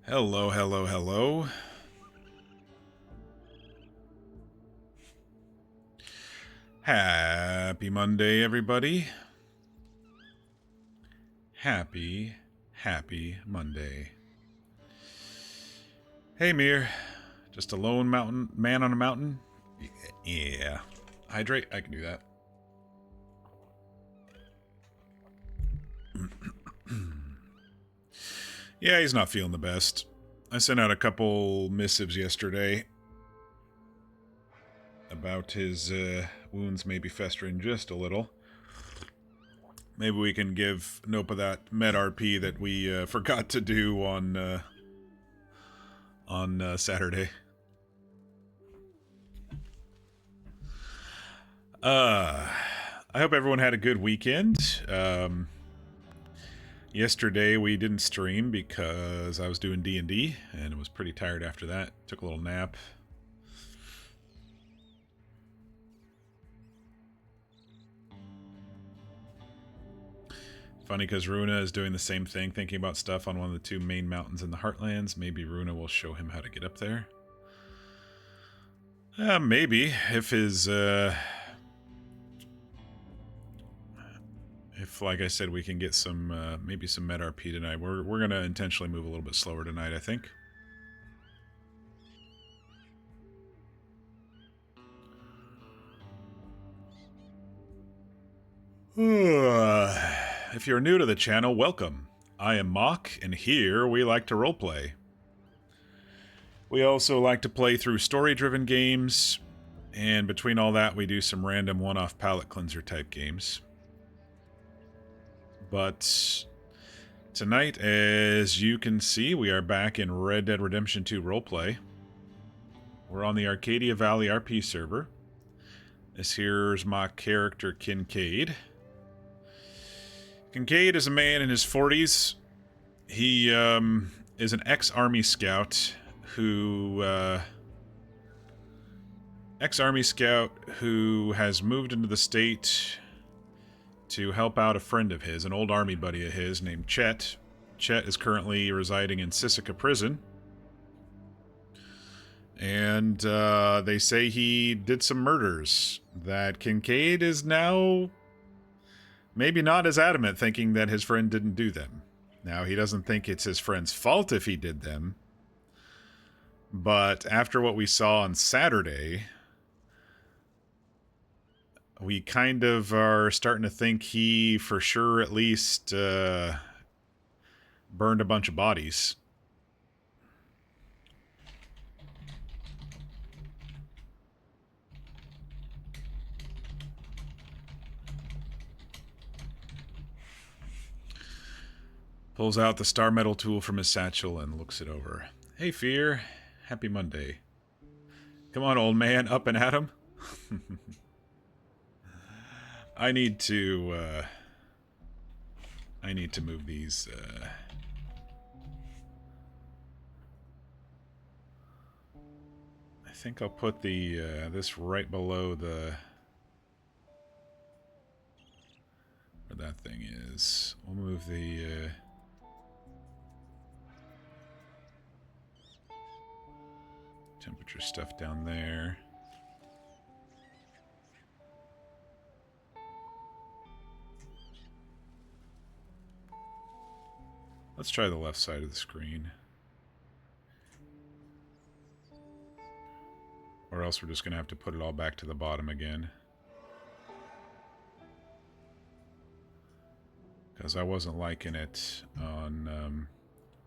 Hello, hello, hello. Happy Monday, everybody. Happy Monday. Hey, Mir. Just a lone man on a mountain? Yeah. Hydrate? I can do that. Yeah, he's not feeling the best. I sent out a couple missives yesterday about his wounds maybe festering just a little. Maybe we can give Nopa that med RP that we forgot to do on Saturday. I hope everyone had a good weekend. Yesterday we didn't stream because I was doing D&D and was pretty tired after that. Took a little nap. Funny because Runa is doing the same thing, thinking about stuff on one of the two main mountains in the Heartlands. Maybe Runa will show him how to get up there. Maybe, if his, if, like I said, we can get some, maybe some med RP tonight. We're going to intentionally move a little bit slower tonight, I think. If you're new to the channel, welcome. I am Mock, and here we like to roleplay. We also like to play through story-driven games, and between all that, we do some random one-off palate cleanser type games. But tonight, as you can see, we are back in Red Dead Redemption 2 roleplay. We're on the Arcadia Valley RP server. This here's my character, Kincaid. Kincaid is a man in his 40s. He is an ex-Army scout who has moved into the state to help out a friend of his, an old Army buddy of his named Chet. Chet is currently residing in Sisika Prison. And they say he did some murders that Kincaid is now maybe not as adamant, thinking that his friend didn't do them. Now, he doesn't think it's his friend's fault if he did them. But after what we saw on Saturday, we kind of are starting to think he, for sure, at least burned a bunch of bodies. Pulls out the star metal tool from his satchel and looks it over. Hey, Fear. Happy Monday. Come on, old man. Up and at him. I need to move these, I think I'll put the, this right below the... where that thing is. We'll move the, temperature stuff down there. Let's try the left side of the screen. Or else we're just going to have to put it all back to the bottom again. Because I wasn't liking it on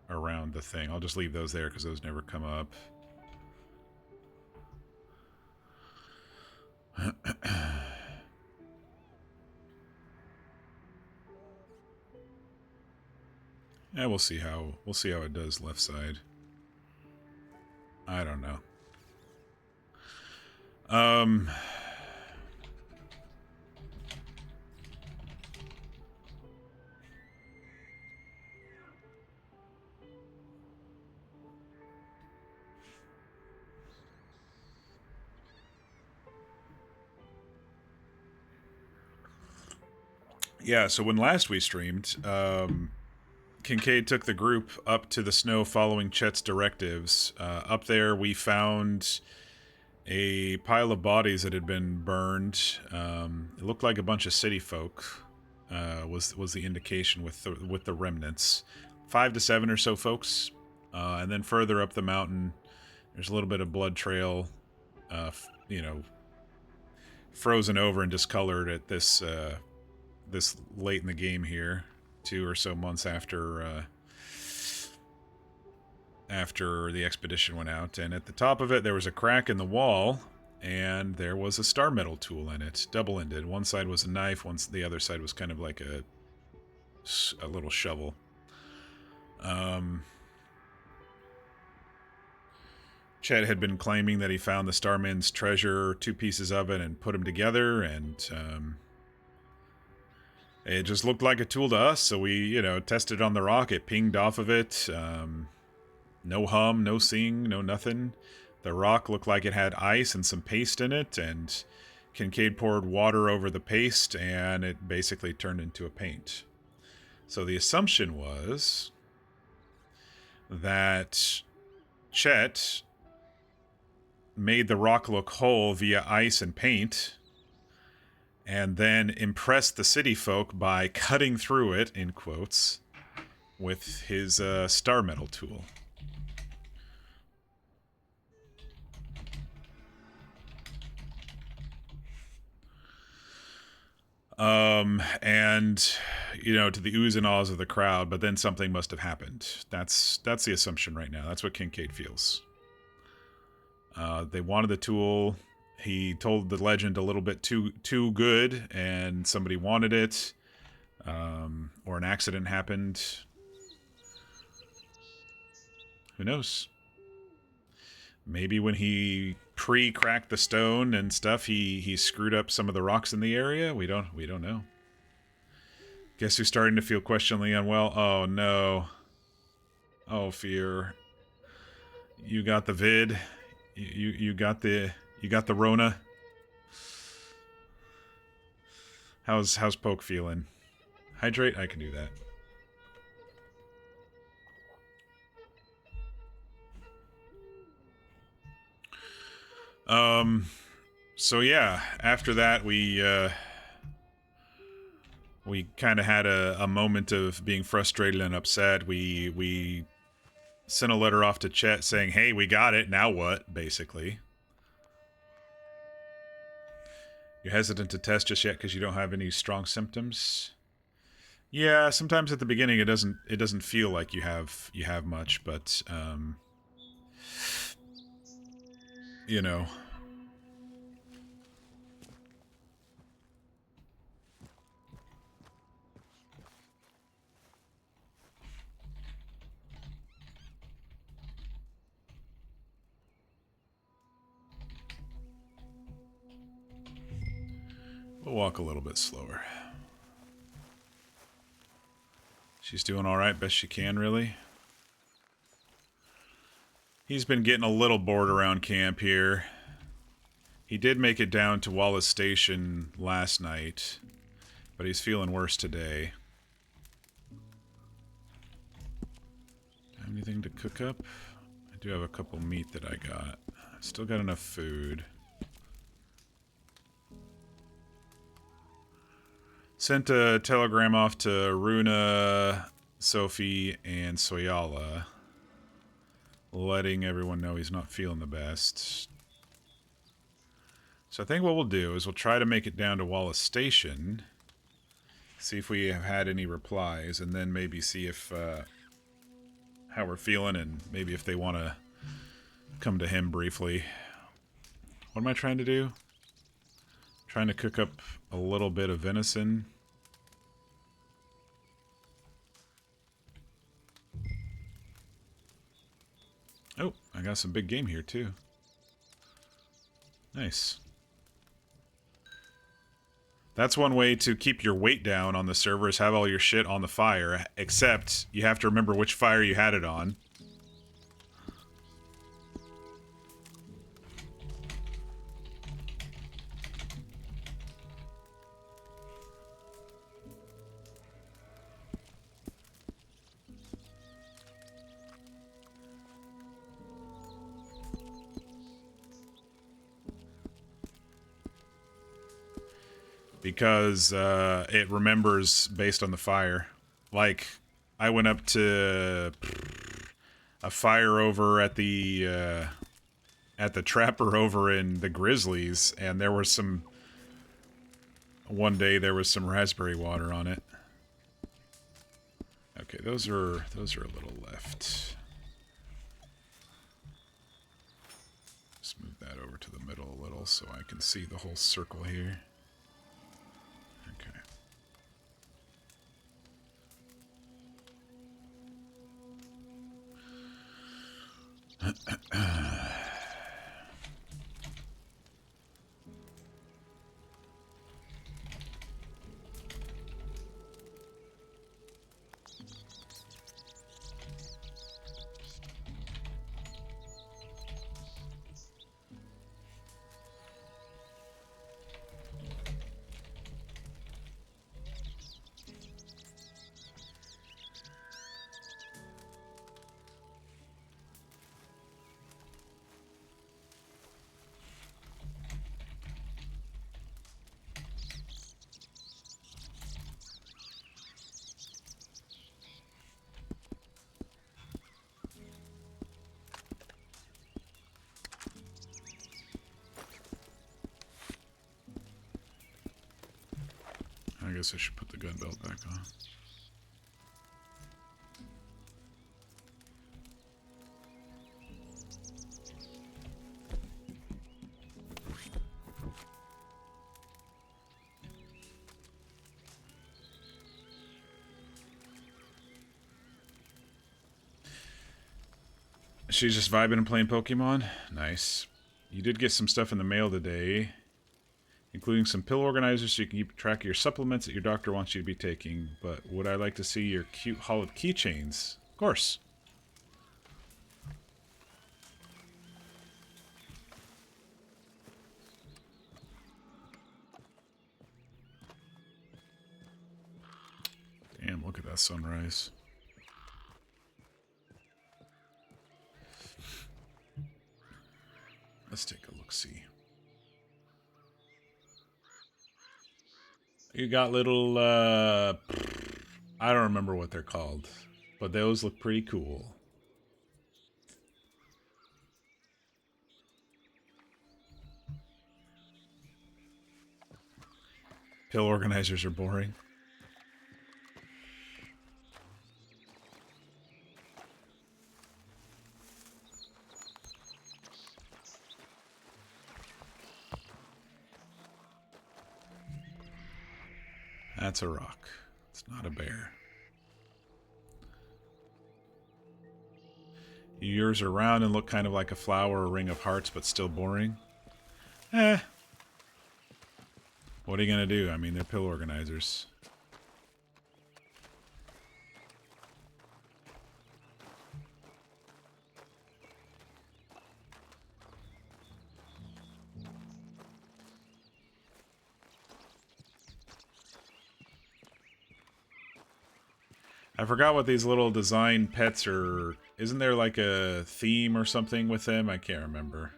around the thing. I'll just leave those there because those never come up. Yeah, we'll see how it does left side. I don't know. Yeah, so when last we streamed, Kincaid took the group up to the snow following Chet's directives. Up there, we found a pile of bodies that had been burned. It looked like a bunch of city folk. Was the indication with the remnants. 5 to 7 or so folks. And then further up the mountain, there's a little bit of blood trail, you know, frozen over and discolored at this late in the game here, 2 or so months after the expedition went out. And at the top of it, there was a crack in the wall, and there was a star metal tool in it, double-ended. One side was a knife, the other side was kind of like a little shovel. Chet had been claiming that he found the Starman's treasure, 2 pieces of it, and put them together, and it just looked like a tool to us, so we, tested it on the rock. It pinged off of it. No hum, no sing, no nothing. The rock looked like it had ice and some paste in it, and Kincaid poured water over the paste, and it basically turned into a paint. So the assumption was that Chet made the rock look whole via ice and paint, and then impressed the city folk by cutting through it, in quotes, with his star metal tool. And, to the oohs and ahs of the crowd, but then something must have happened. That's the assumption right now. That's what Kincaid feels. They wanted the tool. He told the legend a little bit too good, and somebody wanted it, or an accident happened. Who knows? Maybe when he pre-cracked the stone and stuff, he screwed up some of the rocks in the area. We don't know. Guess who's starting to feel questionably unwell? Oh no. Oh, fear. You got the vid. You got the Rona. How's Poke feeling? Hydrate? I can do that. So yeah, after that we kind of had a moment of being frustrated and upset. We sent a letter off to Chet saying, hey, we got it, now what, basically. You're hesitant to test just yet because you don't have any strong symptoms? Yeah, sometimes at the beginning it doesn't feel like you have much, but we'll walk a little bit slower. She's doing alright, best she can, really. He's been getting a little bored around camp here. He did make it down to Wallace Station last night, but he's feeling worse today. Have anything to cook up? I do have a couple meat that I got. I've still got enough food. Sent a telegram off to Runa, Sophie, and Soyala, letting everyone know he's not feeling the best. So I think what we'll do is we'll try to make it down to Wallace Station, see if we have had any replies, and then maybe see if how we're feeling, and maybe if they want to come to him briefly. What am I trying to do? Trying to cook up a little bit of venison. Oh, I got some big game here too. Nice. That's one way to keep your weight down on the server, is have all your shit on the fire, except you have to remember which fire you had it on. because it remembers based on the fire. Like, I went up to a fire over at the trapper over in the Grizzlies, and there was some... One day there was some raspberry water on it. Okay, those are a little left. Let's move that over to the middle a little so I can see the whole circle here. Okay. I guess I should put the gun belt back on. She's just vibing and playing Pokemon? Nice. You did get some stuff in the mail today, including some pill organizers so you can keep track of your supplements that your doctor wants you to be taking. But would I like to see your cute hollowed keychains? Of course. Damn, look at that sunrise. Let's take a look-see. You got little, I don't remember what they're called, but those look pretty cool. Pill organizers are boring. That's a rock. It's not a bear. Yours are round and look kind of like a flower or ring of hearts, but still boring. Eh. What are you gonna do? I mean, they're pill organizers. I forgot what these little design pets are. Isn't there like a theme or something with them? I can't remember.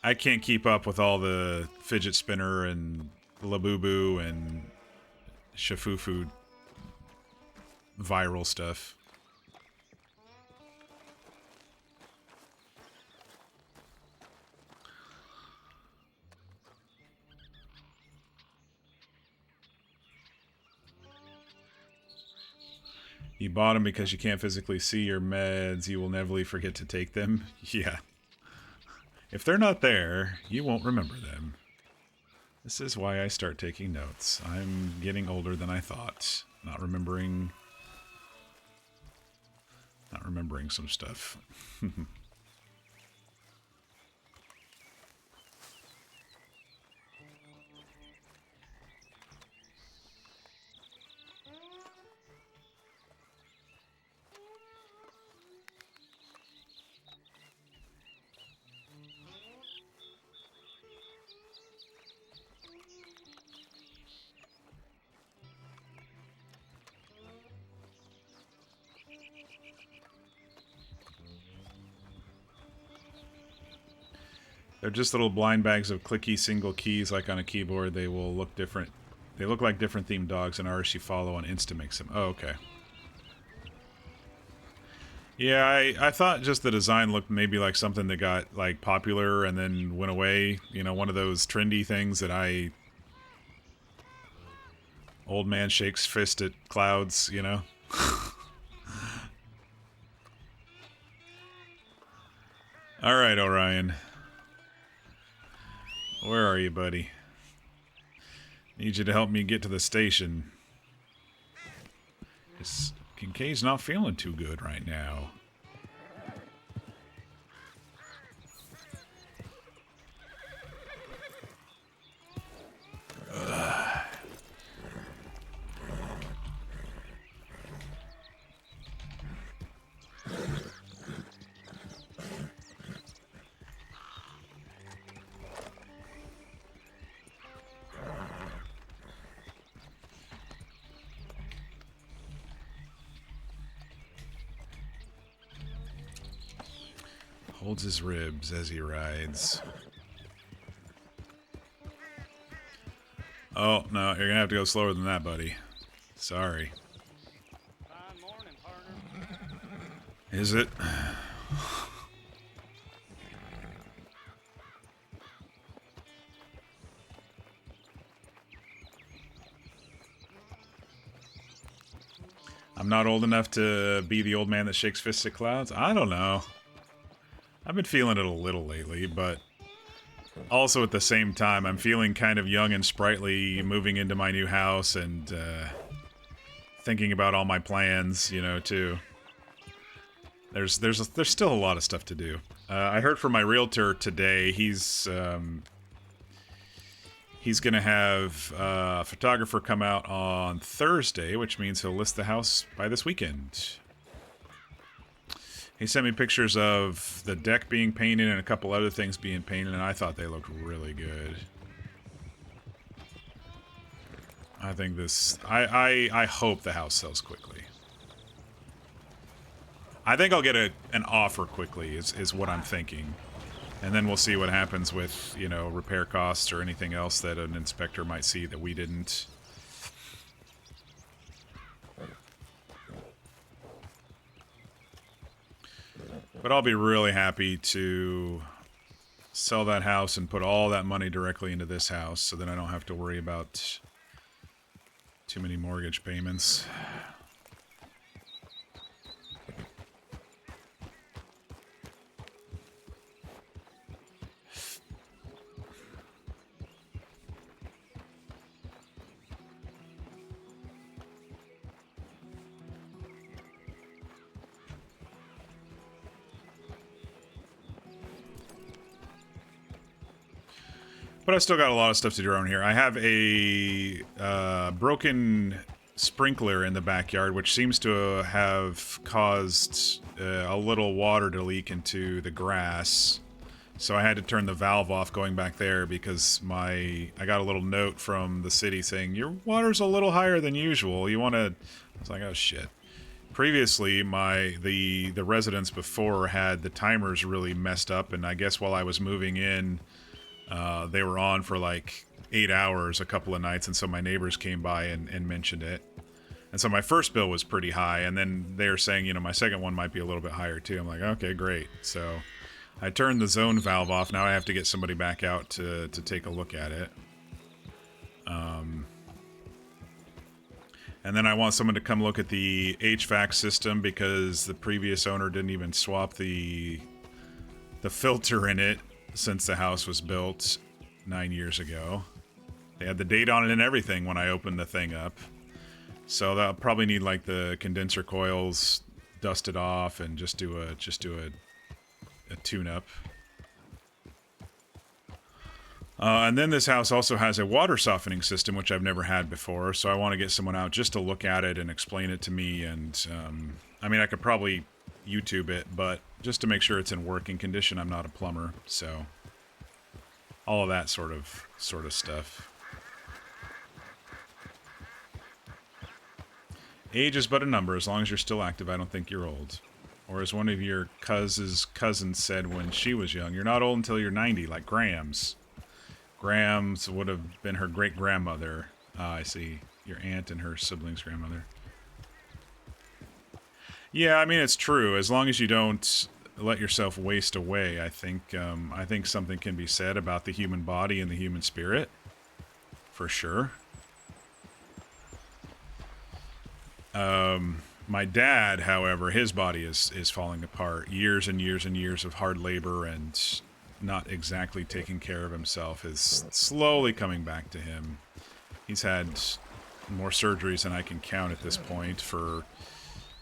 I can't keep up with all the fidget spinner and Labubu and Shafufu viral stuff. You bought them because you can't physically see your meds. You will never forget to take them. Yeah. If they're not there, you won't remember them. This is why I start taking notes. I'm getting older than I thought. Not remembering some stuff. They're just little blind bags of clicky single keys like on a keyboard. They will look different. They look like different themed dogs and artists you follow on Insta makes them. Oh, okay. Yeah, I thought just the design looked maybe like something that got like popular and then went away. You know, one of those trendy things that old man shakes fist at clouds, you know? Alright, Orion. Where are you, buddy? Need you to help me get to the station. Kincaid's not feeling too good right now. Holds his ribs as he rides. Oh, no, you're gonna have to go slower than that, buddy. Sorry. Fine morning, partner. Is it? I'm not old enough to be the old man that shakes fists at clouds? I don't know. I've been feeling it a little lately, but also at the same time, I'm feeling kind of young and sprightly moving into my new house and thinking about all my plans, you know, too. There's still a lot of stuff to do. I heard from my realtor today. He's gonna have a photographer come out on Thursday, which means he'll list the house by this weekend. He sent me pictures of the deck being painted and a couple other things being painted, and I thought they looked really good. I think this... I hope the house sells quickly. I think I'll get an offer quickly, is what I'm thinking. And then we'll see what happens with, you know, repair costs or anything else that an inspector might see that we didn't. But I'll be really happy to sell that house and put all that money directly into this house so that I don't have to worry about too many mortgage payments. But I still got a lot of stuff to do around here. I have a broken sprinkler in the backyard, which seems to have caused a little water to leak into the grass. So I had to turn the valve off going back there because I got a little note from the city saying, your water's a little higher than usual. You want to... I was like, oh shit. Previously, the residents before had the timers really messed up, and I guess while I was moving in... they were on for like 8 hours a couple of nights, and so my neighbors came by and mentioned it. And so my first bill was pretty high, and then they were saying, you know, my second one might be a little bit higher too. I'm like, okay, great. So I turned the zone valve off. Now I have to get somebody back out to take a look at it. And then I want someone to come look at the HVAC system because the previous owner didn't even swap the filter in it since the house was built 9 years ago. They had the date on it and everything when I opened the thing up. So that'll probably need like the condenser coils dusted off and just do a tune-up. And then this house also has a water softening system, which I've never had before, so I want to get someone out just to look at it and explain it to me. And I mean, I could probably YouTube it, but just to make sure it's in working condition. I'm not a plumber, so all of that sort of stuff. Age is but a number. As long as you're still active, I don't think you're old. Or as one of your cousins said when she was young, you're not old until you're 90, like Grams. Grams would have been her great-grandmother. I see. Your aunt and her sibling's grandmother. Yeah, I mean, it's true. As long as you don't let yourself waste away, I think something can be said about the human body and the human spirit. For sure. My dad, however, his body is falling apart. Years and years and years of hard labor and not exactly taking care of himself is slowly coming back to him. He's had more surgeries than I can count at this point for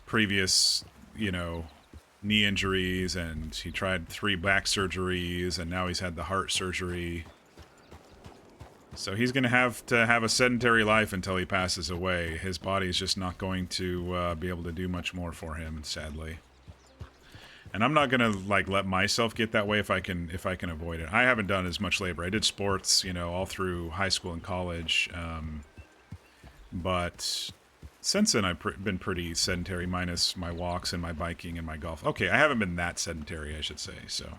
previous, knee injuries, and he tried 3 back surgeries, and now he's had the heart surgery. So he's going to have a sedentary life until he passes away. His body's just not going to be able to do much more for him, sadly. And I'm not going to let myself get that way if I can avoid it. I haven't done as much labor. I did sports, all through high school and college. But since then, I've been pretty sedentary, minus my walks and my biking and my golf. Okay, I haven't been that sedentary, I should say. So,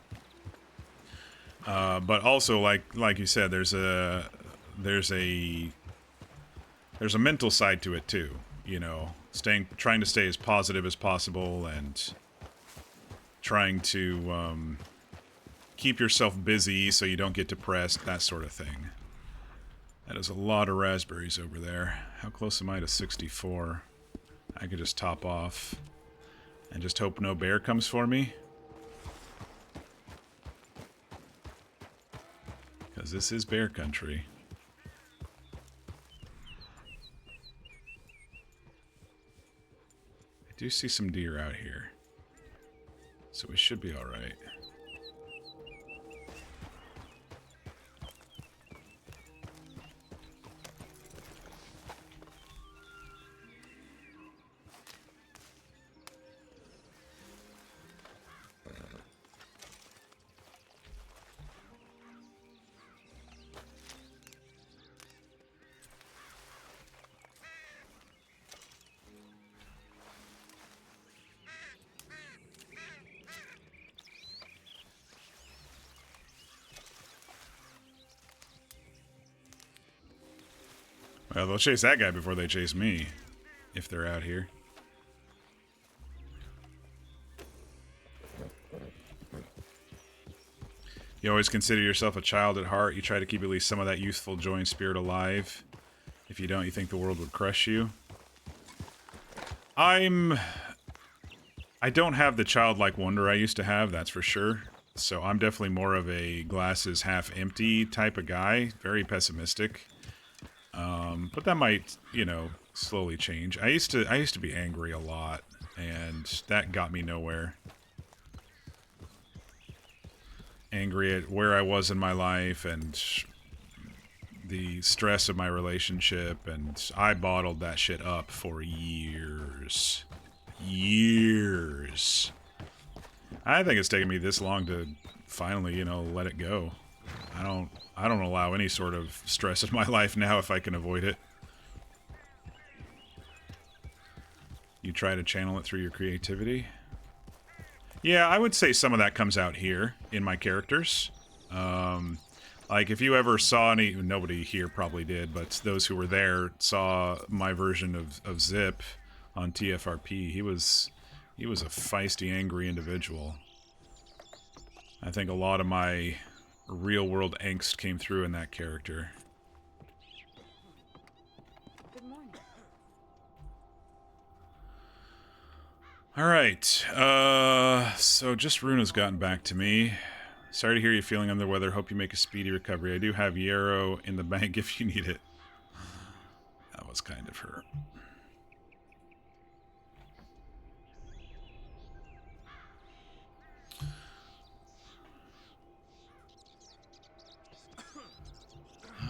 but also, like you said, there's a mental side to it too. Trying to stay as positive as possible and trying to keep yourself busy so you don't get depressed, that sort of thing. That is a lot of raspberries over there. How close am I to 64? I could just top off and just hope no bear comes for me. Because this is bear country. I do see some deer out here, so we should be alright. Well, they'll chase that guy before they chase me, if they're out here. You always consider yourself a child at heart. You try to keep at least some of that youthful joy and spirit alive. If you don't, you think the world would crush you. I don't have the childlike wonder I used to have, that's for sure. So I'm definitely more of a glasses half empty type of guy. Very pessimistic. But that might, slowly change. I used to be angry a lot, and that got me nowhere. Angry at where I was in my life and the stress of my relationship, and I bottled that shit up for years. Years. I think it's taken me this long to finally, let it go. I don't allow any sort of stress in my life now if I can avoid it. You try to channel it through your creativity? Yeah, I would say some of that comes out here in my characters. Like, if you ever saw any... Nobody here probably did, but those who were there saw my version of Zip on TFRP. He was a feisty, angry individual. I think a lot of my real-world angst came through in that character. Good morning. Alright, so just Runa's gotten back to me. Sorry to hear you feeling under the weather. Hope you make a speedy recovery. I do have Yarrow in the bank if you need it. That was kind of her.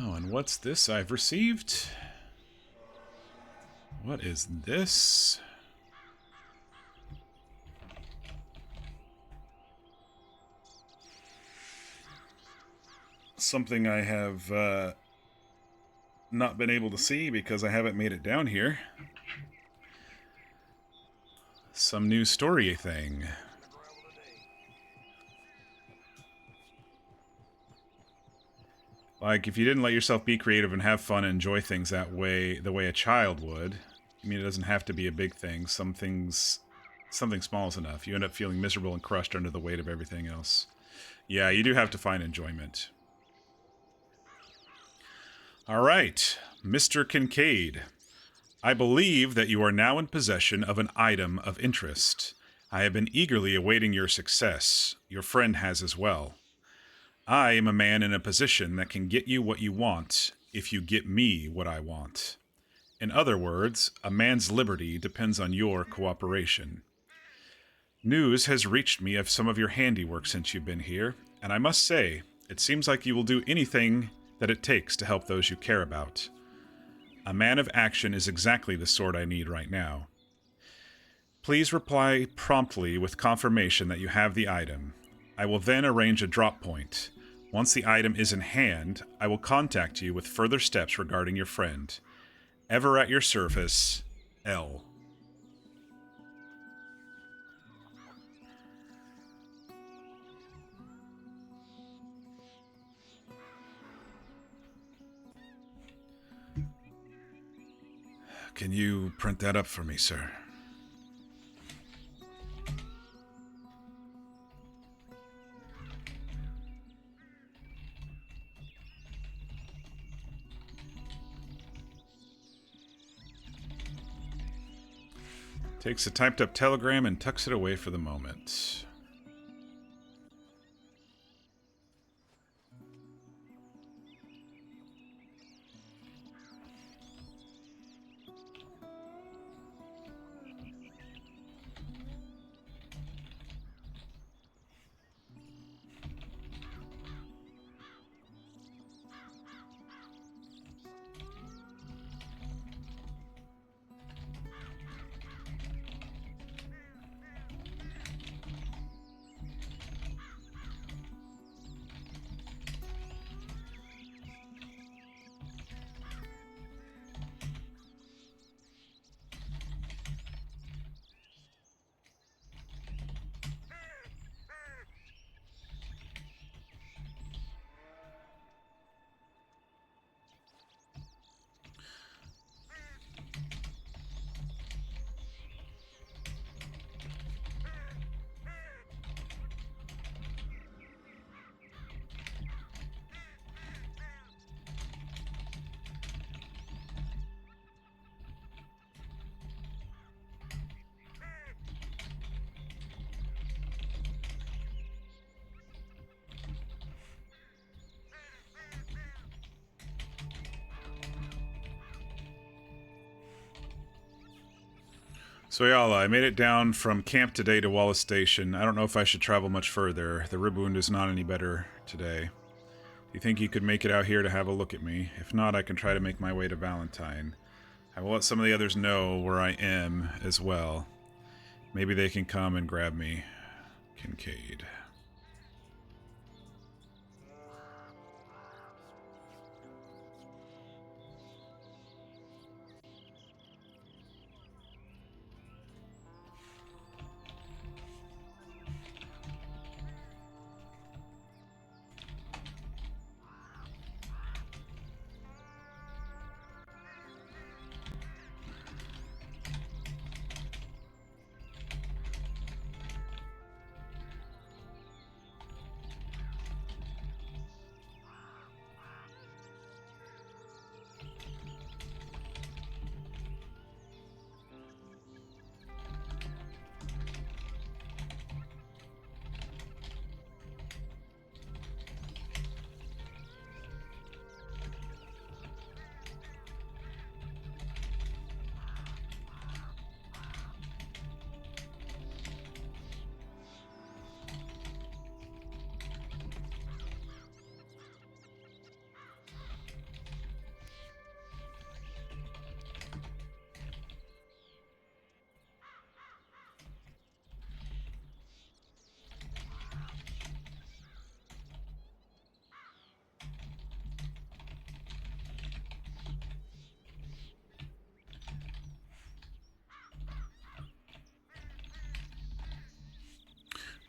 Oh, and what's this I've received? What is this? Something I have not been able to see because I haven't made it down here. some new story thing. Like, if you didn't let yourself be creative and have fun and enjoy things that way, the way a child would, I mean, it doesn't have to be a big thing. Some things, something small is enough. You end up feeling miserable and crushed under the weight of everything else. Yeah, you do have to find enjoyment. All right, Mr. Kincaid. I believe that you are now in possession of an item of interest. I have been eagerly awaiting your success. Your friend has as well. I am a man in a position that can get you what you want if you get me what I want. In other words, a man's liberty depends on your cooperation. News has reached me of some of your handiwork since you've been here, and I must say, it seems like you will do anything that it takes to help those you care about. A man of action is exactly the sort I need right now. Please reply promptly with confirmation that you have the item. I will then arrange a drop point. Once the item is in hand, I will contact you with further steps regarding your friend. Ever at your service, L. Can you print that up for me, sir? Takes a typed up telegram and tucks it away for the moment. Soyala, I made it down from camp today to Wallace Station. I don't know if I should travel much further. The rib wound is not any better today. Do you think you could make it out here to have a look at me? If not, I can try to make my way to Valentine. I will let some of the others know where I am as well. Maybe they can come and grab me. Kincaid.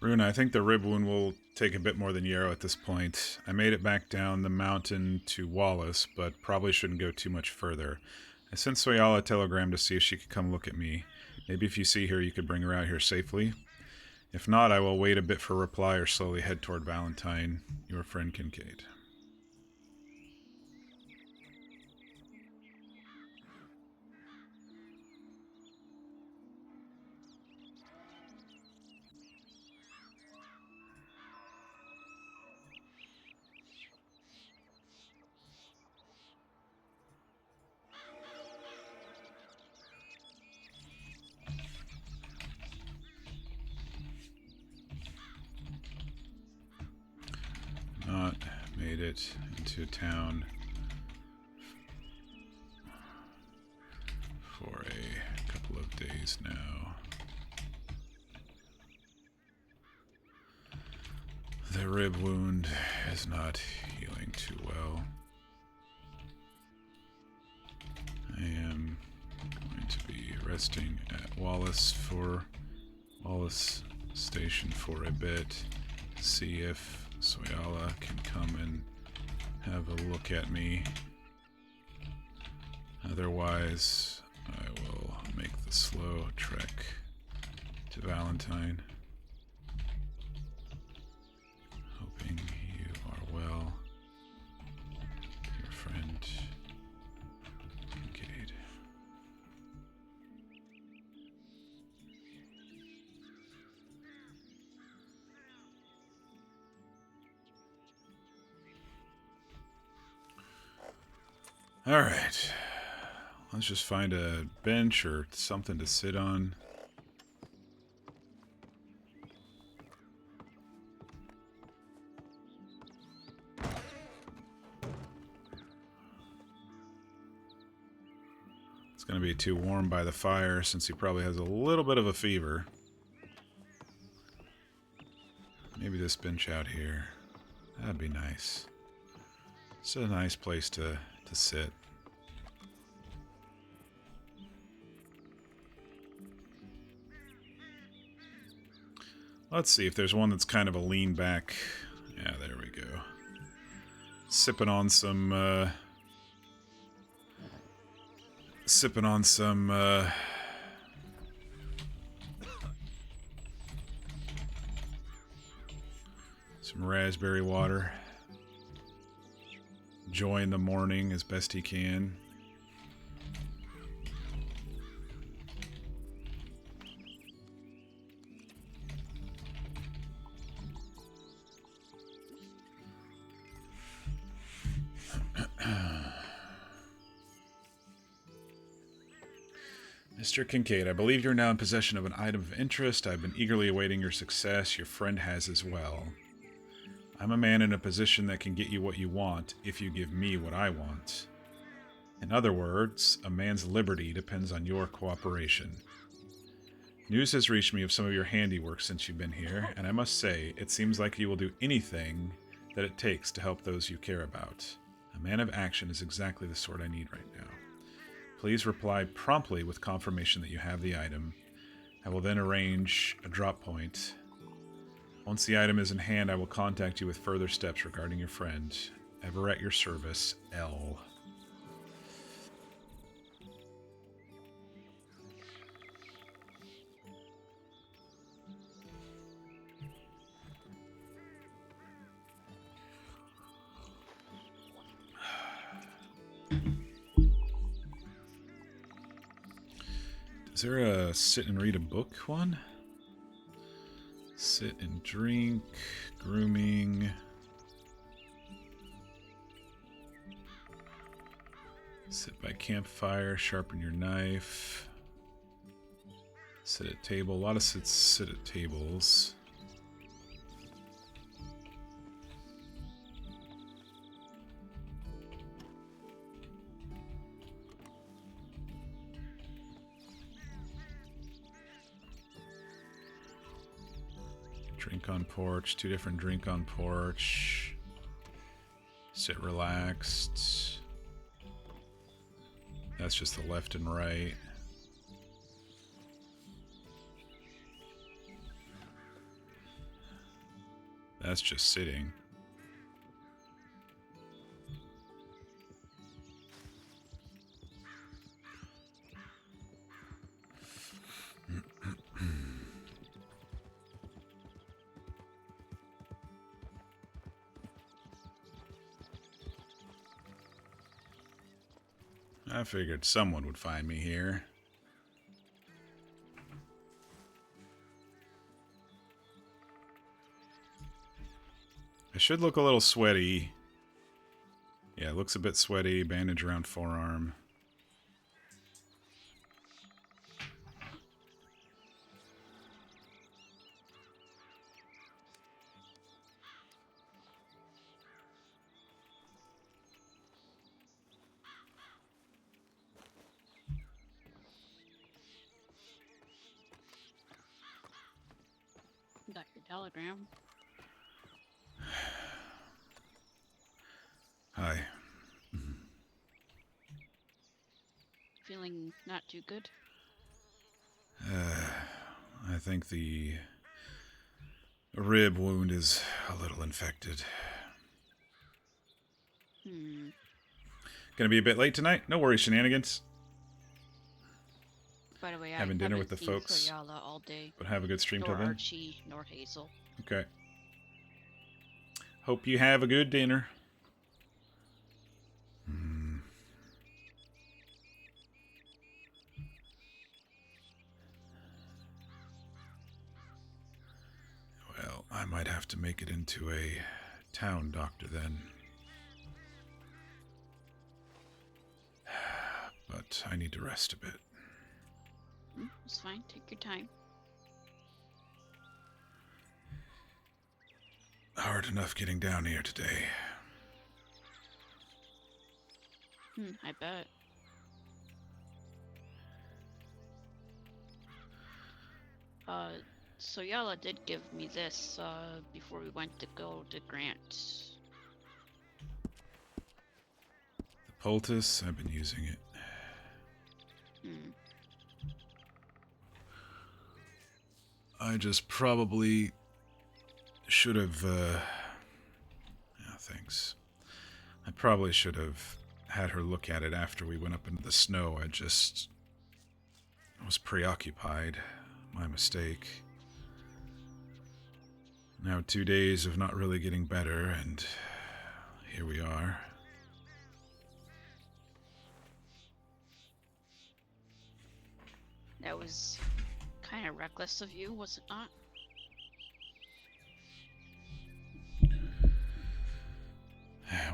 Runa, I think the rib wound will take a bit more than Yarrow at this point. I made it back down the mountain to Wallace, but probably shouldn't go too much further. I sent Soyala a telegram to see if she could come look at me. Maybe if you see her, you could bring her out here safely. If not, I will wait a bit for a reply or slowly head toward Valentine. Your friend Kincaid. Not made it into town for a couple of days now. The rib wound is not healing too well. I am going to be resting at Wallace Station for a bit. See if Soyala can come and have a look at me. Otherwise, I will make the slow trek to Valentine. Hoping you are well. Your friend, Kincaid. Alright. Let's just find a bench or something to sit on. It's going to be too warm by the fire since he probably has a little bit of a fever. Maybe this bench out here. That'd be nice. It's a nice place to sit. Let's see if there's one that's kind of a lean back. Yeah, there we go. Sipping on some raspberry water. Enjoying the morning as best he can. Mr. Kincaid, I believe you're now in possession of an item of interest. I've been eagerly awaiting your success. Your friend has as well. I'm a man in a position that can get you what you want if you give me what I want. In other words, a man's liberty depends on your cooperation. News has reached me of some of your handiwork since you've been here, and I must say, it seems like you will do anything that it takes to help those you care about. A man of action is exactly the sort I need right now. Please reply promptly with confirmation that you have the item. I will then arrange a drop point. Once the item is in hand, I will contact you with further steps regarding your friend. Ever at your service, L. Is there a sit and read a book one? Sit and drink, grooming. Sit by campfire, sharpen your knife. Sit at table. A lot of sit at tables. Drink on porch, 2 different drink on porch. Sit relaxed. That's just the left and right. That's just sitting. I figured someone would find me here. I should look a little sweaty. Yeah, it looks a bit sweaty. Bandage around forearm. Got your telegram. Hi. Feeling not too good? I think the rib wound is a little infected. Gonna be a bit late tonight? No worries, shenanigans. By the way, Having I dinner haven't with the seen folks. Soyala all day. But have a good stream till Nor then. Archie, nor Hazel. Okay. Hope you have a good dinner. Well, I might have to make it into a town doctor then. But I need to rest a bit. It's fine. Take your time. Hard enough getting down here today. I bet. Soyala did give me this, before we went to go to Grant. The poultice, I've been using it. I just probably should have, thanks. I probably should have had her look at it after we went up into the snow. I was preoccupied. My mistake. Now 2 days of not really getting better, and here we are. That was kind of reckless of you, was it not?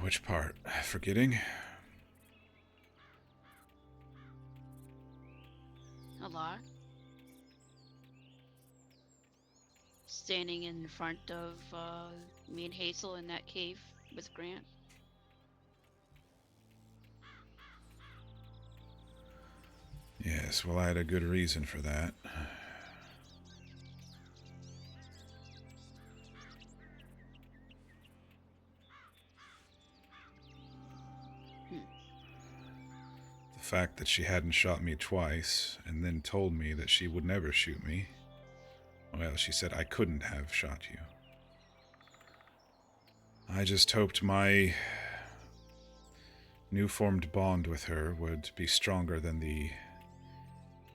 Which part? Forgetting? A lot. Standing in front of me and Hazel in that cave with Grant. Yes, well, I had a good reason for that. The fact that she hadn't shot me twice, and then told me that she would never shoot me. Well, she said I couldn't have shot you. I just hoped my new-formed bond with her would be stronger than the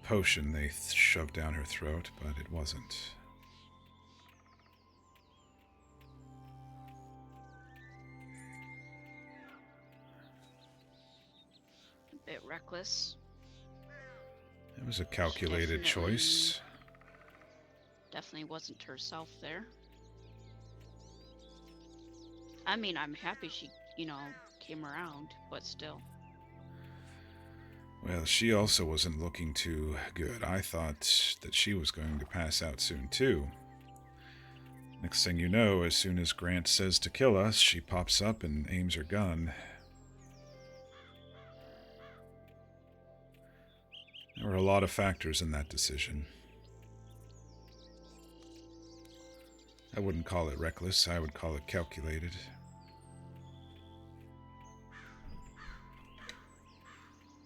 potion they shoved down her throat, but it wasn't. A bit reckless. It was a calculated choice. Definitely wasn't herself there. I mean, I'm happy she, came around, but still. Well, she also wasn't looking too good. I thought that she was going to pass out soon, too. Next thing you know, as soon as Grant says to kill us, she pops up and aims her gun. There were a lot of factors in that decision. I wouldn't call it reckless, I would call it calculated.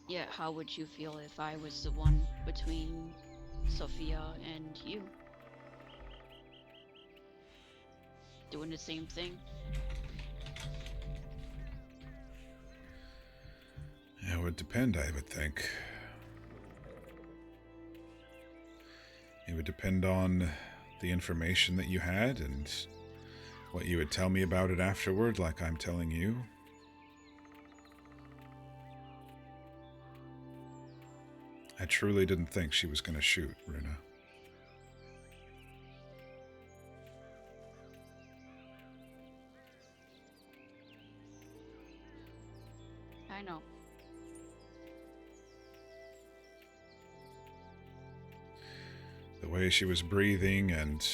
Yeah, how would you feel if I was the one between Sophia and you? doing the same thing? It would depend, I would think. It would depend on the information that you had and what you would tell me about it afterward, like I'm telling you. I truly didn't think she was going to shoot, Runa. I know. The way she was breathing and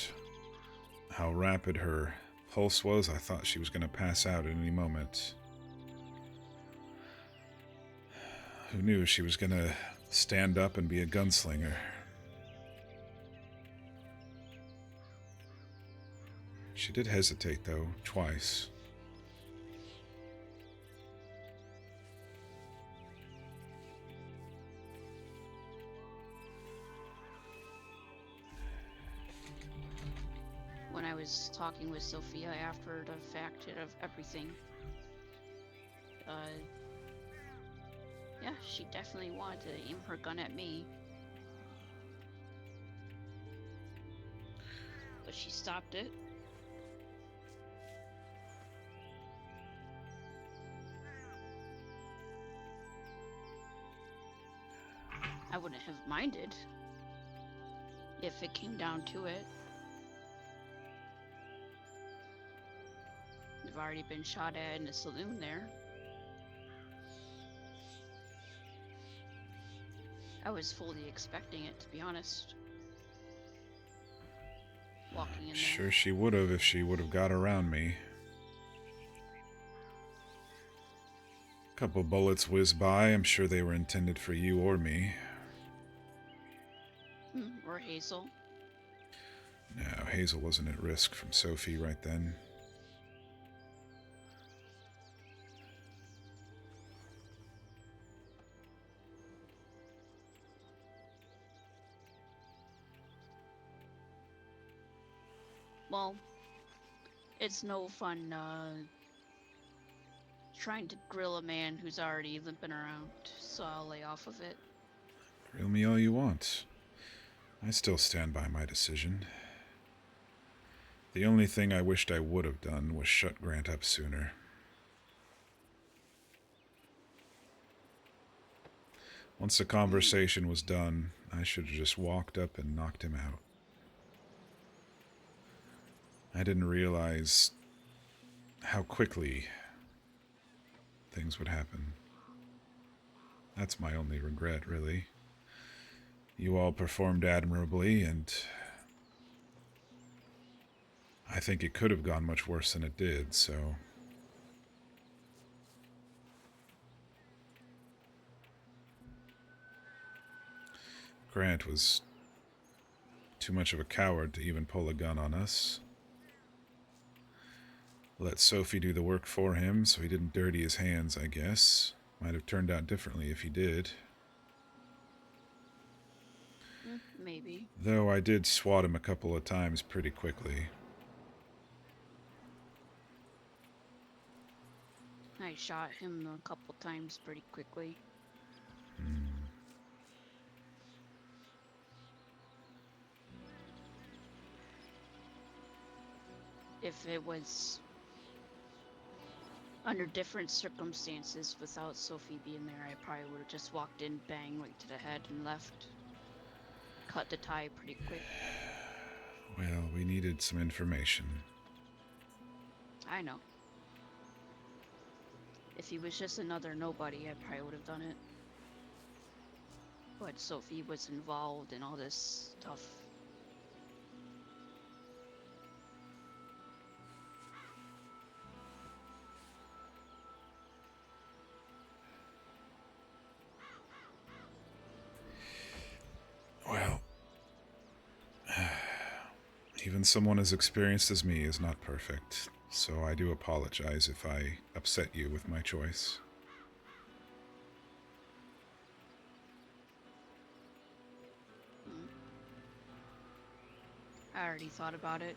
how rapid her pulse was, I thought she was going to pass out at any moment. Who knew she was going to stand up and be a gunslinger? She did hesitate, though, twice. When I was talking with Sophia after the fact of everything, yeah, she definitely wanted to aim her gun at me. But she stopped it. I wouldn't have minded if it came down to it. I've already been shot at in a saloon there. I was fully expecting it, to be honest. Walking in there. Sure she would have if she would have got around me. A couple bullets whizzed by. I'm sure they were intended for you or me. Or Hazel. No, Hazel wasn't at risk from Sophie right then. Well, it's no fun trying to grill a man who's already limping around, so I'll lay off of it. Grill me all you want. I still stand by my decision. The only thing I wished I would have done was shut Grant up sooner. Once the conversation was done, I should have just walked up and knocked him out. I didn't realize how quickly things would happen. That's my only regret, really. You all performed admirably, and I think it could have gone much worse than it did, so... Grant was too much of a coward to even pull a gun on us. Let Sophie do the work for him so he didn't dirty his hands, I guess. Might have turned out differently if he did. Maybe. Though I did swat him a couple of times pretty quickly. I shot him a couple times pretty quickly. If it was under different circumstances without Sophie being there, I probably would have just walked in, bang, right to the head and left. Cut the tie pretty quick. Well, we needed some information. I know. If he was just another nobody, I probably would have done it. But Sophie was involved in all this stuff. Well, even someone as experienced as me is not perfect, so I do apologize if I upset you with my choice. I already thought about it.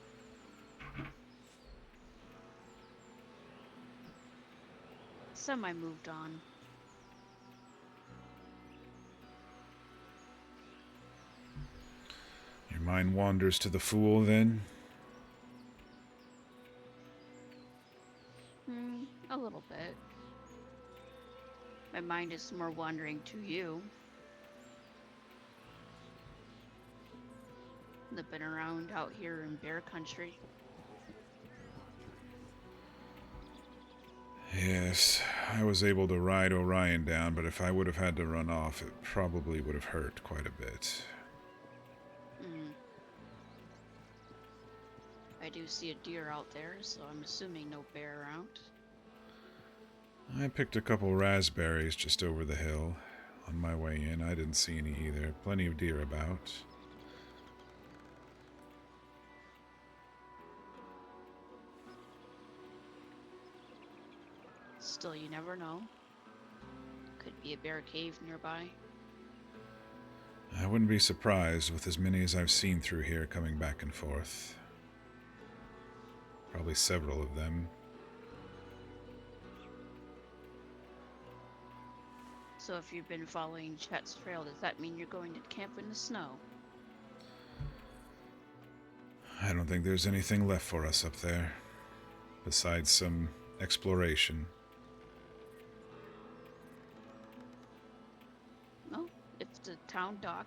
Semi moved on. Your mind wanders to the Fool, then? A little bit. My mind is more wandering to you. Nipping around out here in bear country. Yes, I was able to ride Orion down, but if I would have had to run off, it probably would have hurt quite a bit. I do see a deer out there, so I'm assuming no bear around. I picked a couple raspberries just over the hill. On my way in, I didn't see any either. Plenty of deer about. Still, you never know. Could be a bear cave nearby. I wouldn't be surprised with as many as I've seen through here coming back and forth. Probably several of them. So if you've been following Chet's trail, does that mean you're going to camp in the snow? I don't think there's anything left for us up there, besides some exploration. No, if the town dock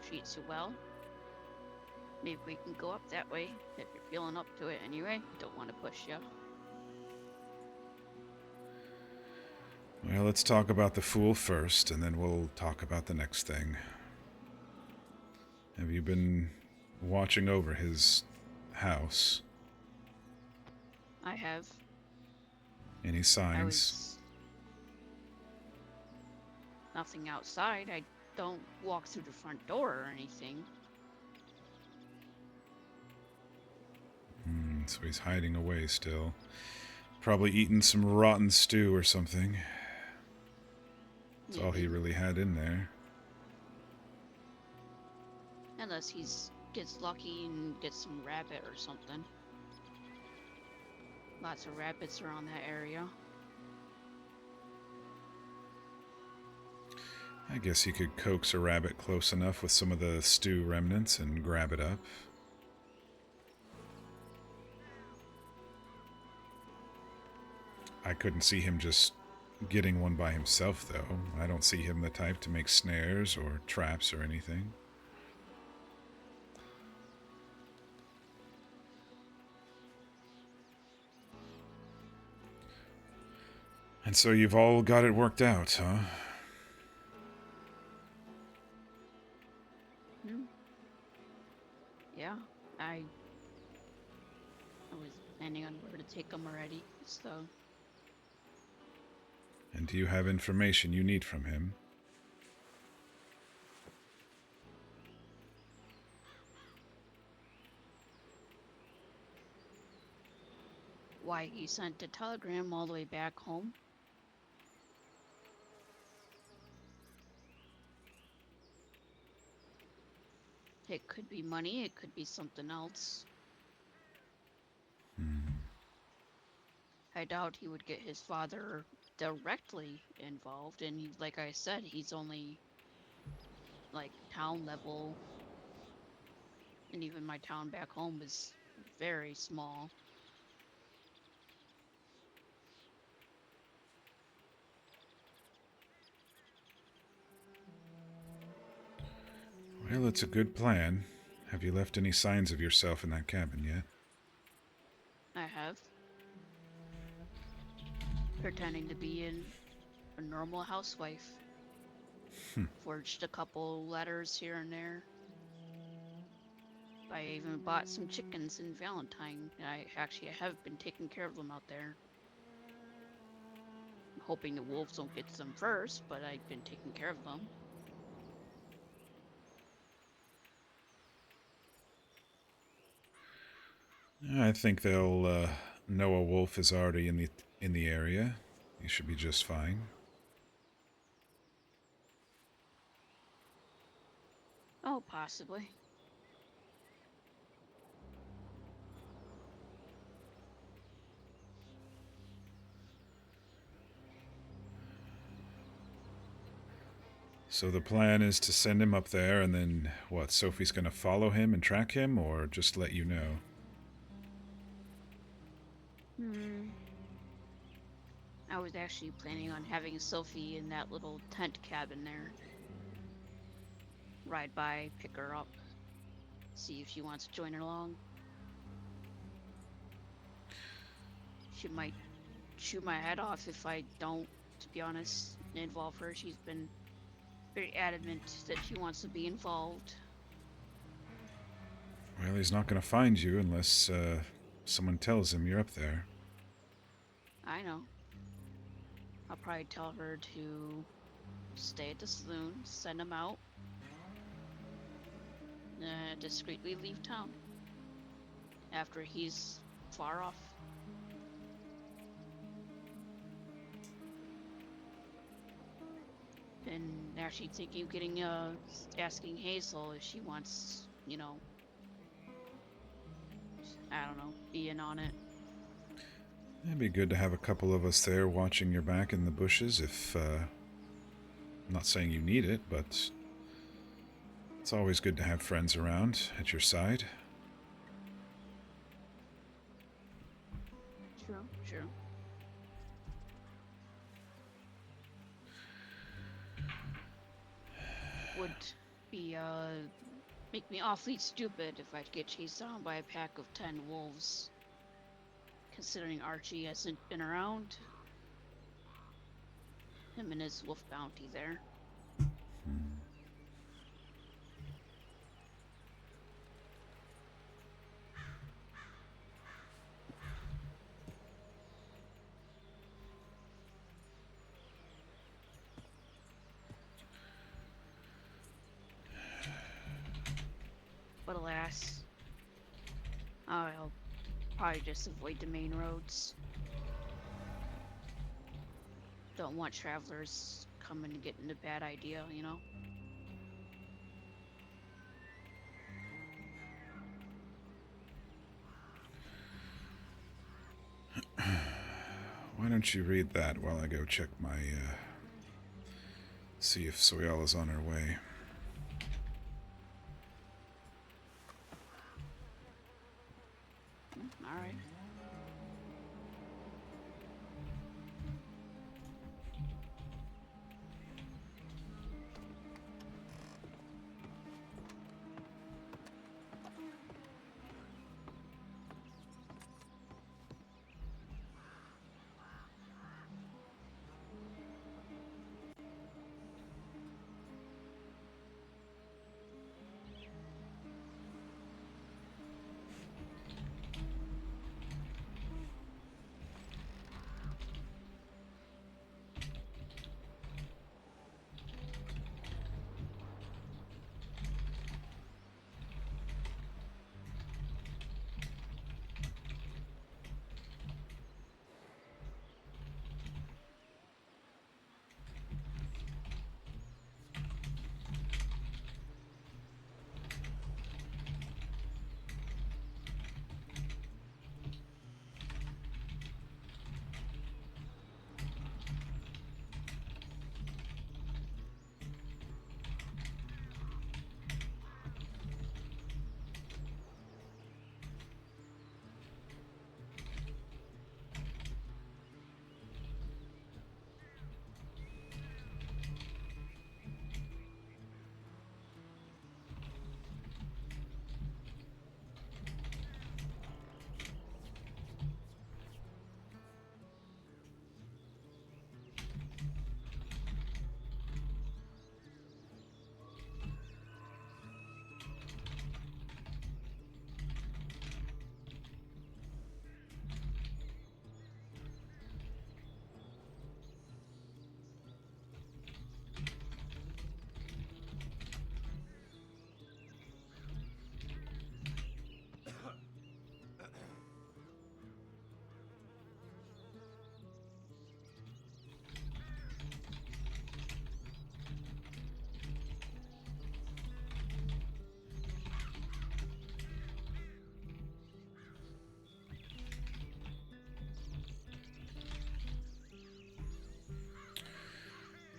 treats you well, maybe we can go up that way if you're feeling up to it anyway. Don't want to push you. Well, let's talk about the Fool first, and then we'll talk about the next thing. Have you been watching over his house? I have. Any signs? Nothing outside. I don't walk through the front door or anything. So he's hiding away still. Probably eating some rotten stew or something. That's all he really had in there. Unless he gets lucky and gets some rabbit or something. Lots of rabbits around that area. I guess he could coax a rabbit close enough with some of the stew remnants and grab it up. I couldn't see him just getting one by himself, though. I don't see him the type to make snares or traps or anything. And so you've all got it worked out, huh? Yeah, I was planning on where to take them already, so... And do you have information you need from him? Why he sent a telegram all the way back home? It could be money, it could be something else. I doubt he would get his father directly involved, and he, like I said, he's only like town level, and even my town back home is very small. Well, it's a good plan. Have you left any signs of yourself in that cabin yet? I have. Pretending to be a normal housewife. Forged a couple letters here and there. I even bought some chickens in Valentine. I have been taking care of them out there. I'm hoping the wolves don't get them first, but I've been taking care of them. I think they'll know a wolf is already in the area. You should be just fine. Oh, possibly. So the plan is to send him up there, and then what? Sophie's gonna follow him and track him, or just let you know? I was actually planning on having Sophie in that little tent cabin there. Ride by, pick her up, see if she wants to join along. She might shoot my head off if I don't, to be honest, involve her. She's been very adamant that she wants to be involved. Well, he's not gonna find you unless someone tells him you're up there. I know. I'll probably tell her to stay at the saloon, send him out, discreetly leave town after he's far off. And actually thinking of getting, asking Hazel if she wants, you know, I don't know, be in on it. It'd be good to have a couple of us there watching your back in the bushes if, I'm not saying you need it, but it's always good to have friends around at your side. True. Would be, make me awfully stupid if I'd get chased down by a pack of 10 wolves. Considering Archie hasn't been around. Him and his wolf bounty there. But alas, I'll probably just avoid the main roads. Don't want travelers coming and getting a bad idea, you know? Why don't you read that while I go check my, see if Soyala's on her way. Alright.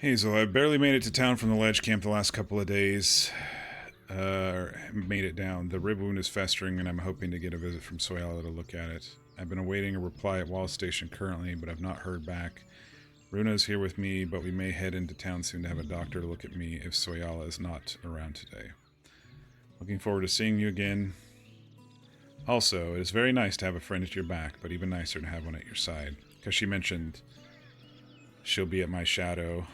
Hazel, I barely made it to town from the ledge camp the last couple of days. Made it down. The rib wound is festering, and I'm hoping to get a visit from Soyala to look at it. I've been awaiting a reply at Wall Station currently, but I've not heard back. Runa's here with me, but we may head into town soon to have a doctor to look at me if Soyala is not around today. Looking forward to seeing you again. Also, it is very nice to have a friend at your back, but even nicer to have one at your side. Because she mentioned she'll be at my shadow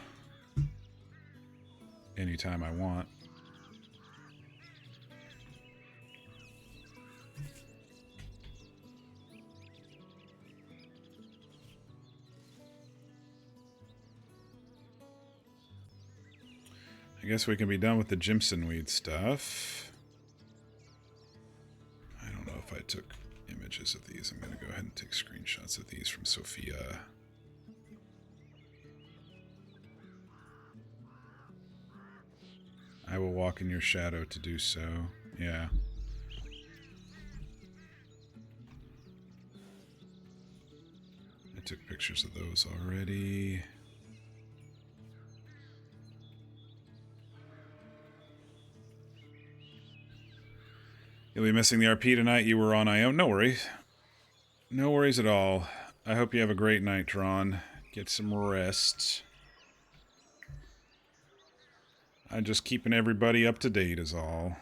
anytime I want. I guess we can be done with the Jimson weed stuff. I don't know if I took images of these. I'm going to go ahead and take screenshots of these from Sophia. I will walk in your shadow to do so. Yeah. I took pictures of those already. You'll be missing the RP tonight. You were on IO. No worries. No worries at all. I hope you have a great night, Tron. Get some rest. I'm just keeping everybody up to date is all.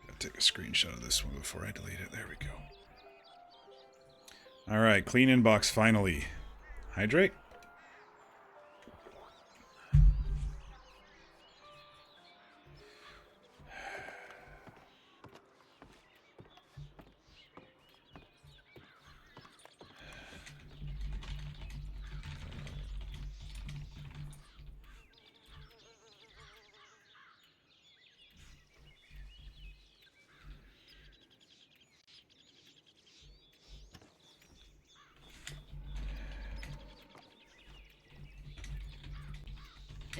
Gotta take a screenshot of this one before I delete it. There we go. Alright, clean inbox finally. Hydrate?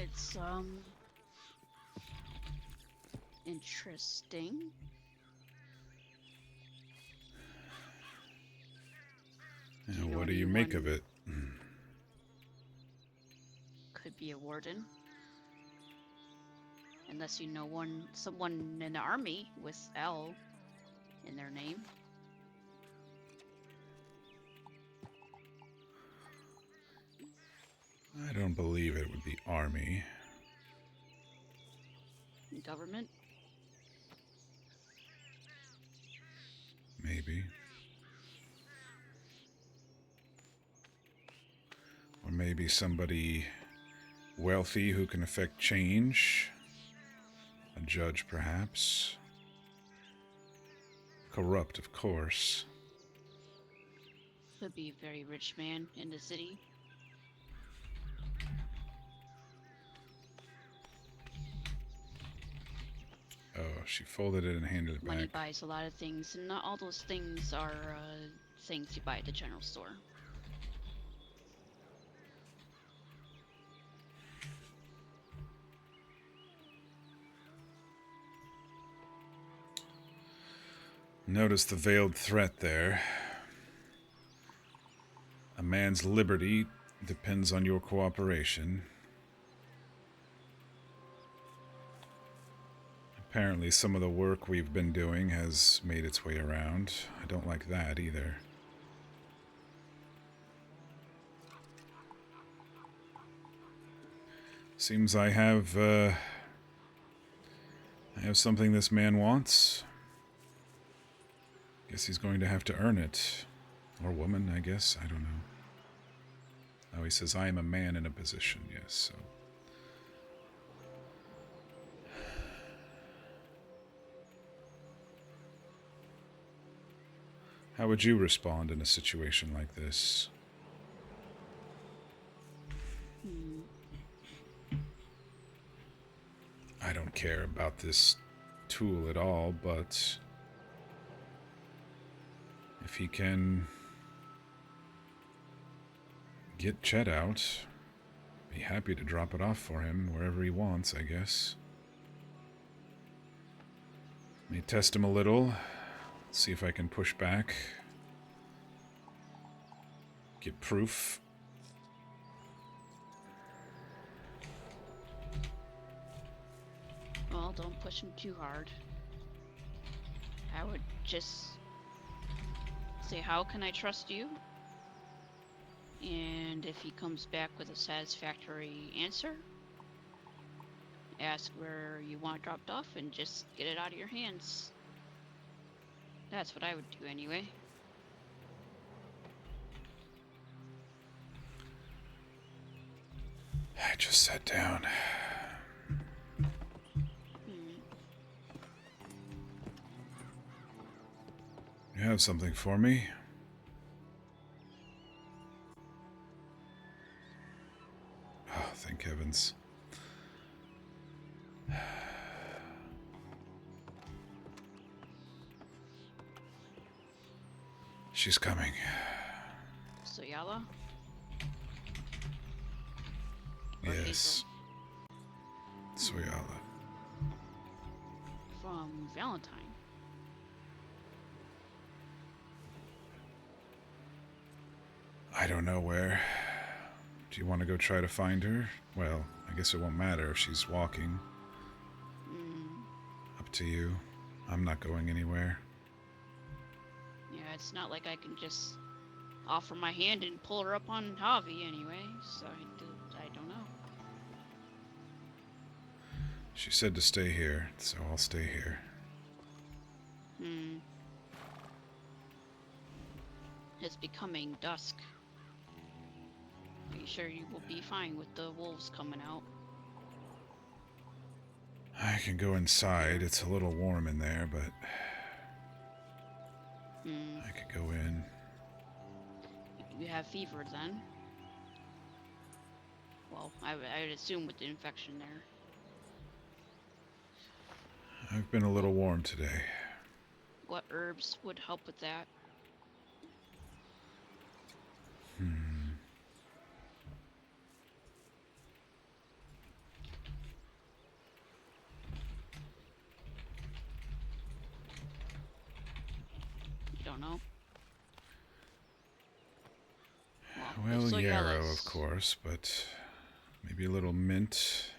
It's interesting. And what do you make of it? Could be a warden. Unless you know someone in the army with L in their name. I don't believe it would be army. Government? Maybe. Or maybe somebody wealthy who can affect change. A judge, perhaps. Corrupt, of course. Could be a very rich man in the city. Oh, she folded it and handed it Money back. buys a lot of things, and not all those things are things you buy at the general store. Notice the veiled threat there. A man's liberty depends on your cooperation. Apparently some of the work we've been doing has made its way around. I don't like that either. Seems I have something this man wants. Guess he's going to have to earn it. Or woman, I guess. I don't know. Oh, he says, I am a man in a position. Yes, so. How would you respond in a situation like this? I don't care about this tool at all, but if he can get Chet out, be happy to drop it off for him wherever he wants, I guess. May test him a little, see if I can push back. Get proof. Well, don't push him too hard. I would just say, how can I trust you? And if he comes back with a satisfactory answer, ask where you want it dropped off and just get it out of your hands. That's what I would do anyway. I just sat down. You have something for me? Oh, thank heavens. She's coming. Soyala? Yes. Soyala. From Valentine. I don't know where. Do you want to go try to find her? Well, I guess it won't matter if she's walking. Up to you. I'm not going anywhere. Yeah, it's not like I can just offer my hand and pull her up on Javi anyway, so I don't know. She said to stay here, so I'll stay here. It's becoming dusk. Are you sure you will be fine with the wolves coming out? I can go inside. It's a little warm in there, but I could go in. You have fever then? Well, I would assume with the infection there. I've been a little warm today. What herbs would help with that? You don't know? Well, if yarrow, Soyala's- of course, but maybe a little mint.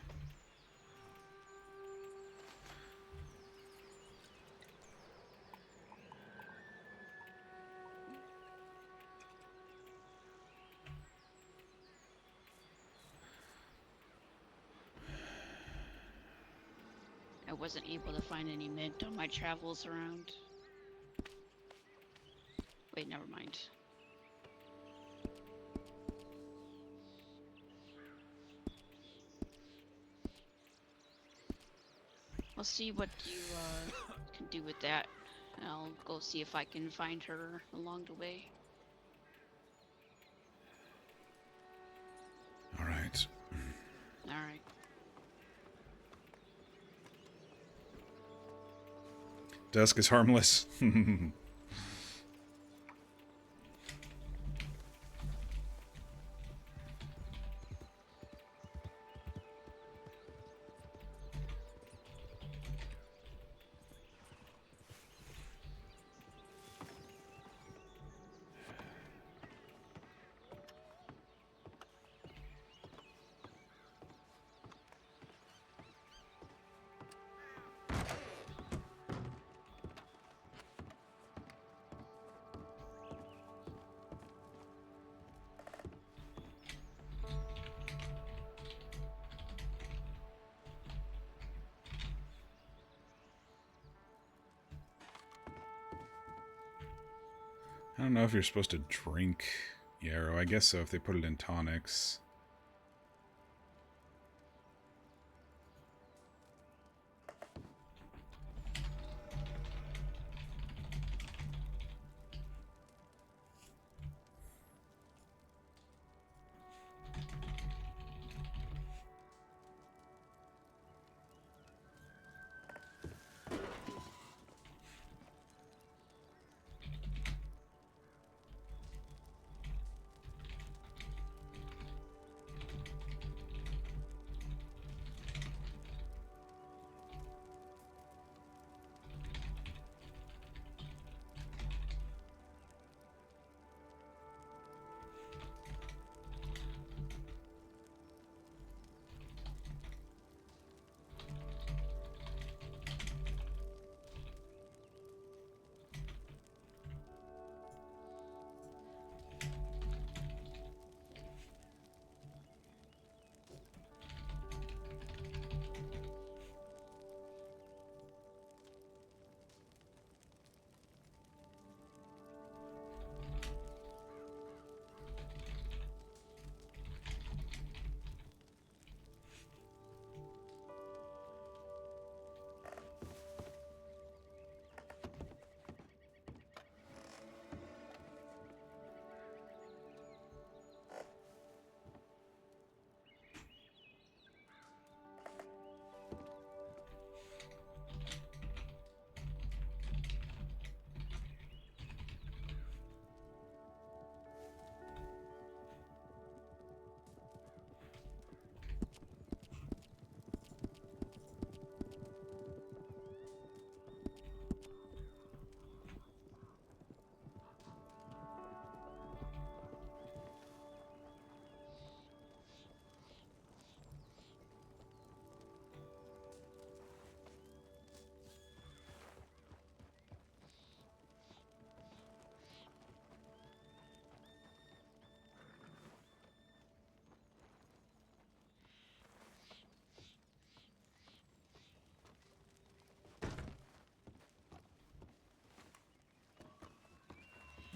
I wasn't able to find any mint on my travels around. Wait, never mind. I'll see what you can do with that. I'll go see if I can find her along the way. All right. Alright. Dusk is harmless. I don't know if you're supposed to drink yarrow. I guess so if they put it in tonics.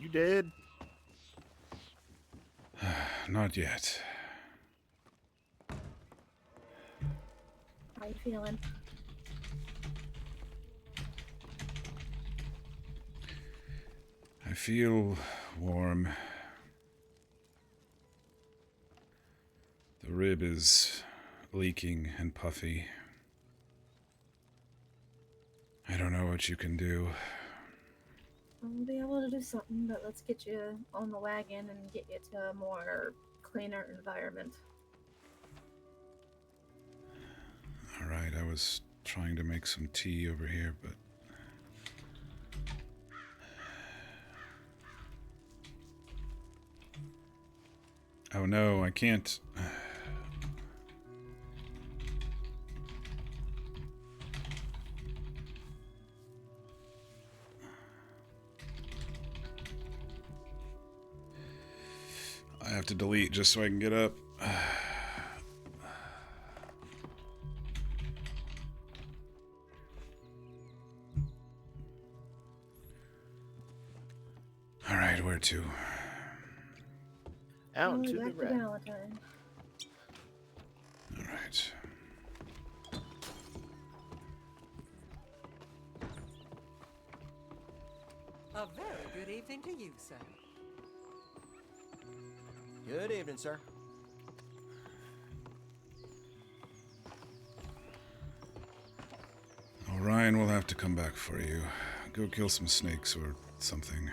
You dead? Not yet. How you feeling? I feel warm. The rib is leaking and puffy. I don't know what you can do. I'll be able to do something, but let's get you on the wagon and get you to a more cleaner environment. Alright, I was trying to make some tea over here, but... Oh no, I can't... I have to delete just so I can get up. Alright, where to? Out Only to the back to right. Valentine. Alright. A very good evening to you, sir. Good evening, sir. Orion will have to come back for you. Go kill some snakes or something.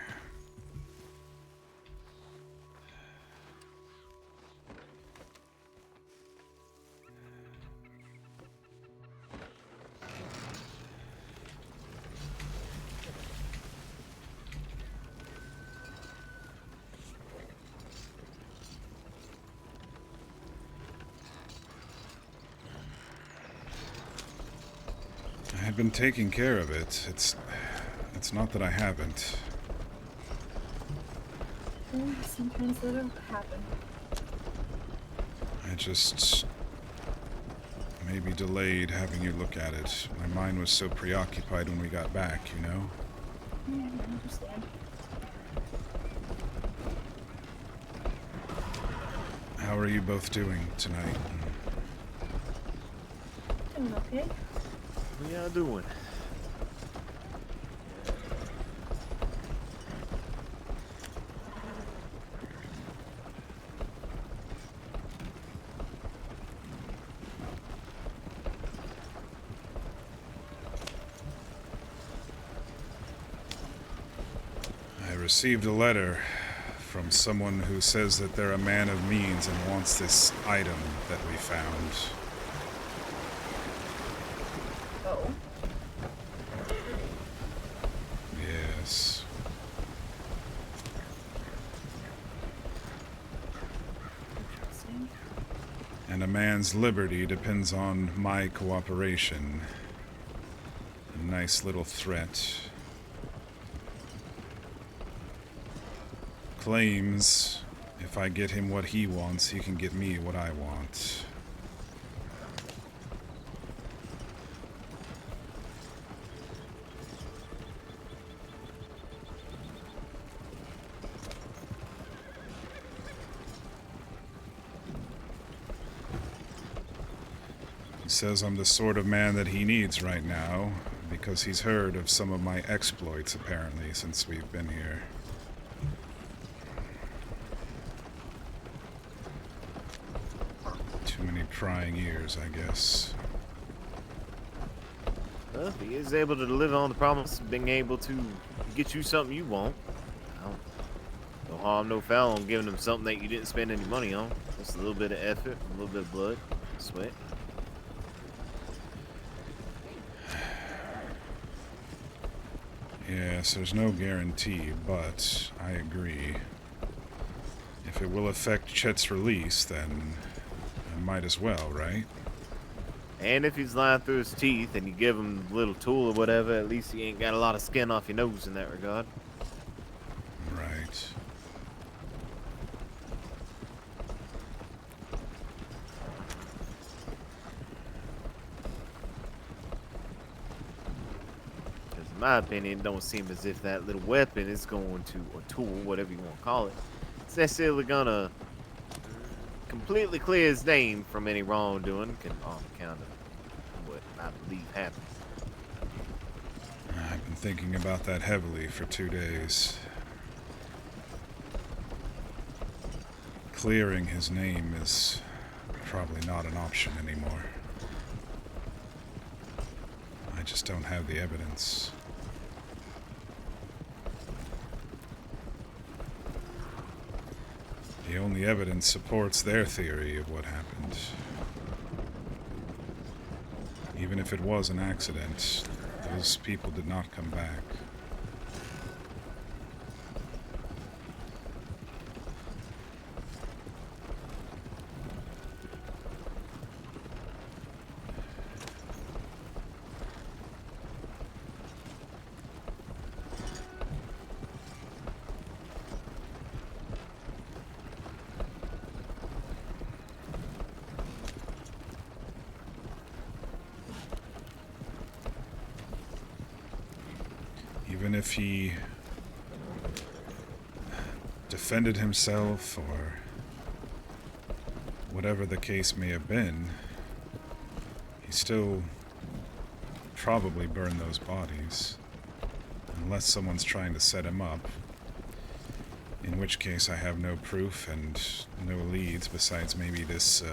I've been taking care of it. It's not that I haven't. Yeah, sometimes that'll happen. I just maybe delayed having you look at it. My mind was so preoccupied when we got back, you know? Yeah, I understand. How are you both doing tonight? Doing okay. What y'all doing? I received a letter from someone who says that they're a man of means and wants this item that we found. Oh. Yes. Interesting. And a man's liberty depends on my cooperation. A nice little threat. Claims if I get him what he wants, he can get me what I want. He says I'm the sort of man that he needs right now, because he's heard of some of my exploits, apparently, since we've been here. Too many prying ears, I guess. Well, if he is able to deliver on the promise of being able to get you something you want, no harm, no foul on giving him something that you didn't spend any money on. Just a little bit of effort, a little bit of blood, sweat. Yes, there's no guarantee, but I agree. If it will affect Chet's release, then I might as well, right? And if he's lying through his teeth and you give him a little tool or whatever, at least he ain't got a lot of skin off your nose in that regard. Right. As a my opinion, it don't seem as if that little weapon is going to, or tool, whatever you want to call it, it's necessarily gonna completely clear his name from any wrongdoing on account of what I believe happened. I've been thinking about that heavily for 2 days. Clearing his name is probably not an option anymore. I just don't have the evidence. The only evidence supports their theory of what happened. Even if it was an accident, those people did not come back. Even if he defended himself or whatever the case may have been, he still probably burned those bodies. Unless someone's trying to set him up. In which case I have no proof and no leads besides maybe this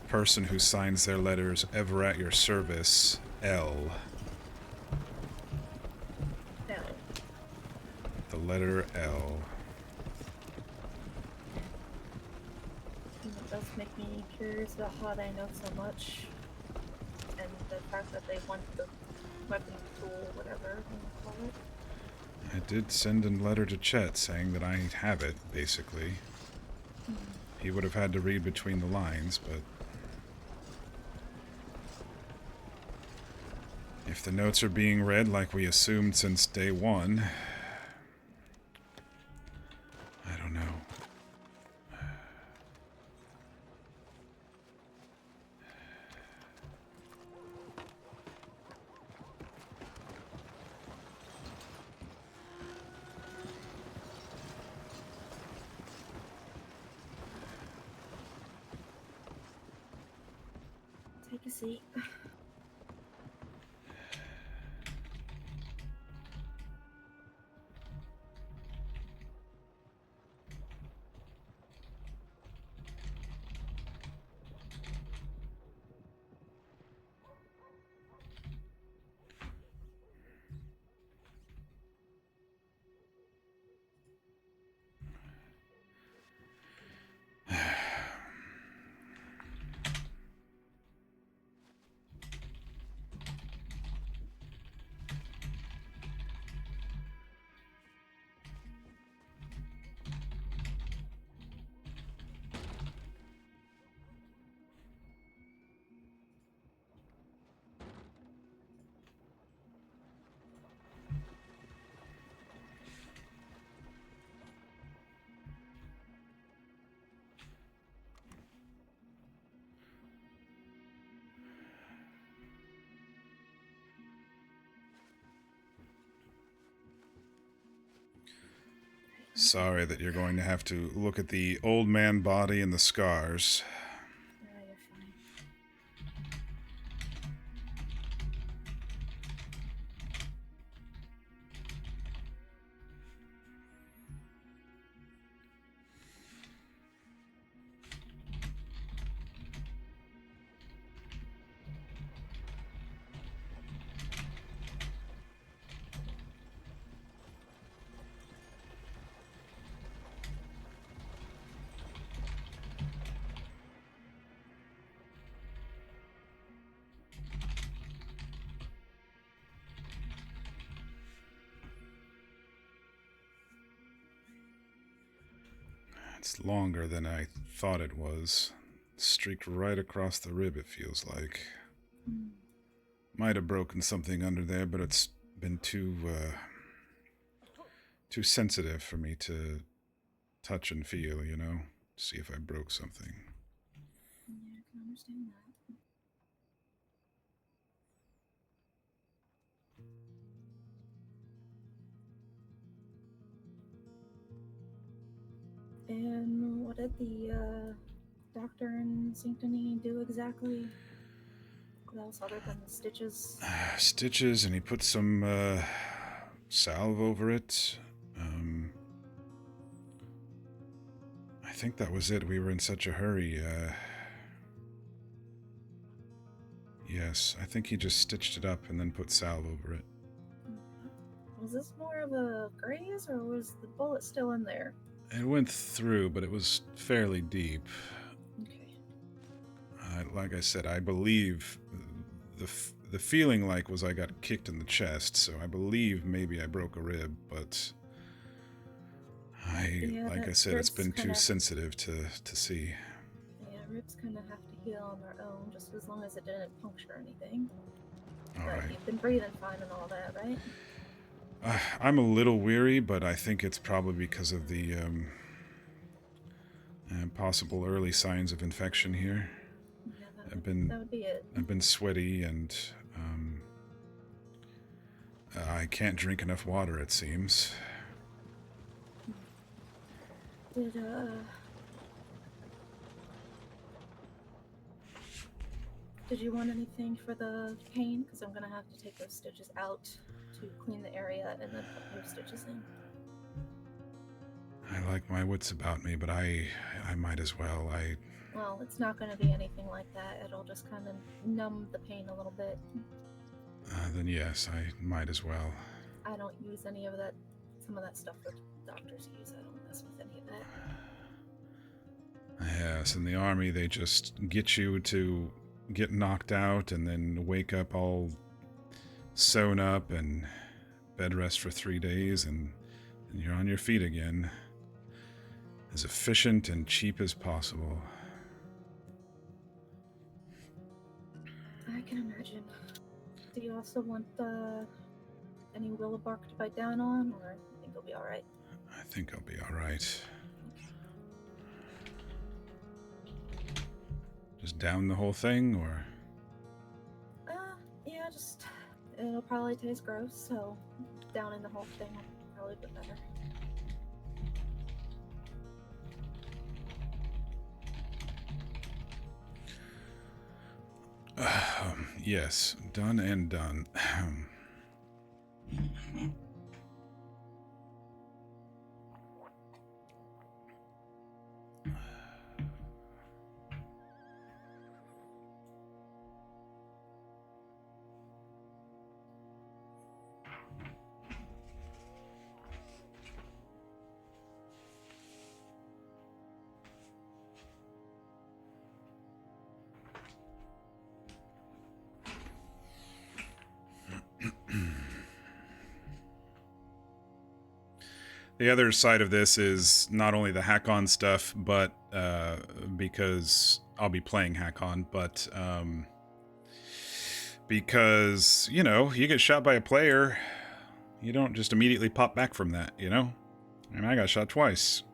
person who signs their letters, ever at your service, L. The letter L. It does make me curious about how they know so much, and the fact that they want the weapon, tool, whatever you call it. I did send a letter to Chet saying that I have it, basically. He would have had to read between the lines, but if the notes are being read like we assumed since day one, I don't know. Take a seat. Sorry that you're going to have to look at the old man body and the scars. You're fine. It's longer than I thought it was. Streaked right across the rib, it feels like. Might have broken something under there, but it's been too sensitive for me to touch and feel, you know? See if I broke something. Yeah, I can understand that. And what did the doctor in Synchrony do exactly? What else other than the stitches? Stitches, and he put some salve over it. I think that was it. We were in such a hurry. Yes, I think he just stitched it up and then put salve over it. Was this more of a graze, or was the bullet still in there? It went through, but it was fairly deep. Okay. Like I said, I believe the feeling like was I got kicked in the chest, so I believe maybe I broke a rib, but like I said, it's been too sensitive to see. Yeah, ribs kind of have to heal on their own, just as long as it didn't puncture anything. All But right. you've been breathing fine and all that, right? I'm a little weary, but I think it's probably because of the possible early signs of infection here. Yeah, that I've would be it. I've been sweaty, and I can't drink enough water, it seems. Did you want anything for the pain? Because I'm gonna have to take those stitches out to clean the area and then put new stitches in. I like my wits about me, but I might as well. Well, it's not gonna be anything like that. It'll just kind of numb the pain a little bit. Then yes, I might as well. I don't use any of that. Some of that stuff that doctors use. I don't mess with any of that. Yes, in the army, they just get you to get knocked out and then wake up all sewn up and bed rest for 3 days, and you're on your feet again. As efficient and cheap as possible. I can imagine. Do you also want any willow bark to bite down on, or you think you'll be alright? I think I'll be alright. Just down the whole thing, or? Yeah, just... It'll probably taste gross, so downing the whole thing will probably be better. Yes, done and done. The other side of this is not only the hack-on stuff, but because I'll be playing hack-on, but because, you know, you get shot by a player, you don't just immediately pop back from that, you know? And I got shot twice.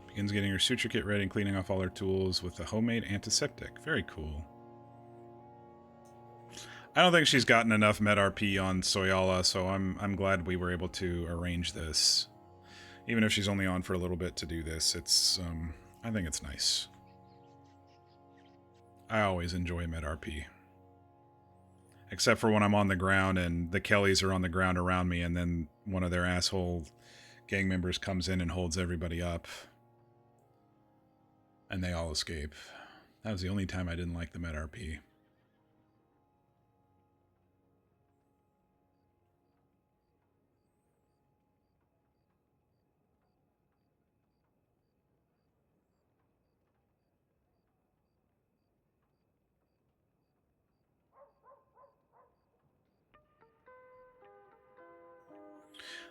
Begins getting her suture kit ready and cleaning off all her tools with a homemade antiseptic. Very cool. I don't think she's gotten enough MedRP on Soyala, so I'm glad we were able to arrange this. Even if she's only on for a little bit to do this, it's I think it's nice. I always enjoy MedRP. Except for when I'm on the ground and the Kellys are on the ground around me, and then one of their asshole gang members comes in and holds everybody up. And they all escape. That was the only time I didn't like the MedRP.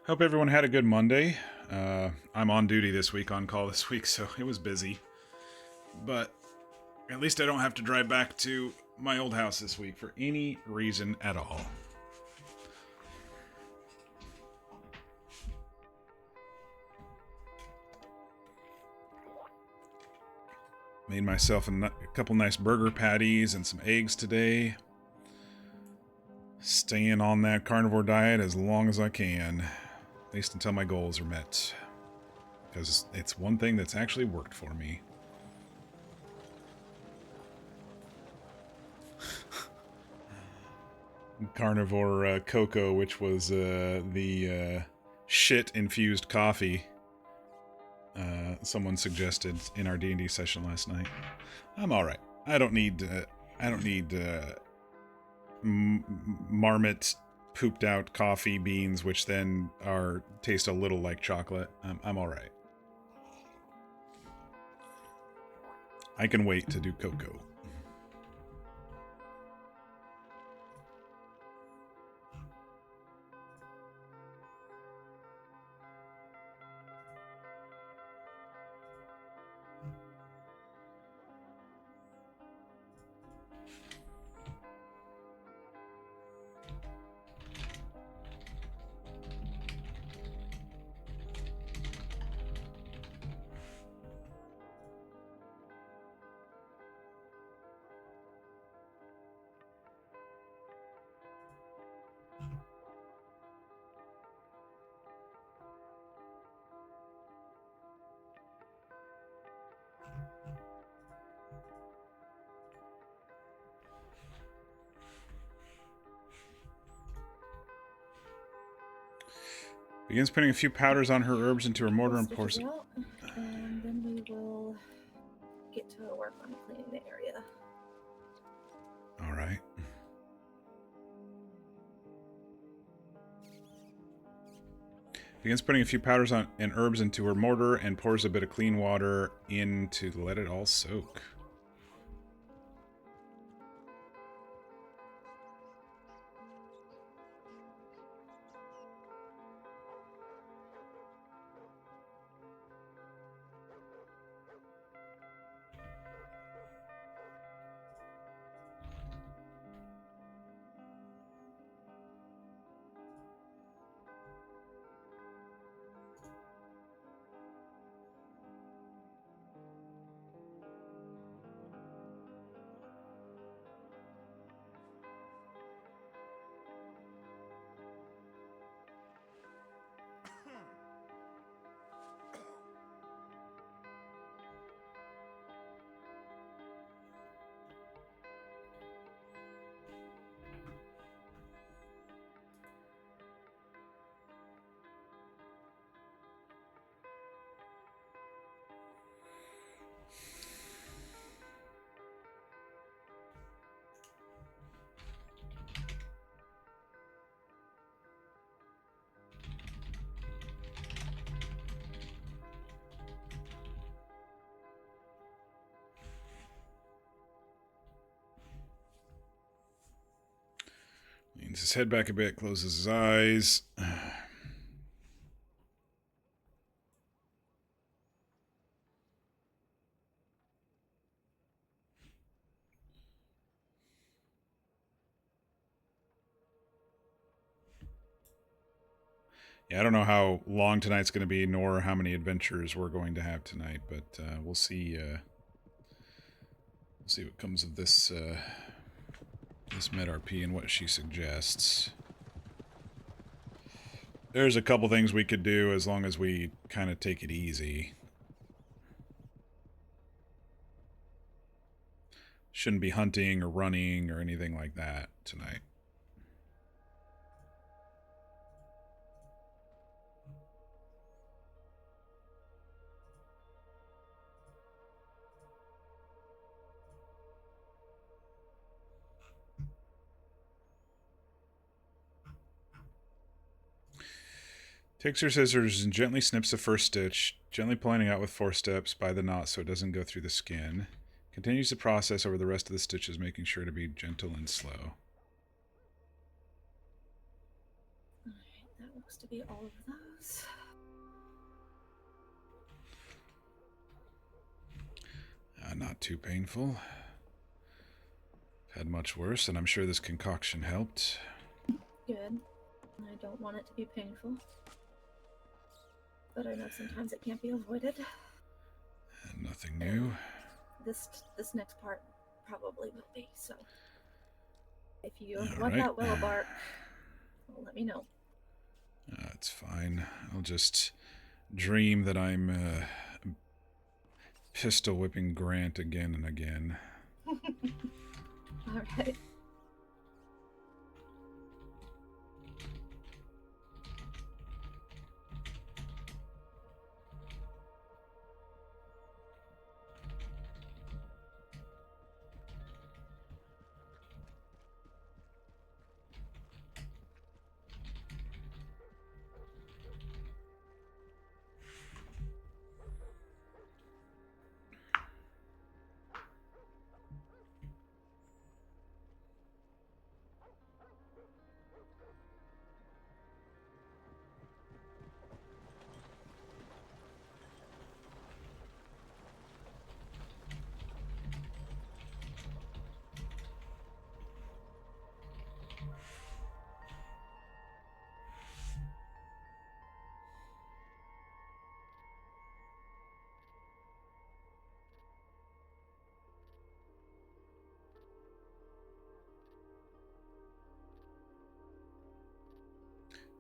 Hope everyone had a good Monday. I'm on duty this week, on call this week, so it was busy. But at least I don't have to drive back to my old house this week for any reason at all. Made myself a couple nice burger patties and some eggs today. Staying on that carnivore diet as long as I can. At least until my goals are met. Because it's one thing that's actually worked for me. Carnivore cocoa, which was the shit-infused coffee someone suggested in our D&D session last night. I'm all right. I don't need marmot pooped out coffee beans, which then taste a little like chocolate. I'm all right. I can wait to do cocoa. Begins putting a few powders on her herbs into her mortar and pours it. And then we will get to work on cleaning the area. All right. Begins putting a few powders and herbs into her mortar and pours a bit of clean water in to let it all soak. Leans his head back a bit, closes his eyes. Yeah, I don't know how long tonight's going to be, nor how many adventures we're going to have tonight, but we'll see. We'll see what comes of this this med RP and what she suggests. There's a couple things we could do as long as we kind of take it easy. Shouldn't be hunting or running or anything like that tonight. Takes her scissors and gently snips the first stitch, gently pulling it out with 4 steps by the knot so it doesn't go through the skin. Continues the process over the rest of the stitches, making sure to be gentle and slow. Alright, that looks to be all of those. Not too painful. Had much worse, and I'm sure this concoction helped. Good. I don't want it to be painful. But I know sometimes it can't be avoided. And nothing new. this next part probably will be. So if you All want right. that willow bark, let me know. That's fine. I'll just dream that I'm pistol whipping Grant again and again. All right.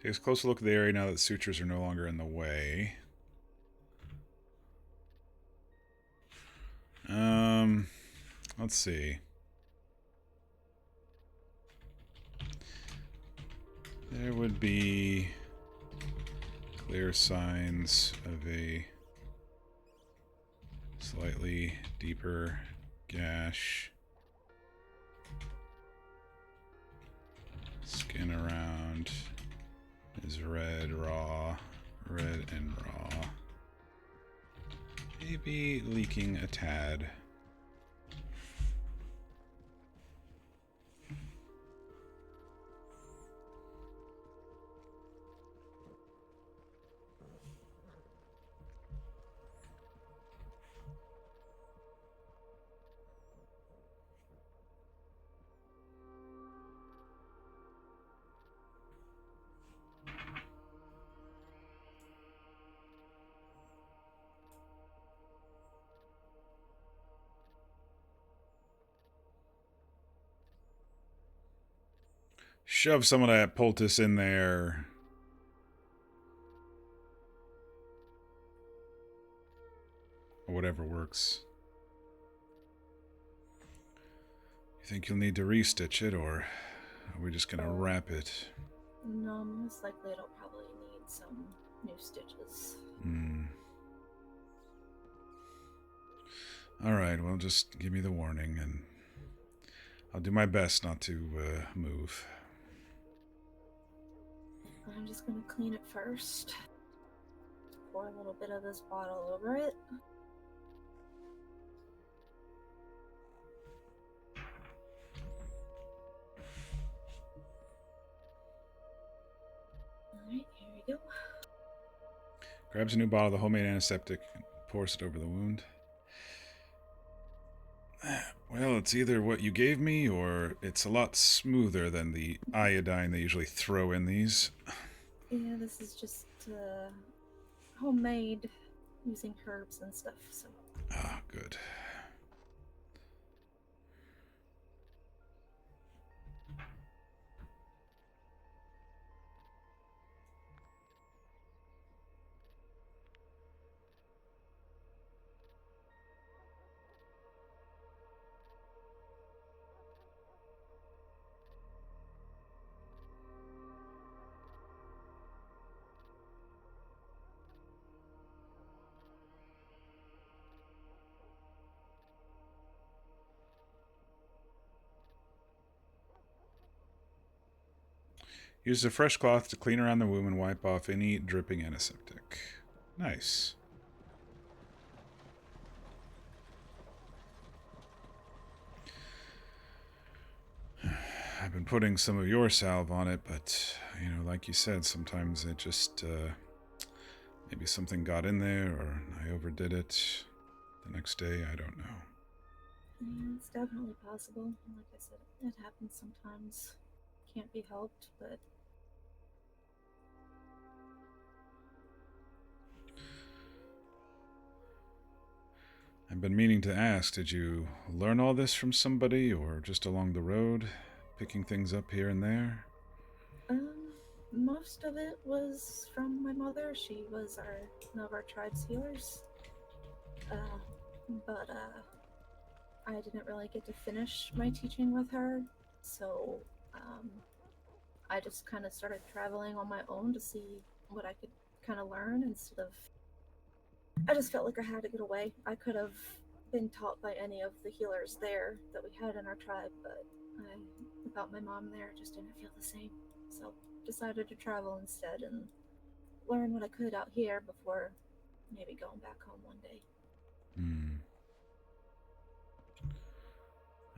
Take a closer look at the area now that sutures are no longer in the way. Let's see. There would be clear signs of a slightly deeper gash. Skin around is red and raw. Maybe leaking a tad. Shove some of that poultice in there. Or whatever works. You think you'll need to restitch it, or are we just gonna wrap it? No, most likely it'll probably need some new stitches. Alright, well, just give me the warning, and I'll do my best not to move. I'm just gonna clean it first. Pour a little bit of this bottle over it. Alright, here we go. Grabs a new bottle of the homemade antiseptic and pours it over the wound. Well, it's either what you gave me, or it's a lot smoother than the iodine they usually throw in these. Yeah, this is just homemade using herbs and stuff, so. Ah, good. Use a fresh cloth to clean around the wound and wipe off any dripping antiseptic. Nice. I've been putting some of your salve on it, but, you know, like you said, sometimes it just, maybe something got in there, or I overdid it the next day, I don't know. Yeah, it's definitely possible. Like I said, it happens sometimes. Can't be helped, but I I've been meaning to ask, did you learn all this from somebody or just along the road, picking things up here and there? Most of it was from my mother. She was one of our tribe's healers. But I didn't really get to finish my teaching with her, so I just kind of started traveling on my own to see what I could kind of learn instead of. I just felt like I had to get away. I could have been taught by any of the healers there that we had in our tribe, but without my mom there, it just didn't feel the same. So decided to travel instead and learn what I could out here before maybe going back home one day.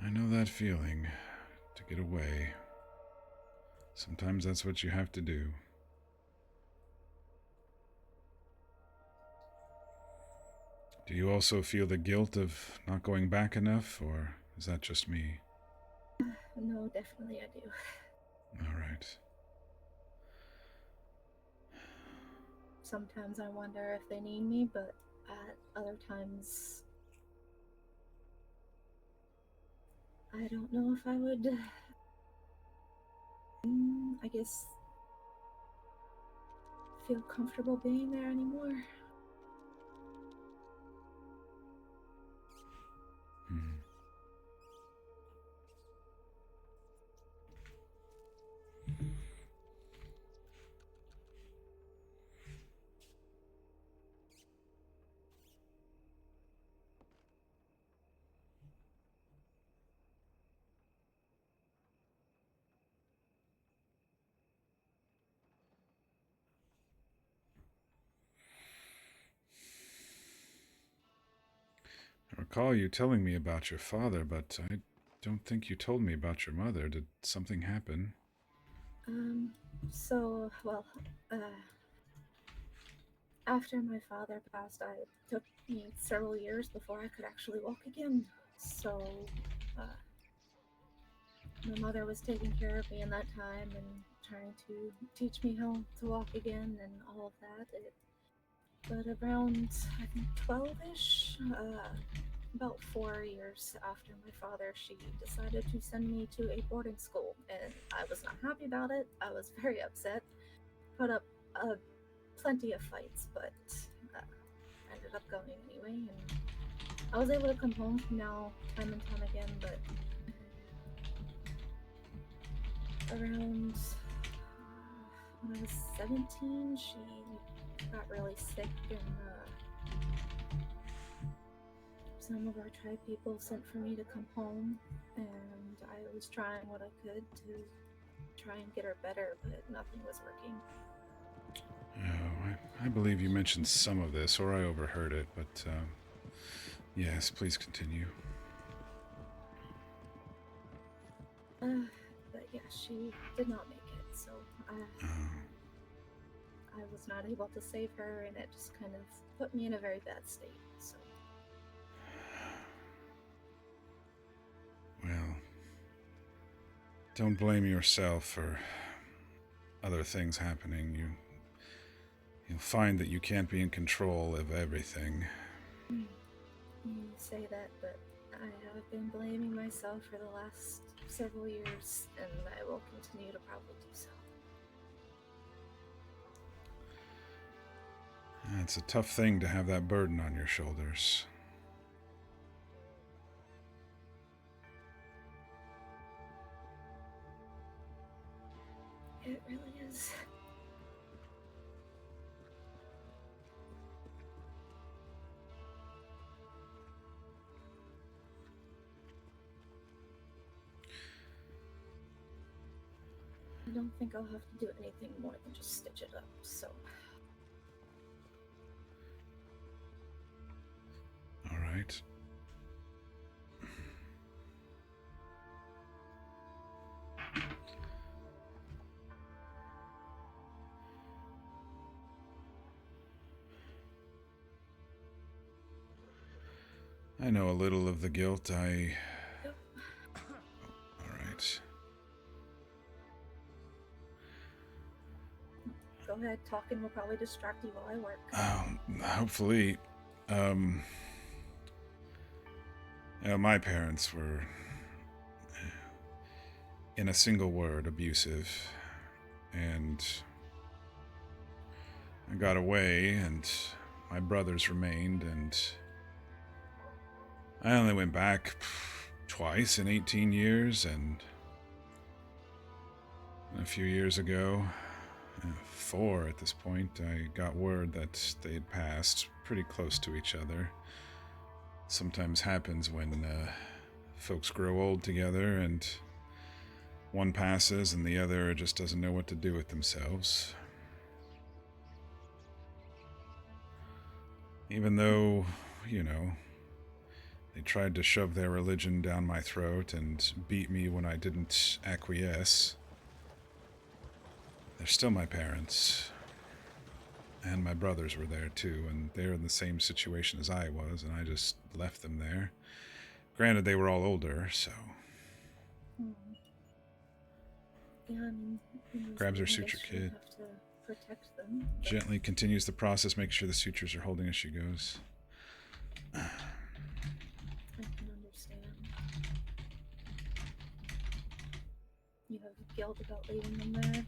I know that feeling, to get away. Sometimes that's what you have to do. Do you also feel the guilt of not going back enough, or is that just me? No, definitely I do. All right. Sometimes I wonder if they need me, but at other times I don't know if I would, I guess, feel comfortable being there anymore. I recall you telling me about your father, but I don't think you told me about your mother. Did something happen? Well, after my father passed, it took me several years before I could actually walk again. So, my mother was taking care of me in that time and trying to teach me how to walk again and all of that. But around, I think, 12-ish, about 4 years after my father, she decided to send me to a boarding school, and I was not happy about it. I was very upset, put up plenty of fights, but I ended up going anyway, and I was able to come home now time and time again, but around when I was 17, she got really sick, and some of our tribe people sent for me to come home, and I was trying what I could to try and get her better, but nothing was working. Oh, I believe you mentioned some of this, or I overheard it, but yes, please continue. But yeah, she did not make it, so I was not able to save her, and it just kind of put me in a very bad state. So. Well, don't blame yourself for other things happening. You'll find that you can't be in control of everything. You say that, but I have been blaming myself for the last several years, and I will continue to probably do so. It's a tough thing to have that burden on your shoulders. It really is. I don't think I'll have to do anything more than just stitch it up, so. All right. I know a little of the guilt. Yep. All right. Go ahead, talking will probably distract you while I work. Hopefully. My parents were, in a single word, abusive. And I got away, and my brothers remained, and I only went back twice in 18 years, and a few years ago, 4 at this point, I got word that they had passed pretty close to each other. Sometimes happens when folks grow old together and one passes and the other just doesn't know what to do with themselves. Even though, you know, they tried to shove their religion down my throat and beat me when I didn't acquiesce, they're still my parents. And my brothers were there too, and they're in the same situation as I was, and I just left them there. Granted, they were all older, so... Yeah, I mean, Grabs her I suture guess you kit. have to protect them. but- Gently continues the process, making sure the sutures are holding as she goes. I can understand. You have guilt about leaving them there.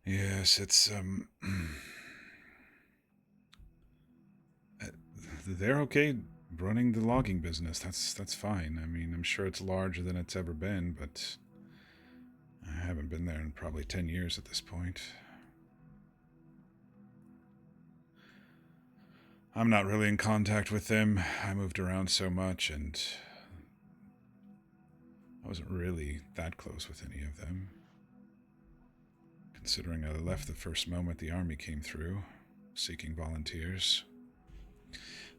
Yes, it's, they're okay running the logging business. That's fine. I mean, I'm sure it's larger than it's ever been, but I haven't been there in probably 10 years at this point. I'm not really in contact with them. I moved around so much, and I wasn't really that close with any of them. Considering I left the first moment the army came through, seeking volunteers.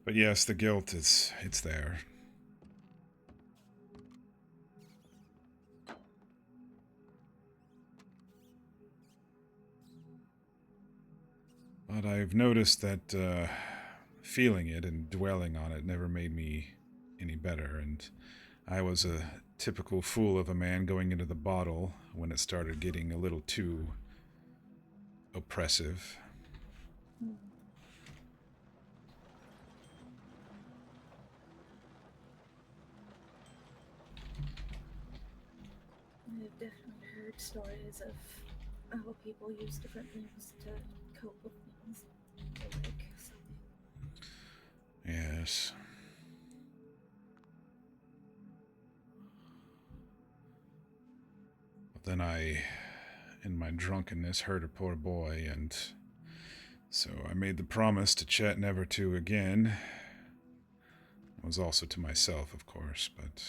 But yes, the guilt it's there. But I've noticed that feeling it and dwelling on it never made me any better, and I was a typical fool of a man going into the bottle when it started getting a little too oppressive. I've definitely heard stories of how people use different things to cope with things they like. So. Yes. But then I, in my drunkenness, hurt a poor boy, and so I made the promise to Chet never to again. It was also to myself, of course, but...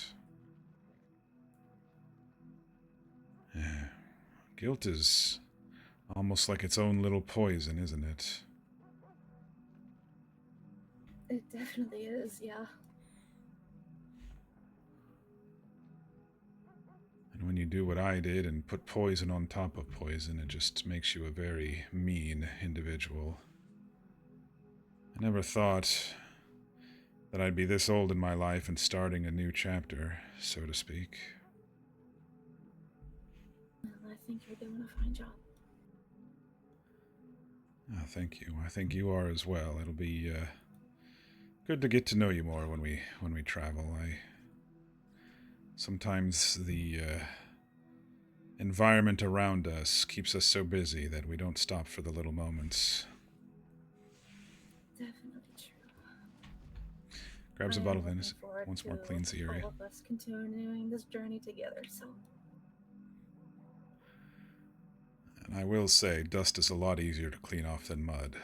yeah. Guilt is almost like its own little poison, isn't it? It definitely is, yeah. And when you do what I did and put poison on top of poison, it just makes you a very mean individual. I never thought that I'd be this old in my life and starting a new chapter, so to speak. Well, I think you're doing a fine job. Oh, thank you. I think you are as well. It'll be good to get to know you more when we travel. Sometimes the environment around us keeps us so busy that we don't stop for the little moments. Definitely true. Grabs a I am bottle of looking Venice, forward once more to cleans the area. all of us continuing this journey together, so. And I will say, dust is a lot easier to clean off than mud.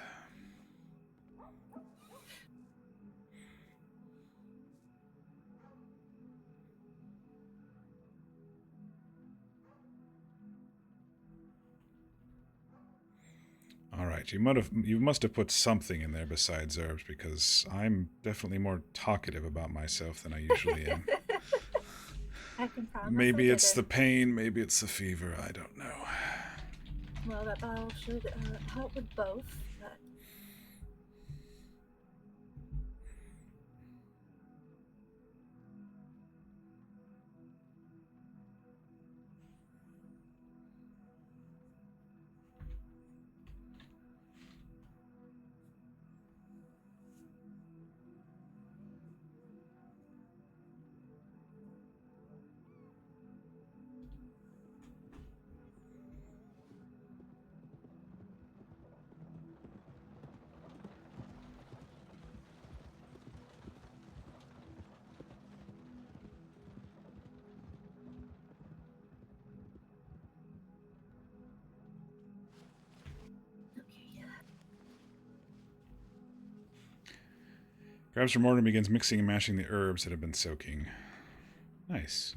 Alright, you must have put something in there besides herbs, because I'm definitely more talkative about myself than I usually am. I can promise Maybe I it's the didn't. pain, maybe it's the fever, I don't know. Well, that bottle should help with both, but Grabs her mortar and begins mixing and mashing the herbs that have been soaking. Nice.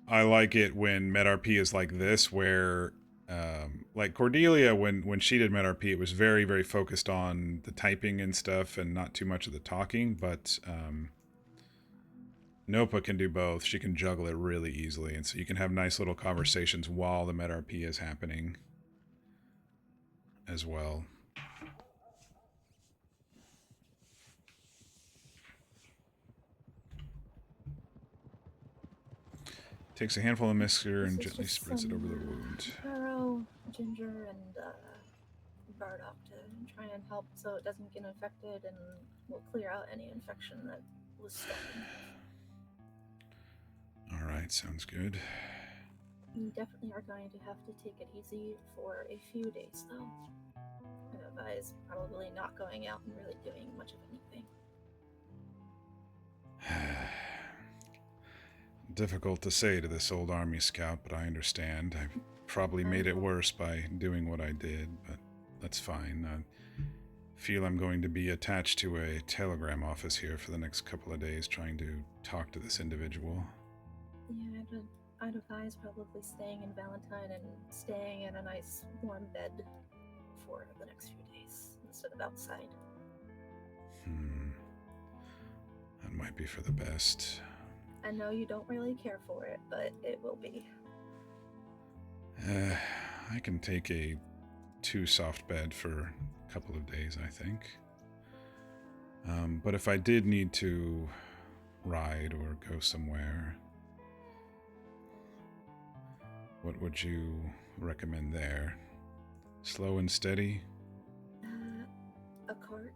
I like it when MedRP is like this, where, like Cordelia, when she did MedRP, it was very, very focused on the typing and stuff and not too much of the talking, but, Nopa can do both. She can juggle it really easily, and so you can have nice little conversations while the MedRP is happening as well. Takes a handful of mixture and This is gently just spreads it over the some, wound. Taro, ginger, and burdock to try and help so it doesn't get infected and will clear out any infection that was starting. Alright, sounds good. You definitely are going to have to take it easy for a few days, though. I advise probably not going out and really doing much of anything. Difficult to say to this old army scout, but I understand. I probably made it worse by doing what I did, but that's fine. I feel I'm going to be attached to a telegram office here for the next couple of days trying to talk to this individual. Yeah, I'd advise probably staying in Valentine and staying in a nice warm bed for the next few days instead of outside. That might be for the best. I know you don't really care for it, but it will be. I can take a 2 soft bed for a couple of days, I think. But if I did need to ride or go somewhere, what would you recommend there? Slow and steady? A cart,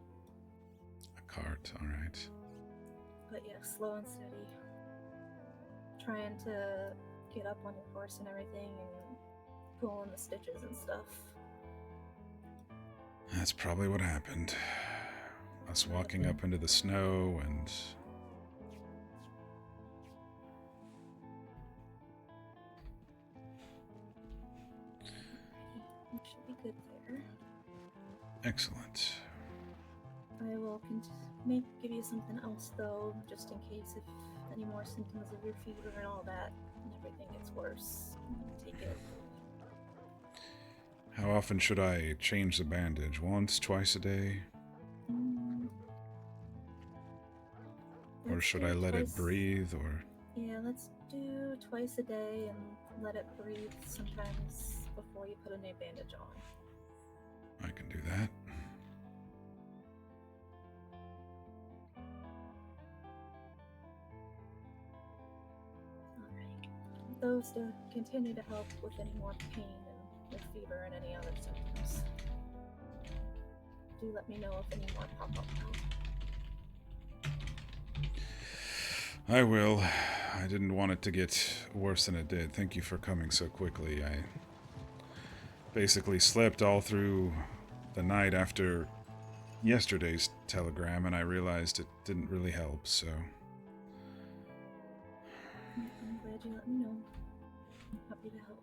A cart, alright. but yeah, slow and steady. Trying to get up on your horse and everything and pull in the stitches and stuff. That's probably what happened. Us walking up into the snow and... You should be good there. Excellent. I will give you something else though, just in case if any more symptoms of your fever and all that and everything gets worse. Take it. How often should I change the bandage? Once, twice a day? Or Let's should do I let it twice- breathe, or... Yeah, let's do twice a day and let it breathe sometimes before you put a new bandage on. I can do that. Alright. Those to continue to help with any more pain and with fever and any other symptoms. Do let me know if any more pop up though. I will. I didn't want it to get worse than it did. Thank you for coming so quickly. I basically slept all through the night after yesterday's telegram, and I realized it didn't really help, so... I'm glad you let me know. I'm happy to help.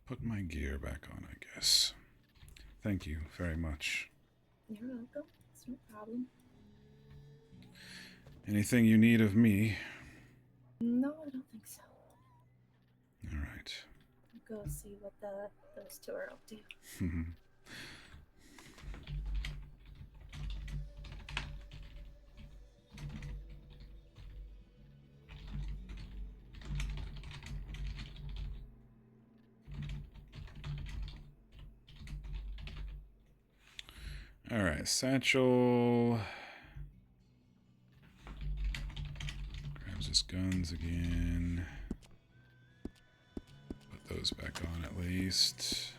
put my gear back on, I guess. Thank you very much. You're welcome. It's no problem. Anything you need of me? No, I don't think so. All right. Go see what those two are up to. All right, satchel. Grabs his guns again. Put those back on at least.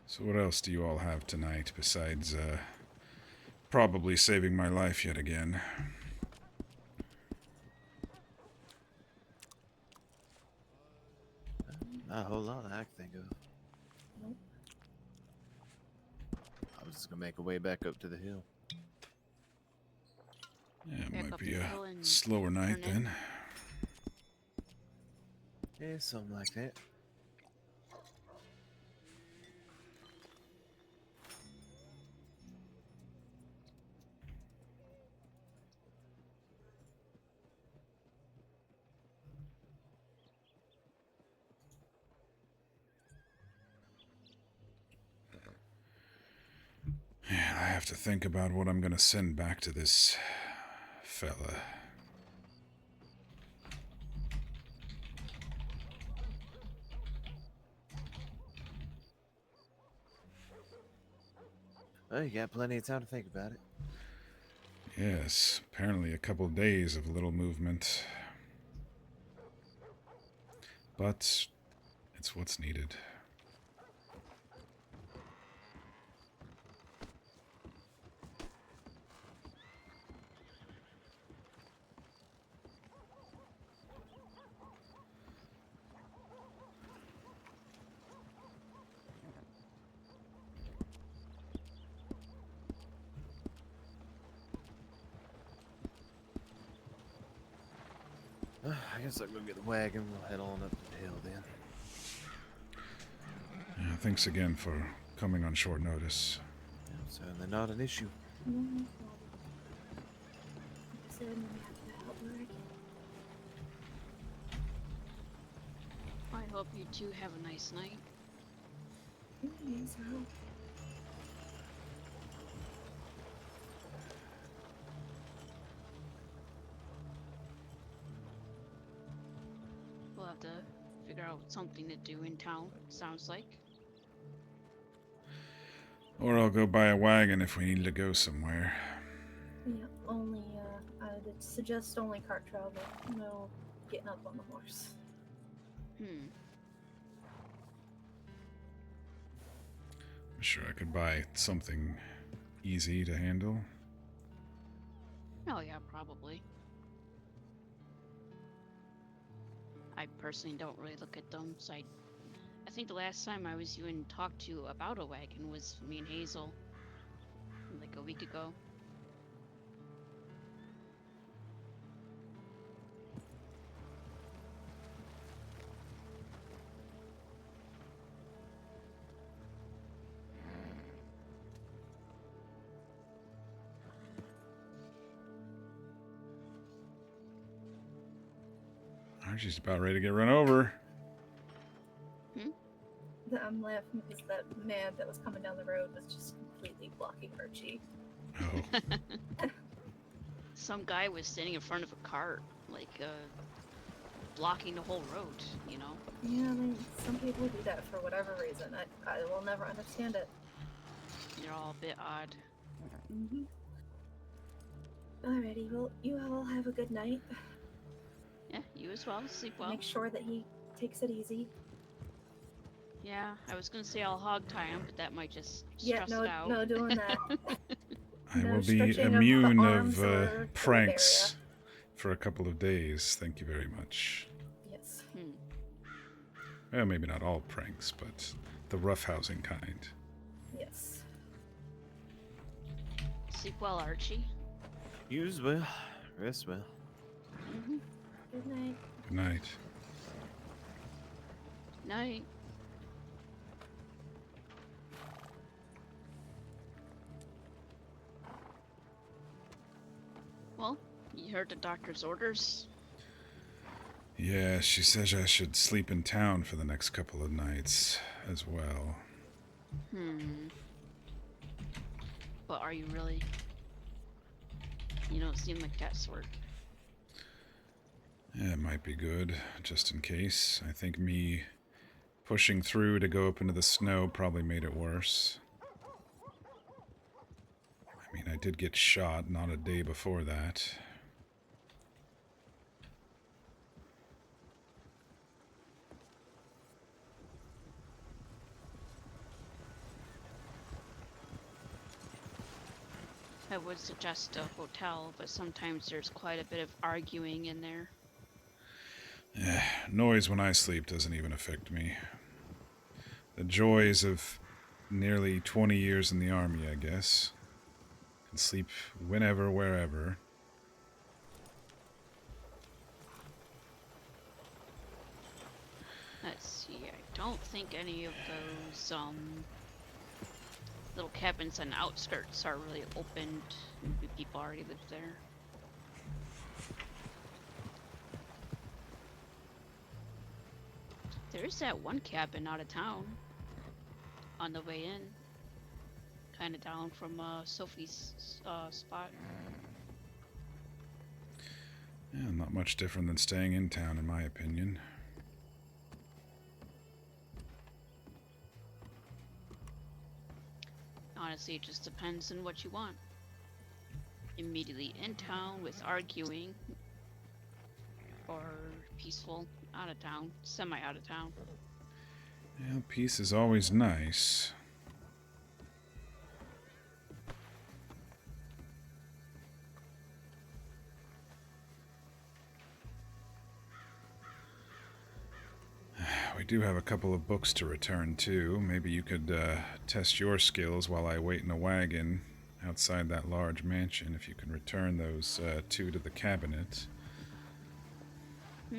So what else do you all have tonight besides probably saving my life yet again? Not a whole lot I can think of. Nope. I was just gonna make a way back up to the hill. Yeah, it Back might up be the a hill and slower night turn in. then. Yeah, something like that. Yeah, I have to think about what I'm gonna send back to this fella. Well, you got plenty of time to think about it. Yes, apparently a couple days of little movement. But it's what's needed. I guess I'll go get the wagon. We'll head on up to the hill then. Yeah, thanks again for coming on short notice. Yeah, certainly not an issue. No problem. Like I said, I'm gonna have to help where I can. I hope you two have a nice night. Yes, I hope. We'll have to figure out something to do in town, sounds like. Or I'll go buy a wagon if we need to go somewhere. Yeah, only, I would suggest only cart travel. No getting up on the horse. Hmm. I'm sure I could buy something easy to handle. Oh yeah, probably. I personally don't really look at them, so I think the last time I was even talked to about a wagon was me and Hazel, like a week ago. Archie's about ready to get run over. I'm laughing because that man that was coming down the road was just completely blocking Archie. Oh, some guy was standing in front of a cart, like, blocking the whole road, you know? Yeah, I mean, some people do that for whatever reason. I will never understand it. They're all a bit odd. Mm-hmm. Alrighty, well, you all have a good night. Yeah, you as well. Sleep well. Make sure that he takes it easy. Yeah, I was gonna say I'll hog tie him, but that might just Yeah, stress no, it out. no doing that. I No will be stretching of the immune arms of or the lip pranks for a couple of days. Thank you very much. Yes. Well, maybe not all pranks, but the roughhousing kind. Yes. Sleep well, Archie. Use well. Rest well. Mm-hmm. Good night. Good night. Night. Well, you heard the doctor's orders. Yeah, she says I should sleep in town for the next couple of nights as well. But are you really? You don't seem like that sort. Yeah, it might be good, just in case. I think me pushing through to go up into the snow probably made it worse. I mean, I did get shot not a day before that. I would suggest a hotel, but sometimes there's quite a bit of arguing in there. Noise when I sleep doesn't even affect me. The joys of nearly 20 years in the army, I guess. Can sleep whenever, wherever. Let's see, I don't think any of those, little cabins on the outskirts are really opened. Maybe people already live there. There's that one cabin out of town on the way in. Kind of down from Sophie's spot. Yeah, not much different than staying in town, in my opinion. Honestly, it just depends on what you want. Immediately in town with arguing, or peaceful out of town, semi out of town. Yeah, peace is always nice. We do have a couple of books to return to. Maybe you could test your skills while I wait in a wagon outside that large mansion, if you can return those two to the cabinet. Yeah,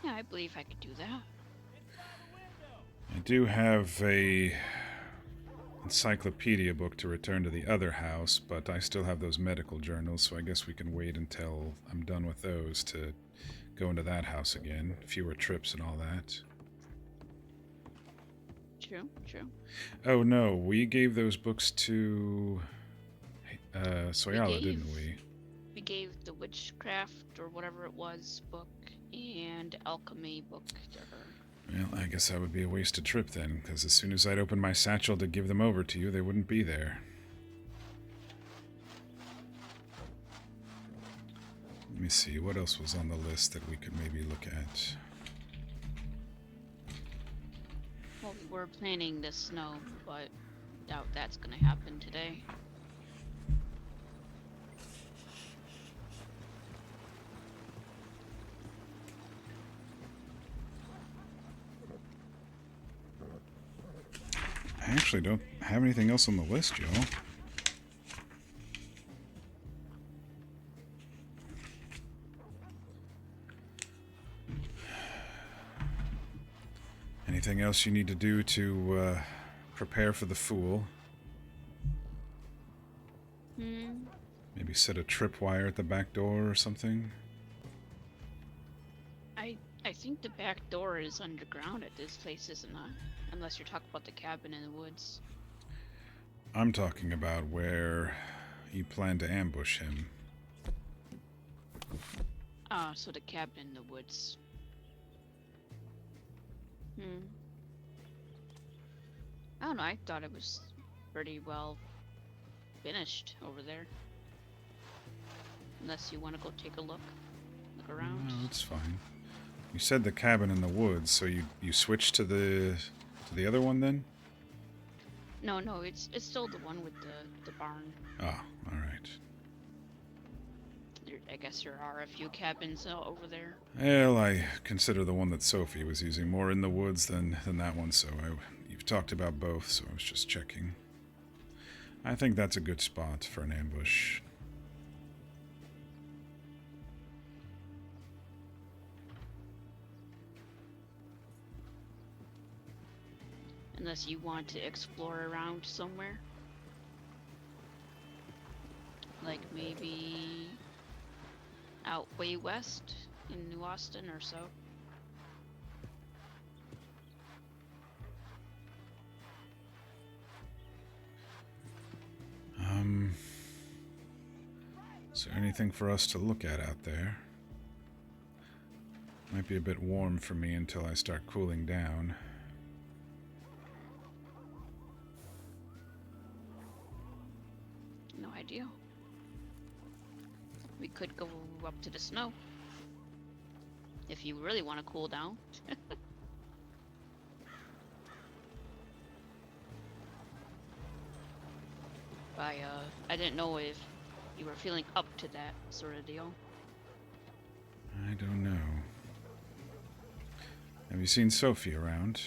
I believe I could do that. I do have a encyclopedia book to return to the other house, but I still have those medical journals, so I guess we can wait until I'm done with those to go into that house again. Fewer trips and all that. True, true. Oh no, we gave those books to Soyala, didn't we? We gave the witchcraft or whatever it was book and alchemy book to her. Well, I guess that would be a wasted trip then, because as soon as I'd open my satchel to give them over to you, they wouldn't be there. Let me see, what else was on the list that we could maybe look at? Well, we were planning the snow, but doubt that's gonna happen today. I actually don't have anything else on the list, y'all. Anything else you need to do to prepare for the Fool? Maybe set a tripwire at the back door or something? I think the back door is underground at this place, isn't it? Unless you're talking about the cabin in the woods. I'm talking about where you plan to ambush him? Ah, so the cabin in the woods. I don't know, I thought it was pretty well finished over there. Unless you want to go take a look around. No, it's fine. You said the cabin in the woods, so you switched to the other one then? No, it's still the one with the barn. Ah, all right. I guess there are a few cabins over there. Well, I consider the one that Sophie was using more in the woods than that one, so you've talked about both, so I was just checking. I think that's a good spot for an ambush. Unless you want to explore around somewhere. Like maybe out way west in New Austin or so. Is there anything for us to look at out there? Might be a bit warm for me until I start cooling down. No idea. We could go up to the snow. If you really want to cool down. I didn't know if you were feeling up to that sort of deal. I don't know. Have you seen Sophie around?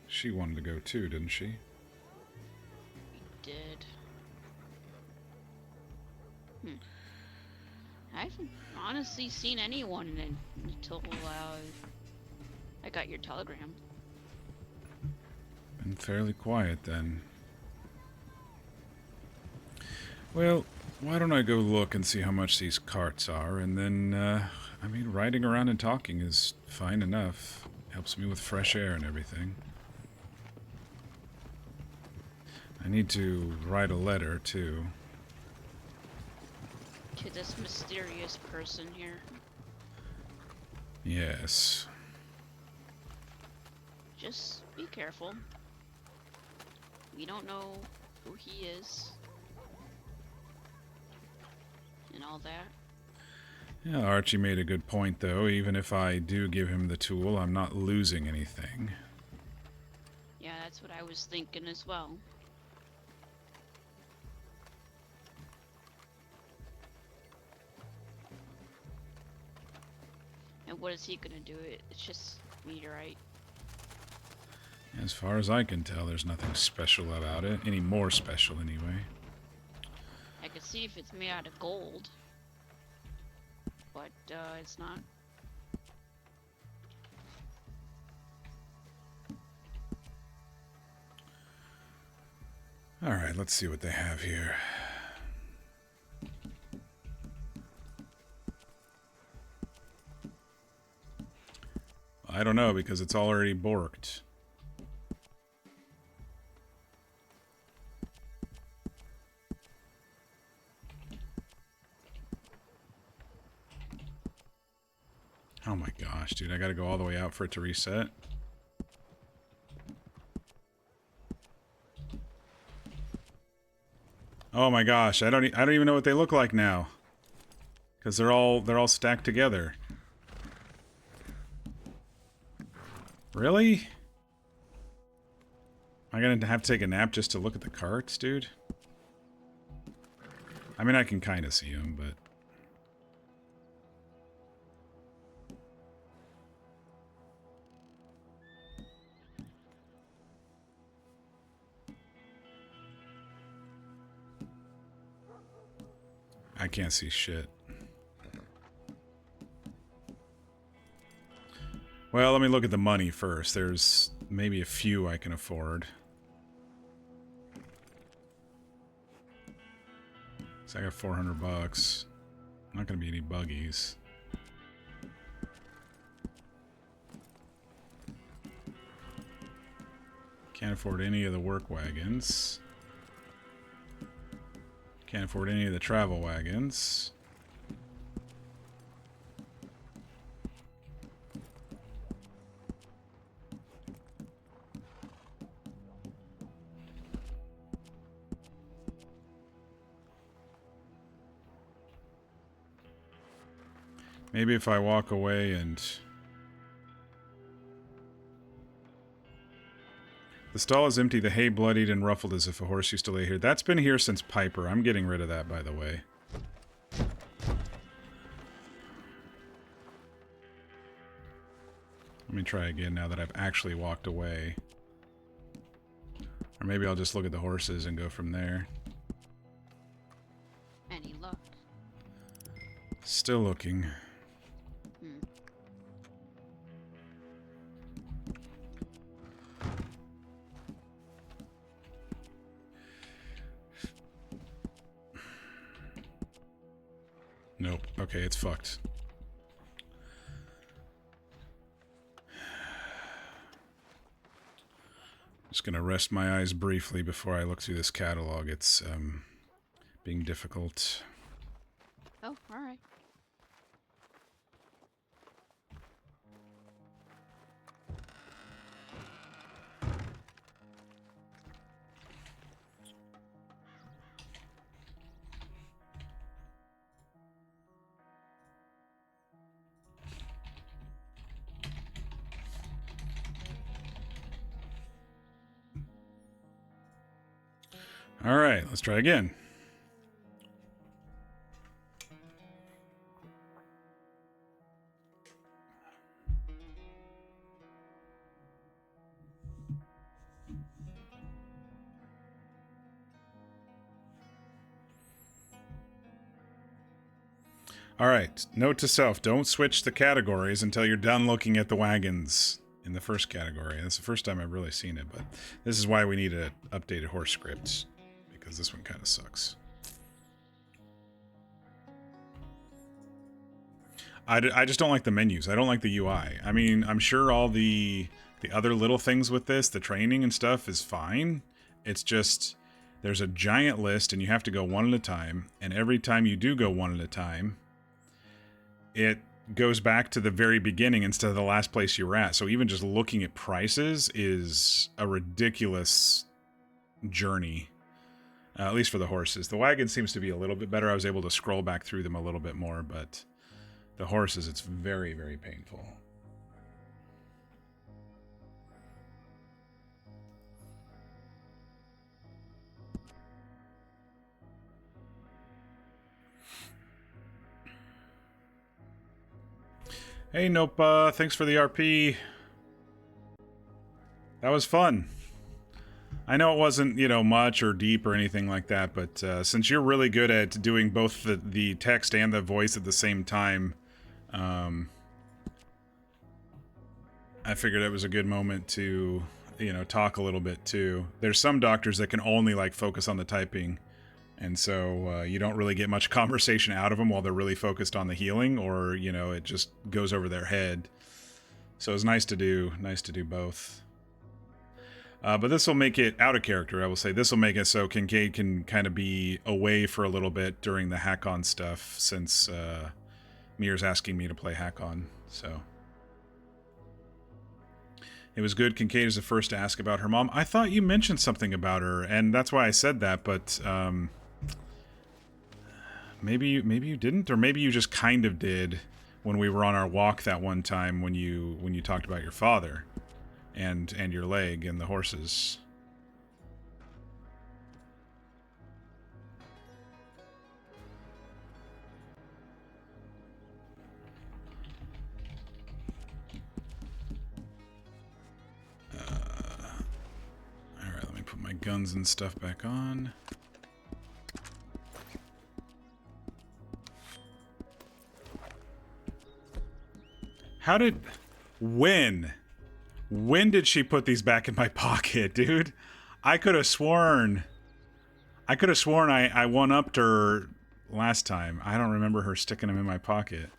She wanted to go too, didn't she? We did. I haven't honestly seen anyone until I got your telegram. Been fairly quiet then. Well, why don't I go look and see how much these carts are, and then, I mean, riding around and talking is fine enough. Helps me with fresh air and everything. I need to write a letter, too. To this mysterious person here. Yes. Just be careful. We don't know who he is. And all that. Yeah, Archie made a good point, though. Even if I do give him the tool, I'm not losing anything. Yeah, that's what I was thinking as well. And what is he gonna do? It's just meteorite. As far as I can tell, there's nothing special about it. Any more special, anyway. I could see if it's made out of gold. But, it's not. Alright, let's see what they have here. I don't know, because it's already borked. Oh my gosh, dude, I gotta go all the way out for it to reset. Oh my gosh, I don't even know what they look like now. Cuz they're all stacked together. Really? Am I going to have to take a nap just to look at the carts, dude? I mean, I can kind of see them, but I can't see shit. Well, let me look at the money first. There's maybe a few I can afford. So I got 400 bucks. Not gonna be any buggies. Can't afford any of the work wagons. Can't afford any of the travel wagons. Maybe if I walk away and... The stall is empty, the hay bloodied and ruffled as if a horse used to lay here. That's been here since Piper. I'm getting rid of that, by the way. Let me try again now that I've actually walked away. Or maybe I'll just look at the horses and go from there. Any luck? Still looking. Nope. Okay, it's fucked. Just gonna rest my eyes briefly before I look through this catalog. It's being difficult. Oh, alright. All right, let's try again. All right, note to self, don't switch the categories until you're done looking at the wagons in the first category. That's the first time I've really seen it, but this is why we need an updated horse script, because this one kind of sucks. I just don't like the menus. I don't like the UI. I mean, I'm sure all the other little things with this, the training and stuff, is fine. It's just, there's a giant list and you have to go one at a time, and every time you do go one at a time, it goes back to the very beginning instead of the last place you were at. So even just looking at prices is a ridiculous journey, at least for the horses. The wagon seems to be a little bit better. I was able to scroll back through them a little bit more, but the horses, it's very, very painful. Hey, Nope, thanks for the RP. That was fun. I know it wasn't, you know, much or deep or anything like that, but since you're really good at doing both the text and the voice at the same time, I figured it was a good moment to, you know, talk a little bit too. There's some doctors that can only, like, focus on the typing, and so you don't really get much conversation out of them while they're really focused on the healing, or, you know, it just goes over their head. So it's nice to do both. But this will make it out of character, I will say. This will make it so Kincaid can kind of be away for a little bit during the hack-on stuff, since Mir's asking me to play hack-on, so. It was good. Kincaid is the first to ask about her mom. I thought you mentioned something about her, and that's why I said that, but maybe you didn't, or maybe you just kind of did when we were on our walk that one time when you talked about your father and your leg and the horses. Alright, let me put my guns and stuff back on. When did she put these back in my pocket, dude? I could have sworn I one-upped her last time. I don't remember her sticking them in my pocket.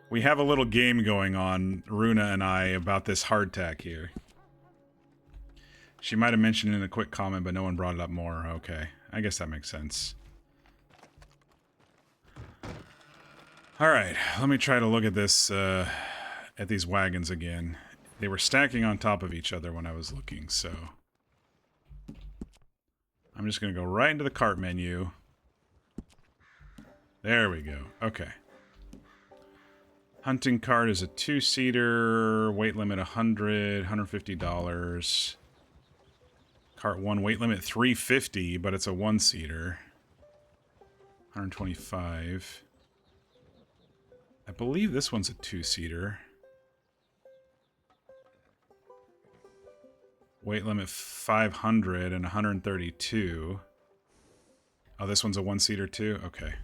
We have a little game going on, Runa and I, about this hardtack here. She might have mentioned it in a quick comment, but no one brought it up more. Okay. I guess that makes sense. Alright, let me try to look at this, at these wagons again. They were stacking on top of each other when I was looking, so... I'm just gonna go right into the cart menu. There we go. Okay. Hunting cart is a 2-seater, weight limit $150. Cart 1, weight limit $350, but it's a 1-seater. $125. I believe this one's a 2-seater. Weight limit 500 and 132. Oh, this one's a 1-seater too? Okay.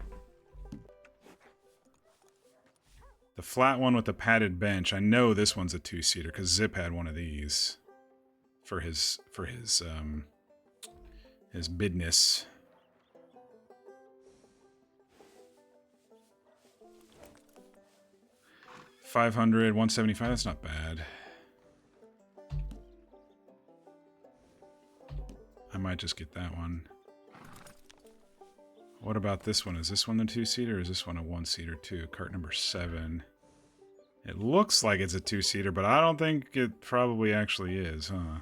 The flat one with the padded bench. I know this one's a 2-seater because Zip had one of these for his business. $500, $175. That's not bad. I might just get that one. What about this one? Is this one the 2-seater or is this one a 1-seater too? Cart number 7. It looks like it's a 2-seater, but I don't think it probably actually is, huh?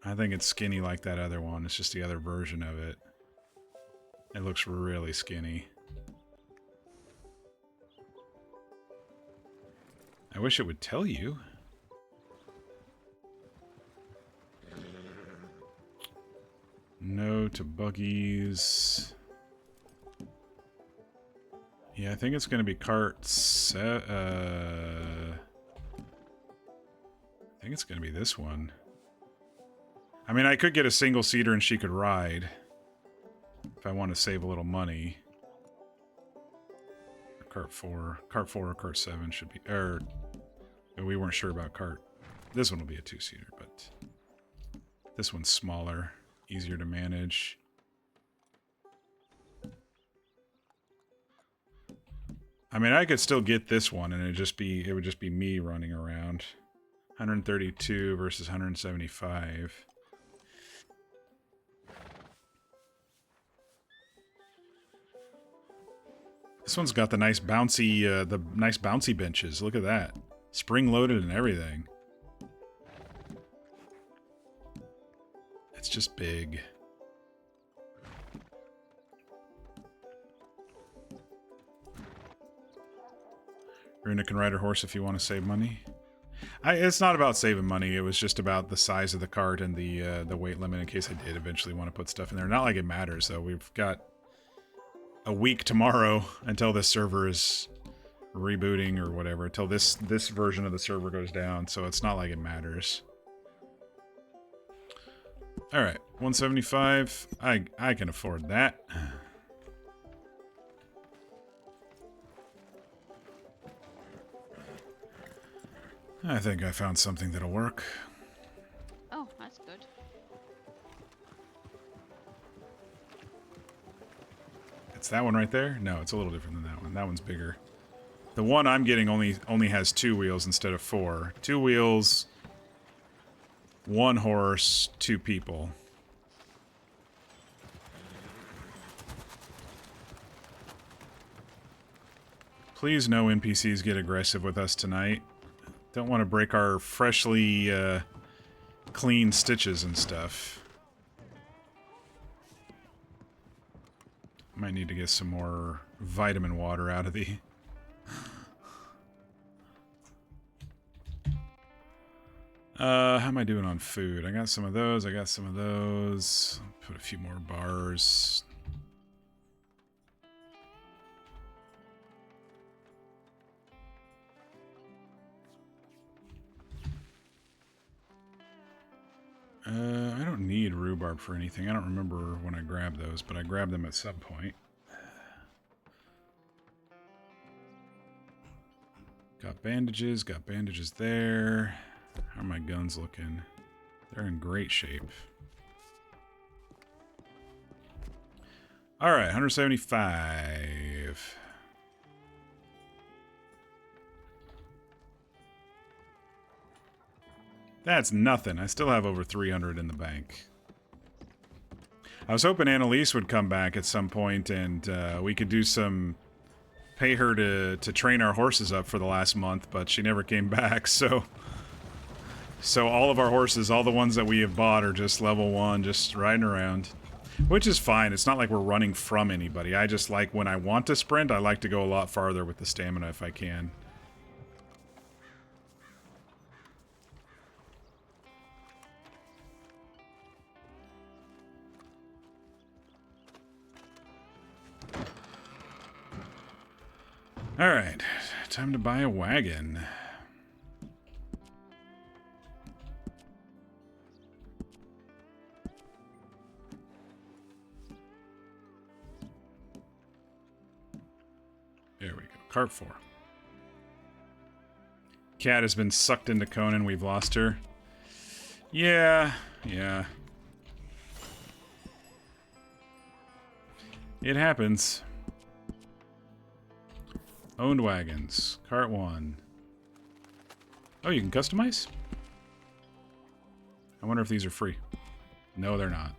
I think it's skinny like that other one. It's just the other version of it. It looks really skinny. I wish it would tell you. No to buggies. Yeah, I think it's going to be cart I think it's going to be this one. I mean, I could get a single seater and she could ride if I want to save a little money. Cart 4 or cart 7 should be, we weren't sure about cart. This one will be a 2-seater, but this one's smaller, easier to manage. I mean, I could still get this one, and it would just be me running around. 132 versus 175. This one's got the nice bouncy benches. Look at that, spring loaded and everything. It's just big. Runa can ride her horse if you want to save money. It's not about saving money. It was just about the size of the cart and the weight limit in case I did eventually want to put stuff in there. Not like it matters, though. We've got a week tomorrow until this server is rebooting or whatever. Until this version of the server goes down. So it's not like it matters. All right, 175. I can afford that. I think I found something that'll work. Oh, that's good. It's that one right there? No, it's a little different than that one. That one's bigger. The one I'm getting only has 2 wheels instead of 4. 2 wheels, 1 horse, 2 people. Please no NPCs get aggressive with us tonight. Don't want to break our freshly clean stitches and stuff. Might need to get some more vitamin water out of the... how am I doing on food? I got some of those, I got some of those. Put a few more bars. I don't need rhubarb for anything. I don't remember when I grabbed those, but I grabbed them at some point. Got bandages there. How are my guns looking? They're in great shape. Alright, 175. That's nothing. I still have over 300 in the bank. I was hoping Annalise would come back at some point and we could do some... pay her to train our horses up for the last month, but she never came back, so... So all of our horses, all the ones that we have bought, are just level 1, just riding around. Which is fine. It's not like we're running from anybody. I just like, when I want to sprint, I like to go a lot farther with the stamina if I can. Alright, time to buy a wagon. There we go. Cart 4. Cat has been sucked into Conan. We've lost her. Yeah. It happens. Owned wagons. Cart 1. Oh, you can customize? I wonder if these are free. No, they're not.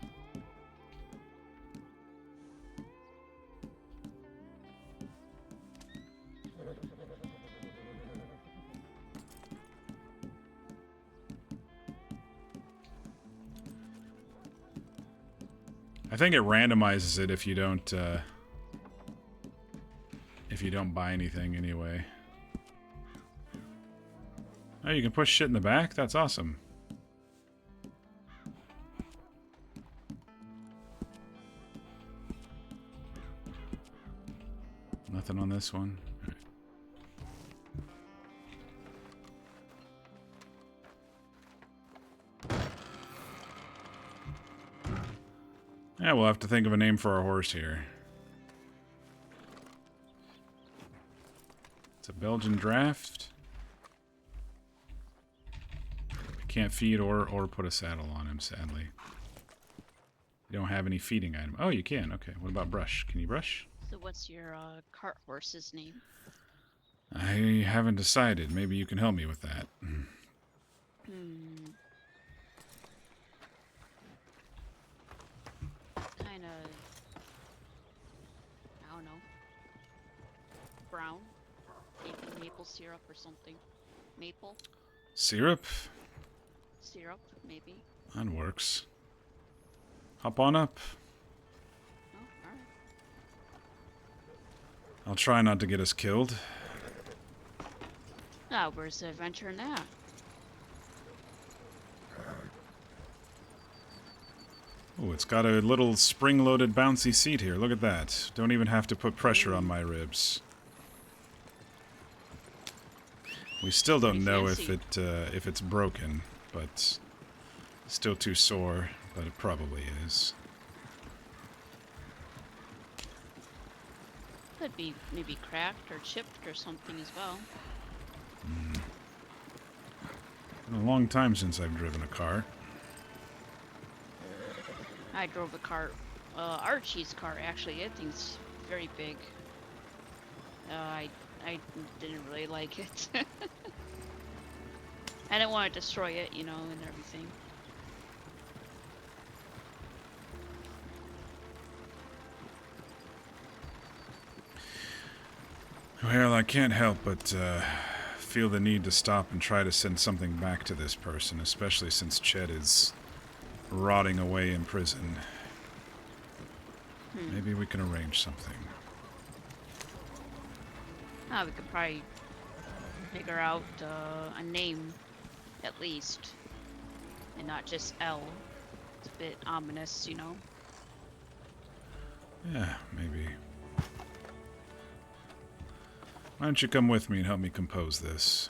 I think it randomizes it if you don't buy anything anyway. Oh, you can push shit in the back? That's awesome. Nothing on this one. All right. Yeah, we'll have to think of a name for our horse here. It's a Belgian draft. We can't feed or put a saddle on him, sadly. You don't have any feeding item. Oh, you can. Okay. What about brush? Can you brush? So what's your cart horse's name? I haven't decided. Maybe you can help me with that. Kind of, I don't know, brown, maybe maple syrup or something. Maple Syrup? syrup, maybe. That works. Hop on up. Oh, all right. I'll try not to get us killed. Ah, where's the adventure in that? Oh, it's got a little spring-loaded bouncy seat here. Look at that. Don't even have to put pressure on my ribs. We still don't know if it's broken, but still too sore, but it probably is. Could be maybe cracked or chipped or something as well. Been a long time since I've driven a car. I drove a cart, Archie's cart actually. That thing's very big. I didn't really like it. I didn't want to destroy it, you know, and everything. Well, I can't help but feel the need to stop and try to send something back to this person, especially since Chet is rotting away in prison. Maybe we can arrange something. Ah, we could probably figure out a name, at least, and not just L. It's a bit ominous, you know. Yeah, maybe. Why don't you come with me and help me compose this?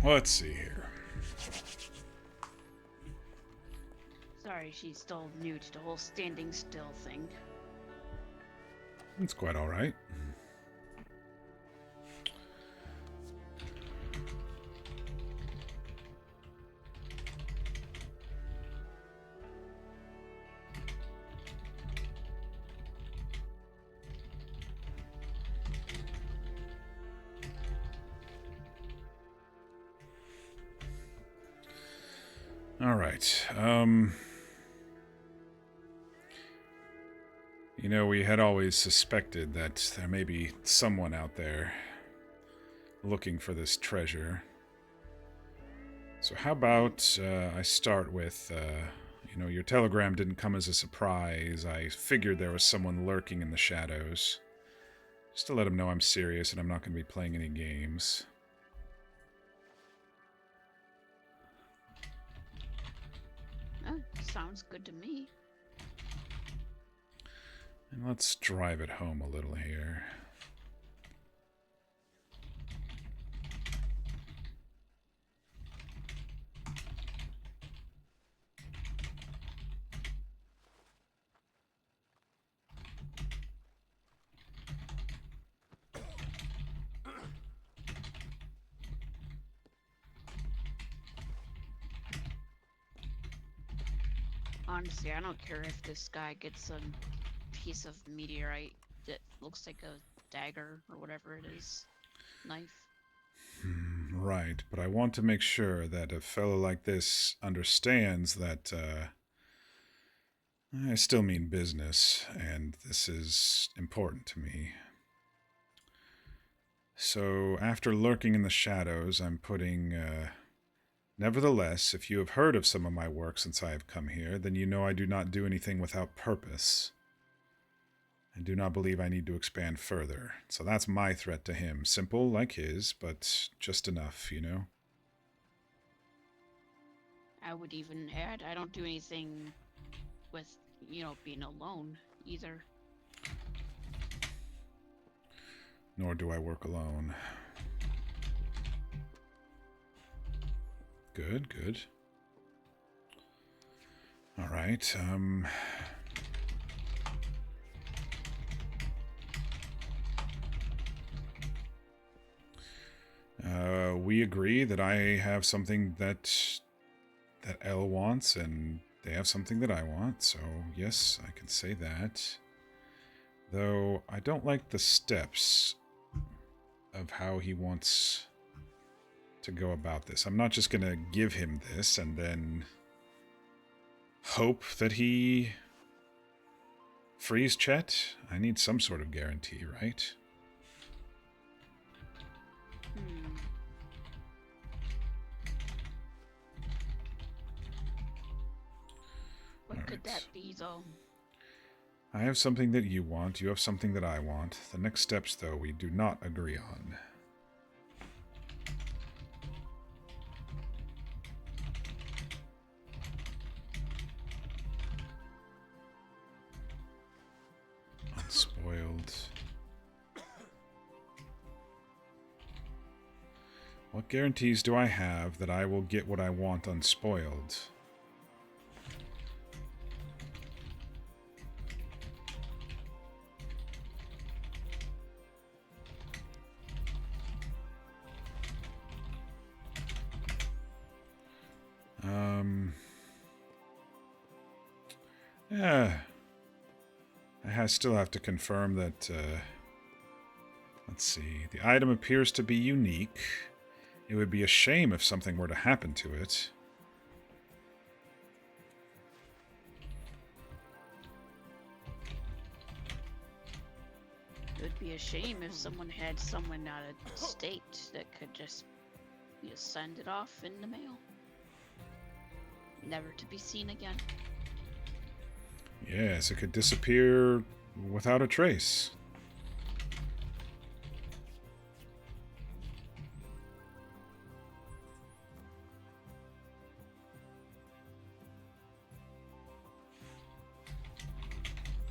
Let's see here. Sorry, she's still new to the whole standing still thing. It's quite all right. All right. You know, we had always suspected that there may be someone out there looking for this treasure. So how about I start with, you know, your telegram didn't come as a surprise. I figured there was someone lurking in the shadows. Just to let him know I'm serious and I'm not going to be playing any games. Oh, sounds good to me. And let's drive it home a little here. Honestly, I don't care if this guy gets a piece of meteorite that looks like a dagger or whatever it is. Knife. Right, but I want to make sure that a fellow like this understands that I still mean business, and this is important to me. So, after lurking in the shadows, I'm putting, nevertheless, if you have heard of some of my work since I have come here, then you know I do not do anything without purpose. I do not believe I need to expand further. So that's my threat to him. Simple, like his, but just enough, you know? I would even add, I don't do anything with, you know, being alone either. Nor do I work alone. Good, good. All right, we agree that I have something that Elle wants, and they have something that I want, so yes, I can say that. Though I don't like the steps of how he wants to go about this. I'm not just going to give him this and then hope that he frees Chet. I need some sort of guarantee, right? What could that be, though? I have something that you want. You have something that I want. The next steps, though, we do not agree on. Unspoiled. What guarantees do I have that I will get what I want unspoiled? Yeah. I still have to confirm that, let's see. The item appears to be unique. It would be a shame if something were to happen to it. It would be a shame if someone had someone out of state that could just, you know, send it off in the mail. Never to be seen again. Yes, it could disappear without a trace.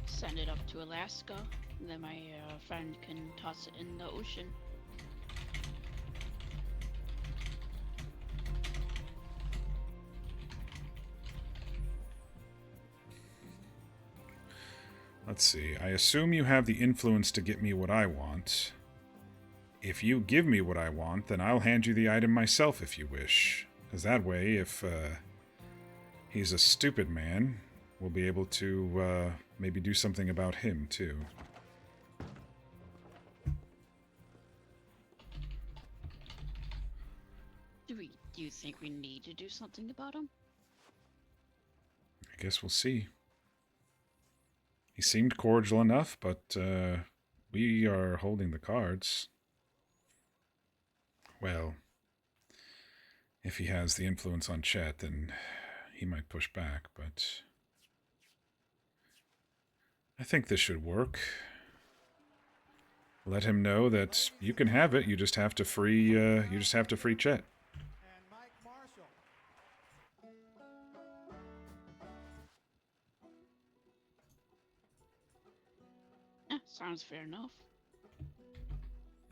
Send it up to Alaska, and then my friend can toss it in the ocean. Let's see. I assume you have the influence to get me what I want. If you give me what I want, then I'll hand you the item myself if you wish. Because that way, if he's a stupid man, we'll be able to maybe do something about him, too. Do you think we need to do something about him? I guess we'll see. He seemed cordial enough, but we are holding the cards. Well, if he has the influence on Chet, then he might push back, but I think this should work. Let him know that you can have it. You just have to free. Chet. Yeah, sounds fair enough.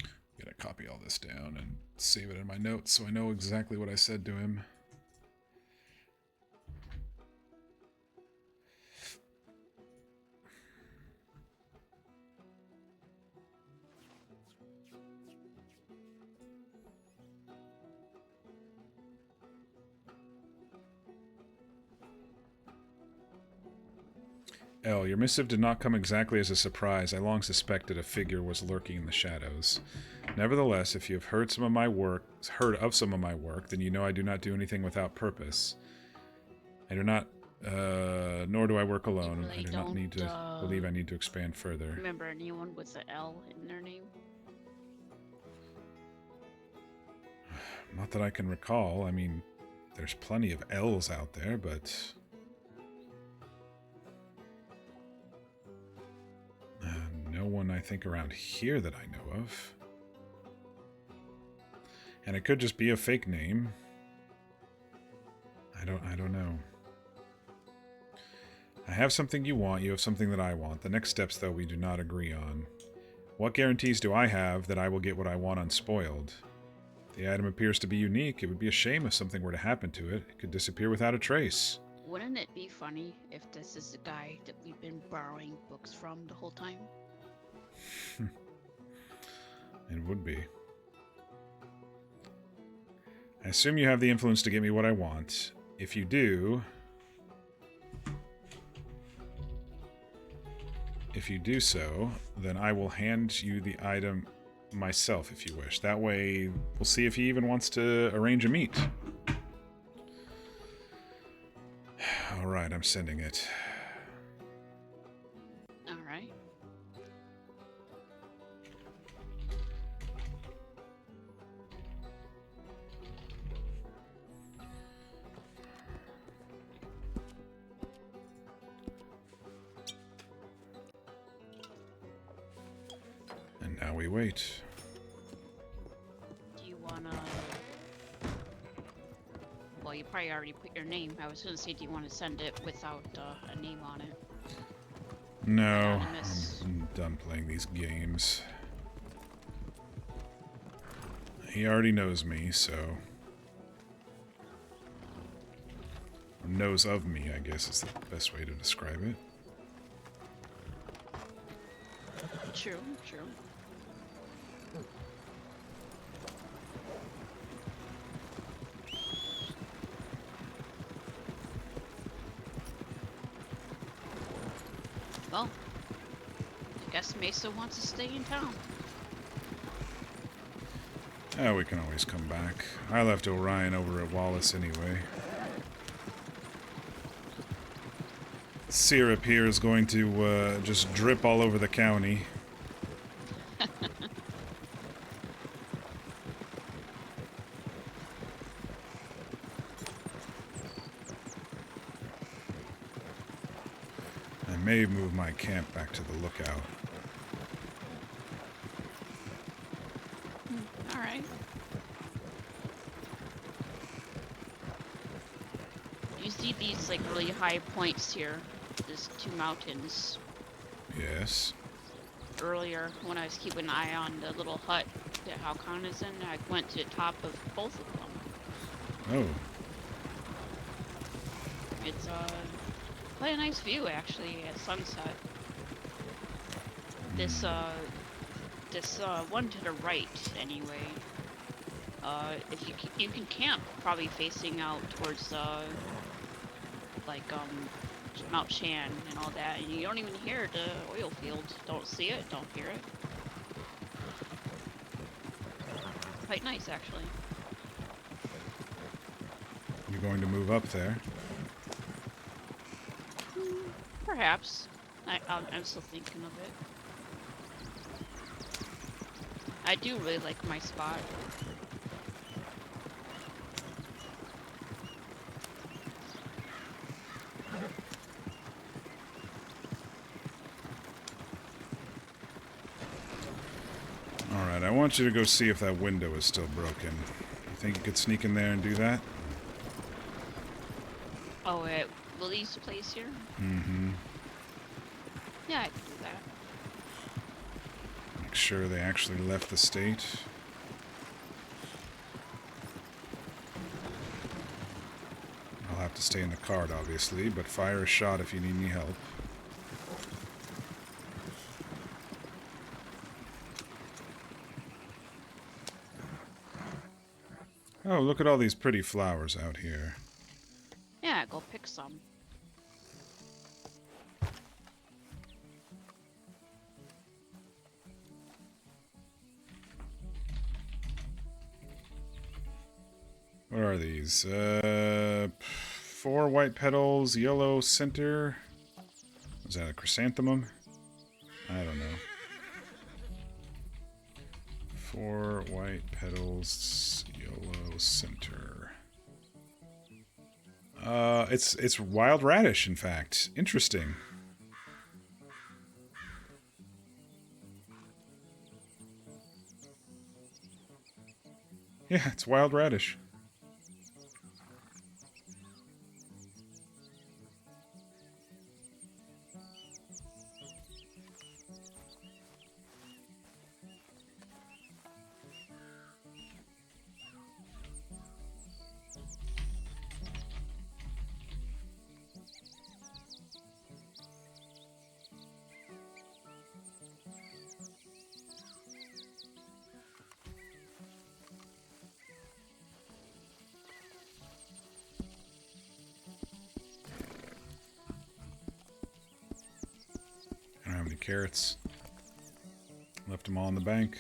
I'm gonna copy all this down and save it in my notes so I know exactly what I said to him. L, your missive did not come exactly as a surprise. I long suspected a figure was lurking in the shadows. Nevertheless, if you have heard of some of my work, then you know I do not do anything without purpose. I do not, nor do I work alone. Really I do not need to believe I need to expand further. Remember anyone with the L in their name? Not that I can recall. I mean, there's plenty of L's out there, but no one I think around here that I know of. And it could just be a fake name. I don't know. I have something you want, you have something that I want. The next steps, though, we do not agree on. What guarantees do I have that I will get what I want unspoiled? The item appears to be unique. It would be a shame if something were to happen to it. It could disappear without a trace. Wouldn't it be funny if this is the guy that we've been borrowing books from the whole time? It would be. I assume you have the influence to get me what I want. If you do so, then I will hand you the item myself if you wish. That way, we'll see if he even wants to arrange a meet. Alright, I'm sending it. Alright. And now we wait. Do you wanna... Well, you probably already put your name. I was gonna say, do you want to send it without a name on it? No, Anonymous. I'm done playing these games. He already knows me, so... Or knows of me, I guess is the best way to describe it. True, true. Well, I guess Mesa wants to stay in town. Oh, we can always come back. I left Orion over at Wallace anyway. Syrup here is going to just drip all over the county. I may move my camp back to the lookout. Alright. You see these, like, really high points here? There's two mountains. Yes. Earlier, when I was keeping an eye on the little hut that Halcon is in, I went to the top of both of them. Oh. It's, quite a nice view, actually, at sunset. This one to the right, anyway. If you can camp probably facing out towards like Mount Shan and all that, and you don't even hear the oil field. Don't see it, don't hear it. Quite nice, actually. You going to move up there? Perhaps. I'm still thinking of it. I do really like my spot. Alright, I want you to go see if that window is still broken. You think you could sneak in there and do that? Oh, at Willie's place here? Mm-hmm. Yeah, I can do that. Make sure they actually left the state. I'll have to stay in the cart, obviously, but fire a shot if you need any help. Oh, look at all these pretty flowers out here. Yeah, go pick some. What are these? 4 white petals, yellow center. Is that a chrysanthemum? I don't know. 4 white petals, yellow center. It's wild radish, in fact. Interesting. Yeah, it's wild radish. I don't have any carrots. Left them all in the bank.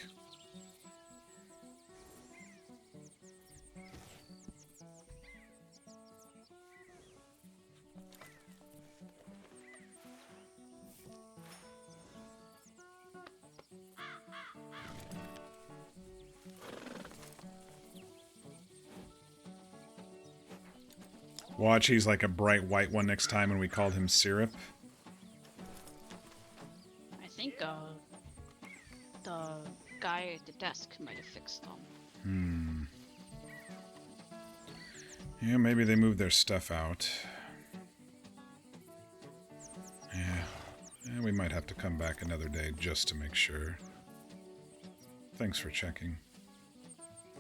Watch, he's like a bright white one next time when we called him Syrup. I think the guy at the desk might have fixed them. Yeah, maybe they moved their stuff out. Yeah, we might have to come back another day just to make sure. Thanks for checking.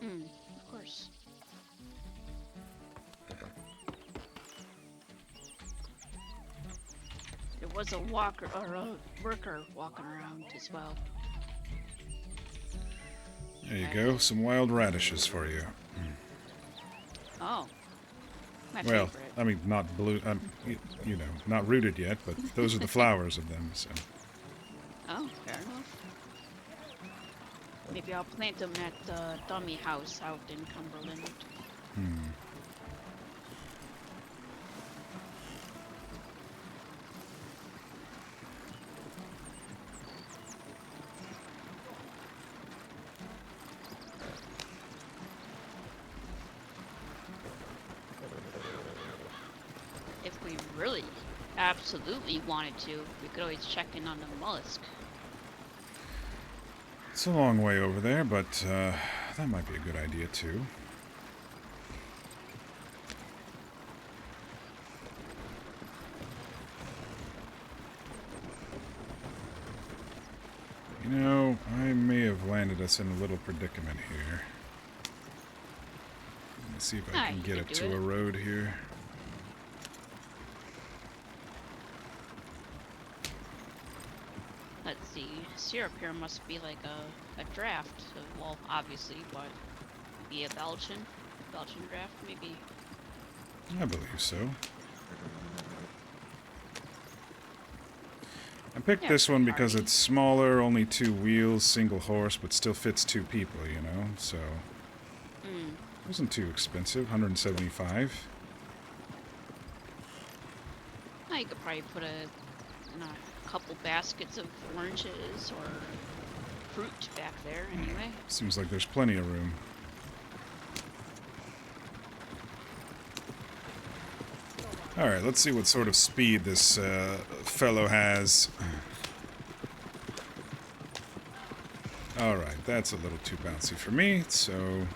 Of course. There was a walker or a worker walking around as well. There you go, some wild radishes for you. Oh, my Well, favorite. I mean, not blue, you know, not rooted yet, but those are the flowers of them, so. Oh, fair enough. Maybe I'll plant them at the dummy house out in Cumberland. If we really absolutely wanted to, we could always check in on the mollusk. It's a long way over there, but that might be a good idea too. You know, I may have landed us in a little predicament here. Let me see if I can you get can up do to it. a road here. Let's see. syrup here must be like a draft. Well, obviously, but be a Belgian draft, maybe. I believe so. I picked Yeah, this one pretty because hardy. it's smaller, only 2 wheels, single horse, but still fits 2 people, you know? So, it wasn't too expensive, 175. Now you could probably put a couple baskets of oranges or fruit back there anyway. Seems like there's plenty of room. Alright, let's see what sort of speed this fellow has. Alright, that's a little too bouncy for me, so...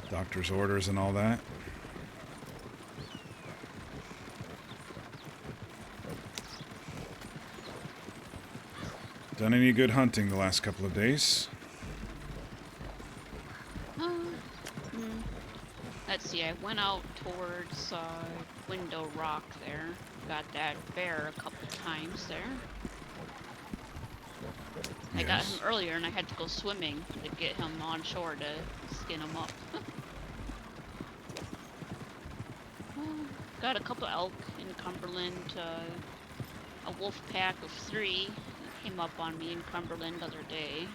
doctor's orders and all that. Done any good hunting the last couple of days? Let's see, I went out towards Window Rock there. Got that bear a couple times there. I got him earlier and I had to go swimming to get him on shore to skin him up. Got a couple elk in Cumberland. A wolf pack of 3 came up on me in Cumberland the other day.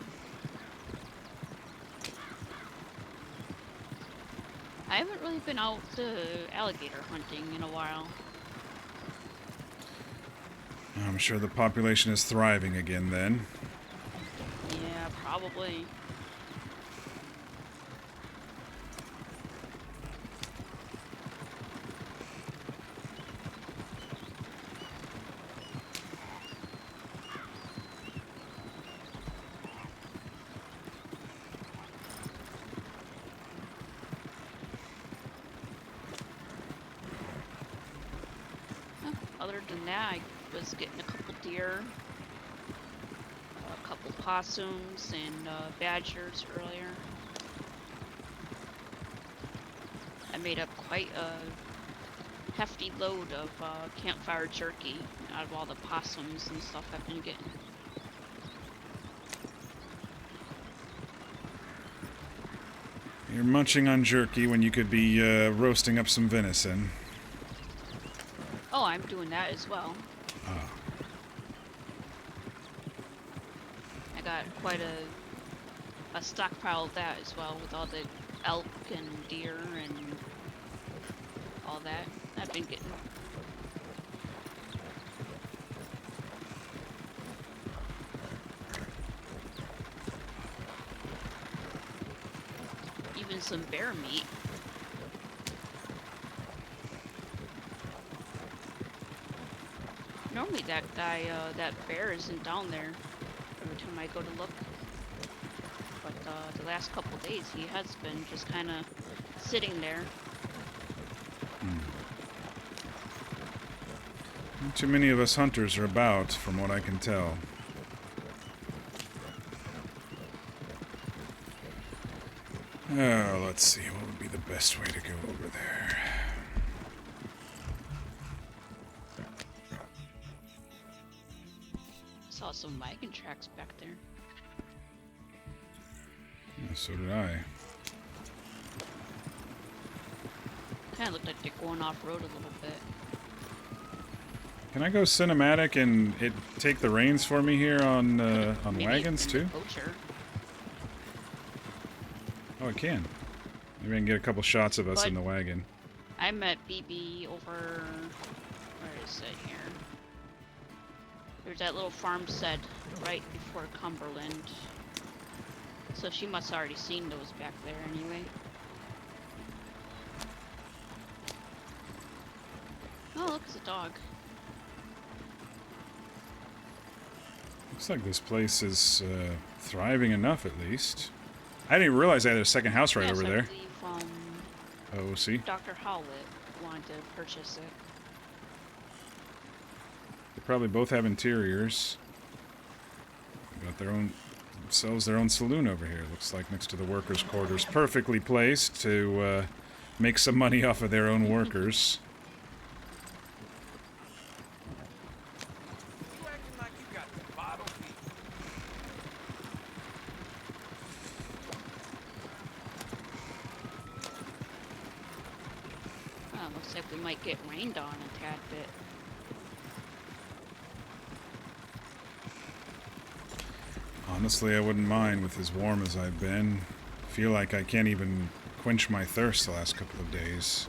I haven't really been out alligator hunting in a while. I'm sure the population is thriving again then. Yeah, probably. Other than that, I was getting a couple deer, a couple possums, and badgers earlier. I made up quite a hefty load of campfire jerky out of all the possums and stuff I've been getting. You're munching on jerky when you could be roasting up some venison. Oh, I'm doing that as well. Ah. I got quite a stockpile of that as well, with all the elk and deer and all that I've been getting. Even some bear meat. Normally that guy, that bear isn't down there every time I go to look. But the last couple days he has been just kind of sitting there. Not too many of us hunters are about, from what I can tell. Oh, let's see, what would be the best way to go over there? Saw some wagon tracks back there. Yeah, so did I. Kind of looked like they're going off-road a little bit. Can I go cinematic and it take the reins for me here on Maybe wagons in the too? Poacher. Oh, it can. Maybe I can get a couple shots of us But- in the wagon. I met BB over... where is it here? There's that little farmstead right before Cumberland. So she must have already seen those back there anyway. Oh, look, it's a dog. Looks like this place is thriving enough, at least. I didn't even realize I had a second house right Yes, over I there. believe, Oh, see? Dr. Howlett wanted to purchase it. They probably both have interiors. Got their own, themselves their own saloon over here. Looks like next to the workers' quarters, perfectly placed to make some money off of their own workers. You acting like you got the bottle Looks like we might get rained on a tad bit. Honestly, I wouldn't mind with as warm as I've been. Feel like I can't even quench my thirst the last couple of days.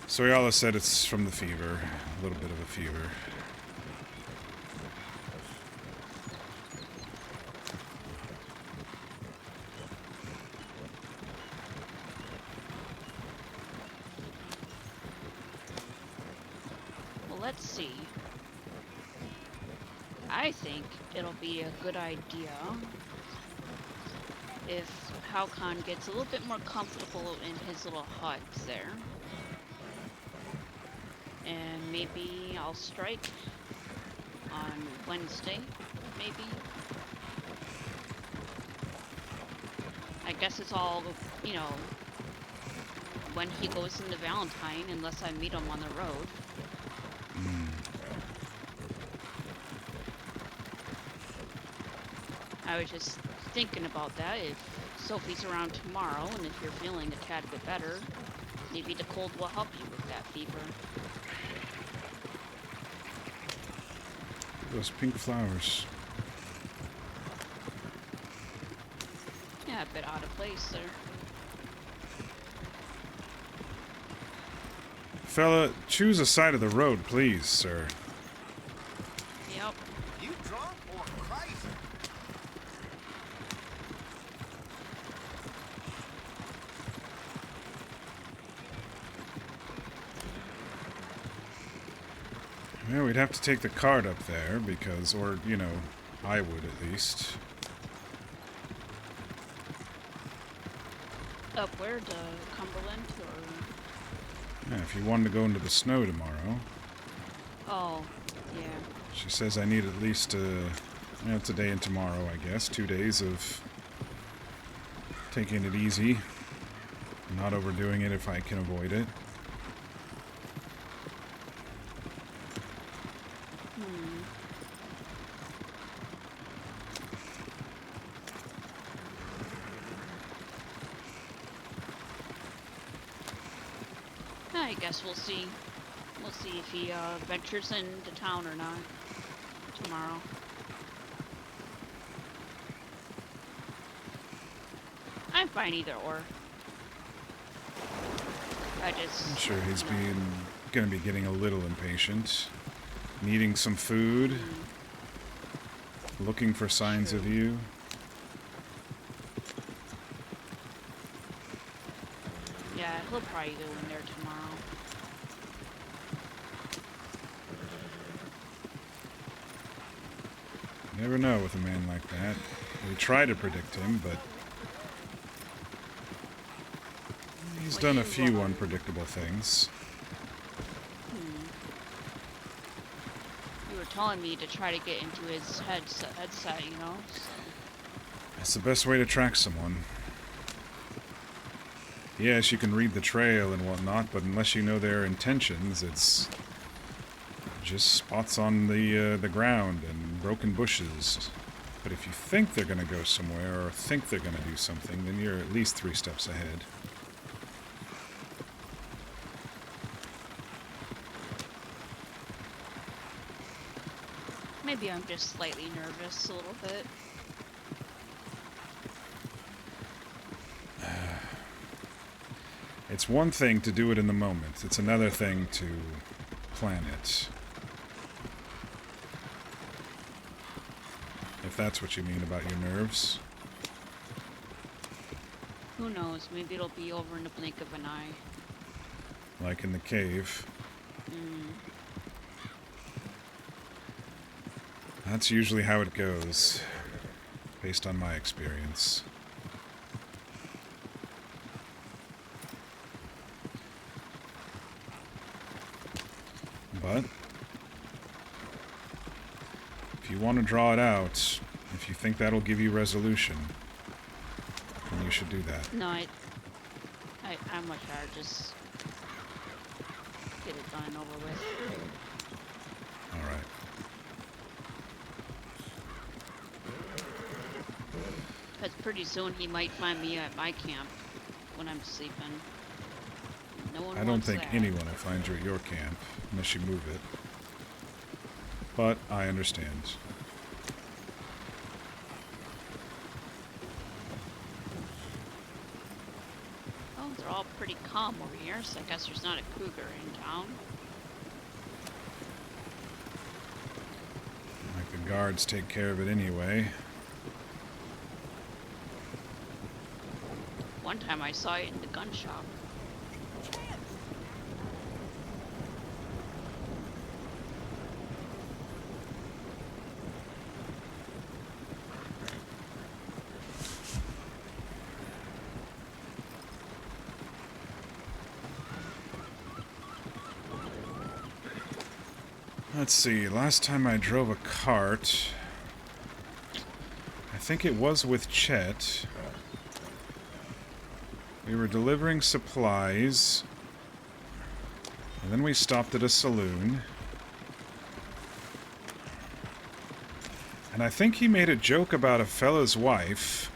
Soyala said it's from the fever. A little bit of a fever. Well, let's see. I think it'll be a good idea if Halcon gets a little bit more comfortable in his little hut there. And maybe I'll strike on Wednesday, maybe. I guess it's all, you know, when he goes into Valentine, unless I meet him on the road. I was just thinking about that. If Sophie's around tomorrow, and if you're feeling a tad bit better, maybe the cold will help you with that fever. Those pink flowers. Yeah, a bit out of place there. Fella, choose a side of the road, please, sir. Yep. You drunk or crazy? Well, we'd have to take the cart up there because, or, you know, I would at least. Up where? To Cumberland or? Yeah, if you wanted to go into the snow tomorrow. Oh, yeah. She says I need at least, today and tomorrow, I guess. 2 days of taking it easy. Not overdoing it if I can avoid it. I guess we'll see. We'll see if he ventures into town or not tomorrow. I'm fine either or. I just. I'm sure he's you know, gonna be getting a little impatient, needing some food, looking for signs of you. Yeah, he'll probably go in there tomorrow. Never know with a man like that. We try to predict him, but he's done a few unpredictable things. You were telling me to try to get into his headset, you know? So. That's the best way to track someone. Yes, you can read the trail and whatnot, but unless you know their intentions, it's just spots on the ground and broken bushes. But if you think they're going to go somewhere or think they're going to do something, then you're at least 3 steps ahead. Maybe I'm just slightly nervous a little bit. It's one thing to do it in the moment. It's another thing to plan it. If that's what you mean about your nerves. Who knows? Maybe it'll be over in the blink of an eye. Like in the cave. That's usually how it goes, based on my experience. But if you want to draw it out, if you think that'll give you resolution, then you should do that. No, I'm much rather just get it done and over with. Alright. Because pretty soon he might find me at my camp when I'm sleeping. No one I don't wants think that. anyone will find you at your camp, unless you move it. But I understand. Oh, they're all pretty calm over here, so I guess there's not a cougar in town. Like the guards take care of it anyway. One time I saw it in the gun shop. Let's see, last time I drove a cart, I think it was with Chet. We were delivering supplies, and then we stopped at a saloon. And I think he made a joke about a fella's wife,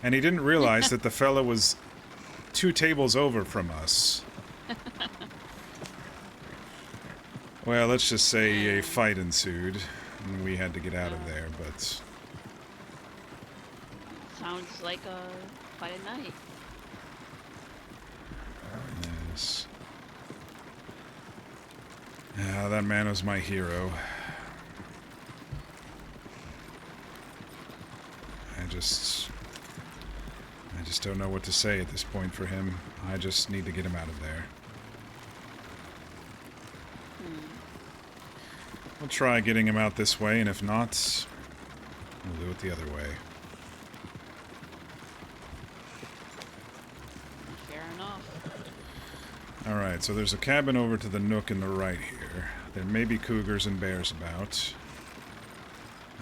and he didn't realize that the fella was 2 tables over from us. Well, let's just say a fight ensued, and we had to get out of there, but... Sounds like a fight at night. Yes. Yeah, that man was my hero. I just don't know what to say at this point for him. I just need to get him out of there. We'll try getting him out this way, and if not, we'll do it the other way. Fair enough. Alright, so there's a cabin over to the nook in the right here. There may be cougars and bears about.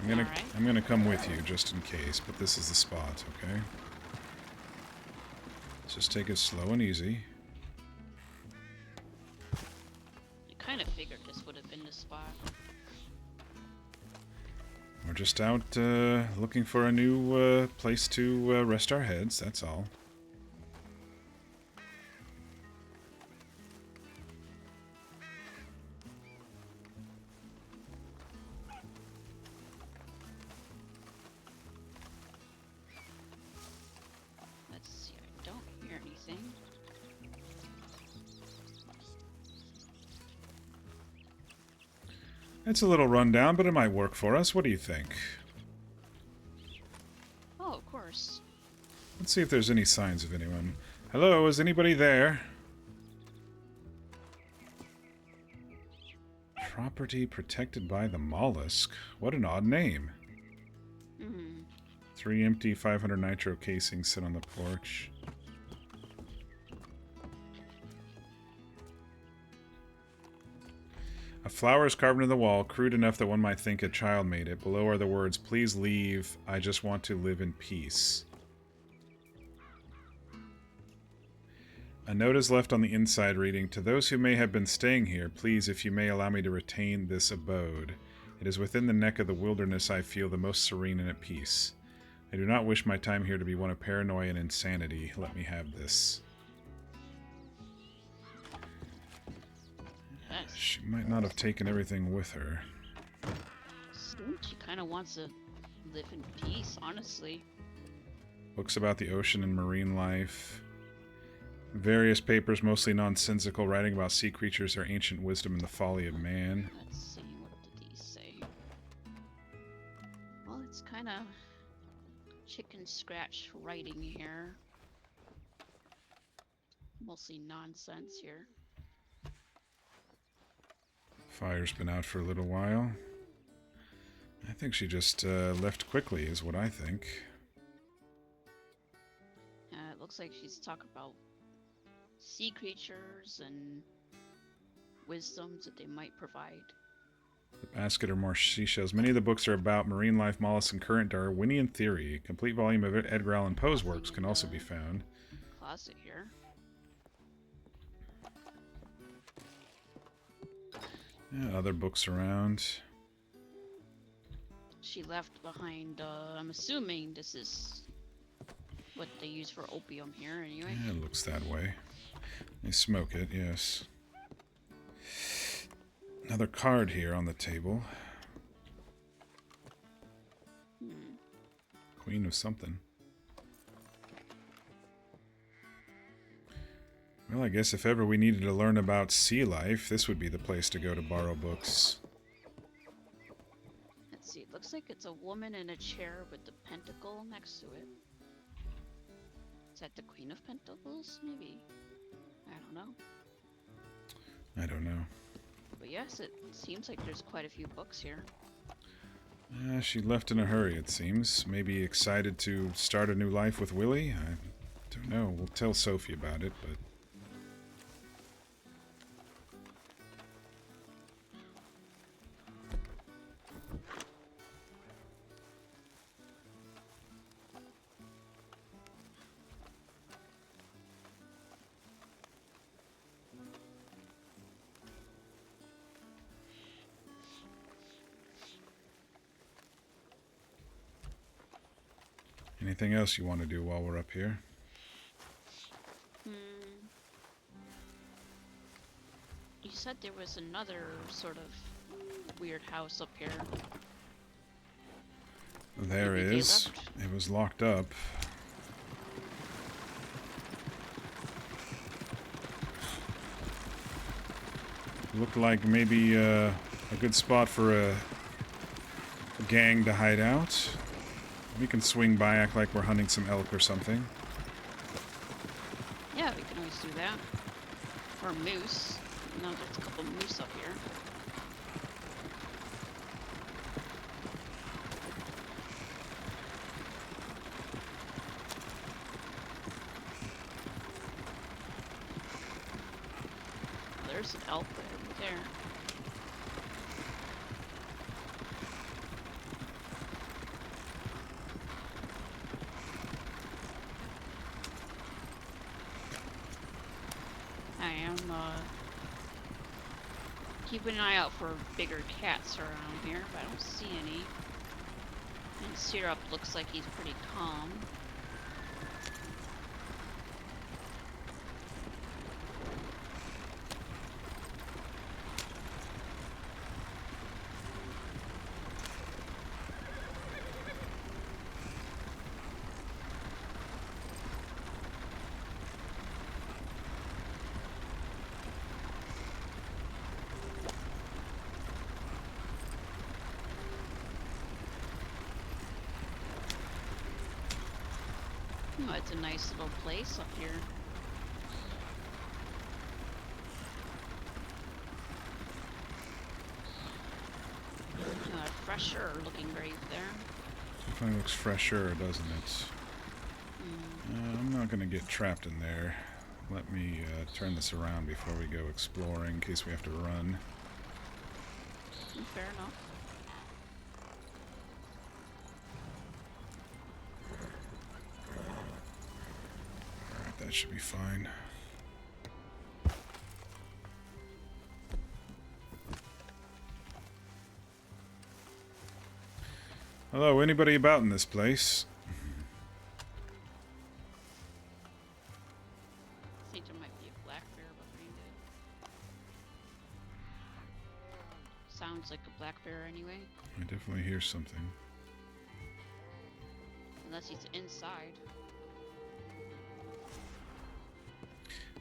I'm gonna come with you just in case, but this is the spot, okay? Let's just take it slow and easy. I kind of figured this would have been the spot. We're just out looking for a new place to rest our heads, that's all. Let's see, I don't hear anything. It's a little rundown, but it might work for us. What do you think? Oh, of course. Let's see if there's any signs of anyone. Hello, is anybody there? Property protected by the mollusk. What an odd name. 3 empty 500 nitro casings sit on the porch. A flower is carved into the wall, crude enough that one might think a child made it. Below are the words, "Please leave. I just want to live in peace." A note is left on the inside reading, "To those who may have been staying here, please, if you may, allow me to retain this abode. It is within the neck of the wilderness I feel the most serene and at peace. I do not wish my time here to be one of paranoia and insanity. Let me have this." Yes. She might not have taken everything with her. She kind of wants to live in peace, honestly. Books about the ocean and marine life. Various papers, mostly nonsensical, writing about sea creatures, their ancient wisdom, and the folly of man. Let's see, what did he say? Well, it's kind of chicken scratch writing here. Mostly nonsense here. Fire's been out for a little while. I think she just left quickly, is what I think. It looks like she's talking about sea creatures and wisdoms that they might provide. The basket are more seashells. Many of the books are about marine life, mollusks, and current Darwinian theory. A complete volume of Edgar Allan Poe's works can also be found. Closet here. Yeah, other books around. She left behind, I'm assuming this is what they use for opium here, anyway. Yeah, it looks that way. They smoke it, yes. Another card here on the table. Queen of something. Well, I guess if ever we needed to learn about sea life, this would be the place to go to borrow books. Let's see, it looks like it's a woman in a chair with the pentacle next to it. Is that the Queen of Pentacles? Maybe. I don't know. I don't know. But yes, it seems like there's quite a few books here. She left in a hurry, it seems. Maybe excited to start a new life with Willie? I don't know. We'll tell Sophie about it, but... Anything else you want to do while we're up here? You said there was another sort of weird house up here. There Maybe they is. left. It was locked up. Looked like maybe a good spot for a gang to hide out. We can swing by, act like we're hunting some elk or something. Yeah, we can always do that. Or moose. No, there's a couple moose up here. There's an elk right there. I am keeping an eye out for bigger cats around here, but I don't see any. And Syrup looks like he's pretty calm. Oh, it's a nice little place up here. Fresher looking grave there. Definitely looks fresher, doesn't it? I'm not going to get trapped in there. Let me turn this around before we go exploring, in case we have to run. Fair enough. Alright, that should be fine. Hello, anybody about in this place? I think there might be a black bear behind it. Sounds like a black bear anyway. I definitely hear something. Unless he's inside.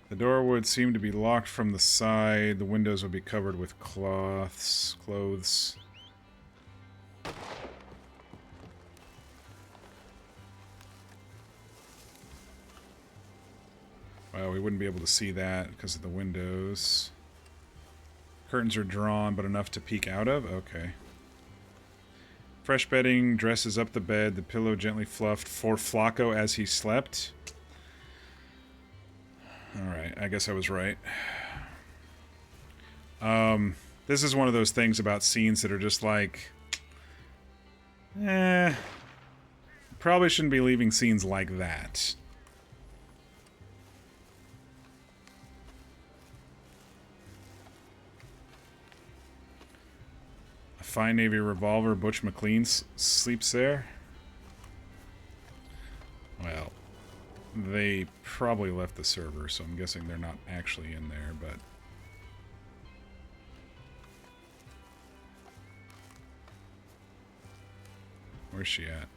The door would seem to be locked from the side. The windows would be covered with clothes. Well, we wouldn't be able to see that because of the windows. Curtains are drawn, but enough to peek out of? Okay. Fresh bedding dresses up the bed, the pillow gently fluffed for Flacco as he slept. Alright, I guess I was right. This is one of those things about scenes that are just like... probably shouldn't be leaving scenes like that. Fine Navy revolver, Butch McLean sleeps there. Well, They probably left the server, so I'm guessing they're not actually in there, but... Where's she at?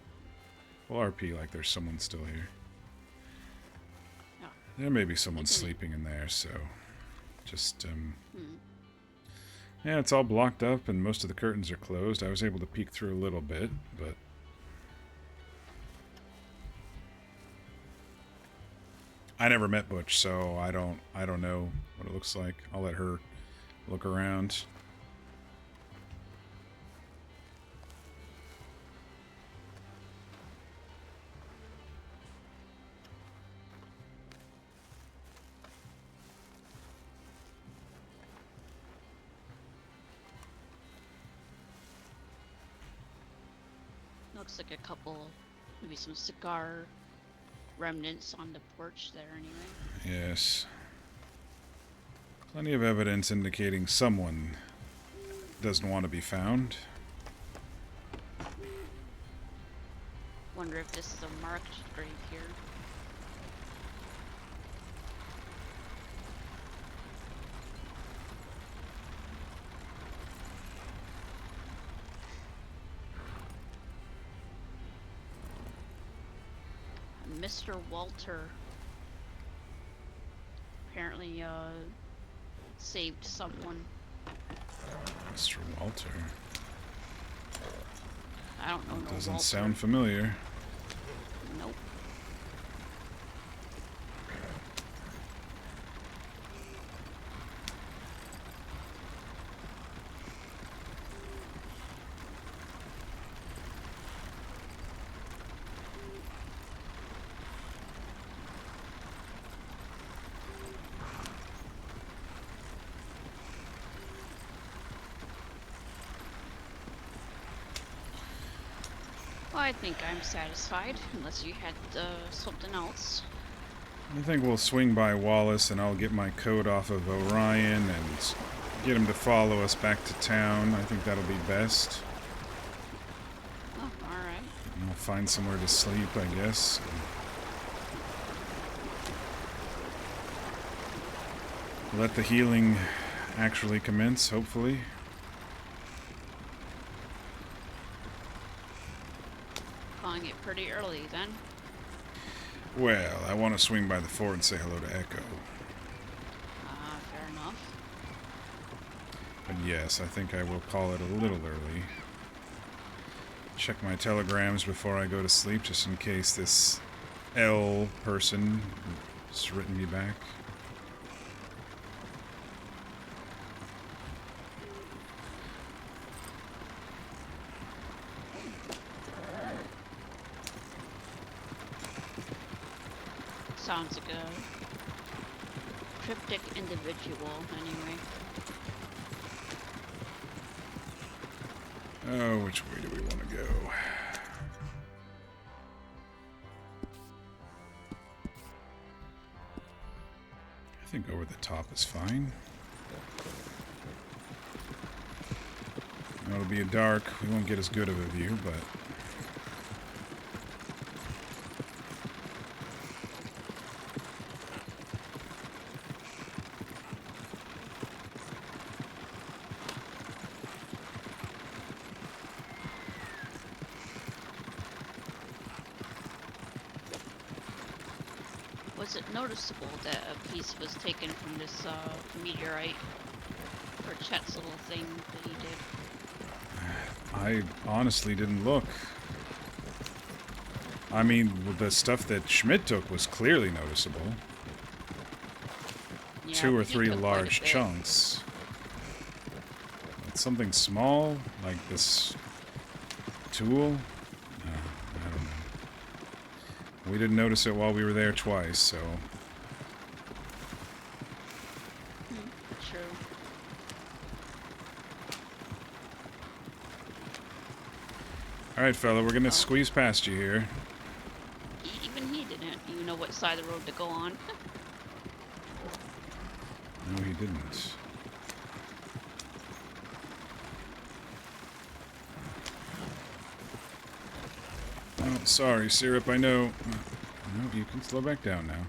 Well, RP like there's someone still here. No. There may be someone sleeping in there, so... Just, Yeah, it's all blocked up and most of the curtains are closed. I was able to peek through a little bit, but... I never met Butch, so I don't know what it looks like. I'll let her look around. Looks like a couple, maybe some cigar remnants on the porch there anyway. Yes. Plenty of evidence indicating someone doesn't want to be found. Wonder if this is a marked grave here. Mr. Walter apparently saved someone. Mr. Walter. I don't know. No Doesn't Walter. sound familiar. Nope. Well, I think I'm satisfied, unless you had something else. I think we'll swing by Wallace and I'll get my coat off of Orion and get him to follow us back to town. I think that'll be best. Oh, alright. And I'll find somewhere to sleep, I guess. Let the healing actually commence, hopefully. Calling it pretty early then. Well, I want to swing by the fort and say hello to Echo. Fair enough. But yes, I think I will call it a little early. Check my telegrams before I go to sleep, just in case this L person has written me back. Sounds like a cryptic individual, anyway. Oh, which way do we want to go? I think over the top is fine. It'll be a dark. We won't get as good of a view, but... Was it noticeable that a piece was taken from this meteorite? Or Chet's little thing that he did? I honestly didn't look. I mean, the stuff that Schmidt took was clearly noticeable. Yeah, 2 or he 3 took quite a large bit. chunks. But something small, like this tool? I don't know. We didn't notice it while we were there twice, so... True. Alright, fella, we're gonna squeeze past you here. Even he didn't even know what side of the road to go on. No, he didn't. Oh, sorry, Syrup, I know. No, you can slow back down now.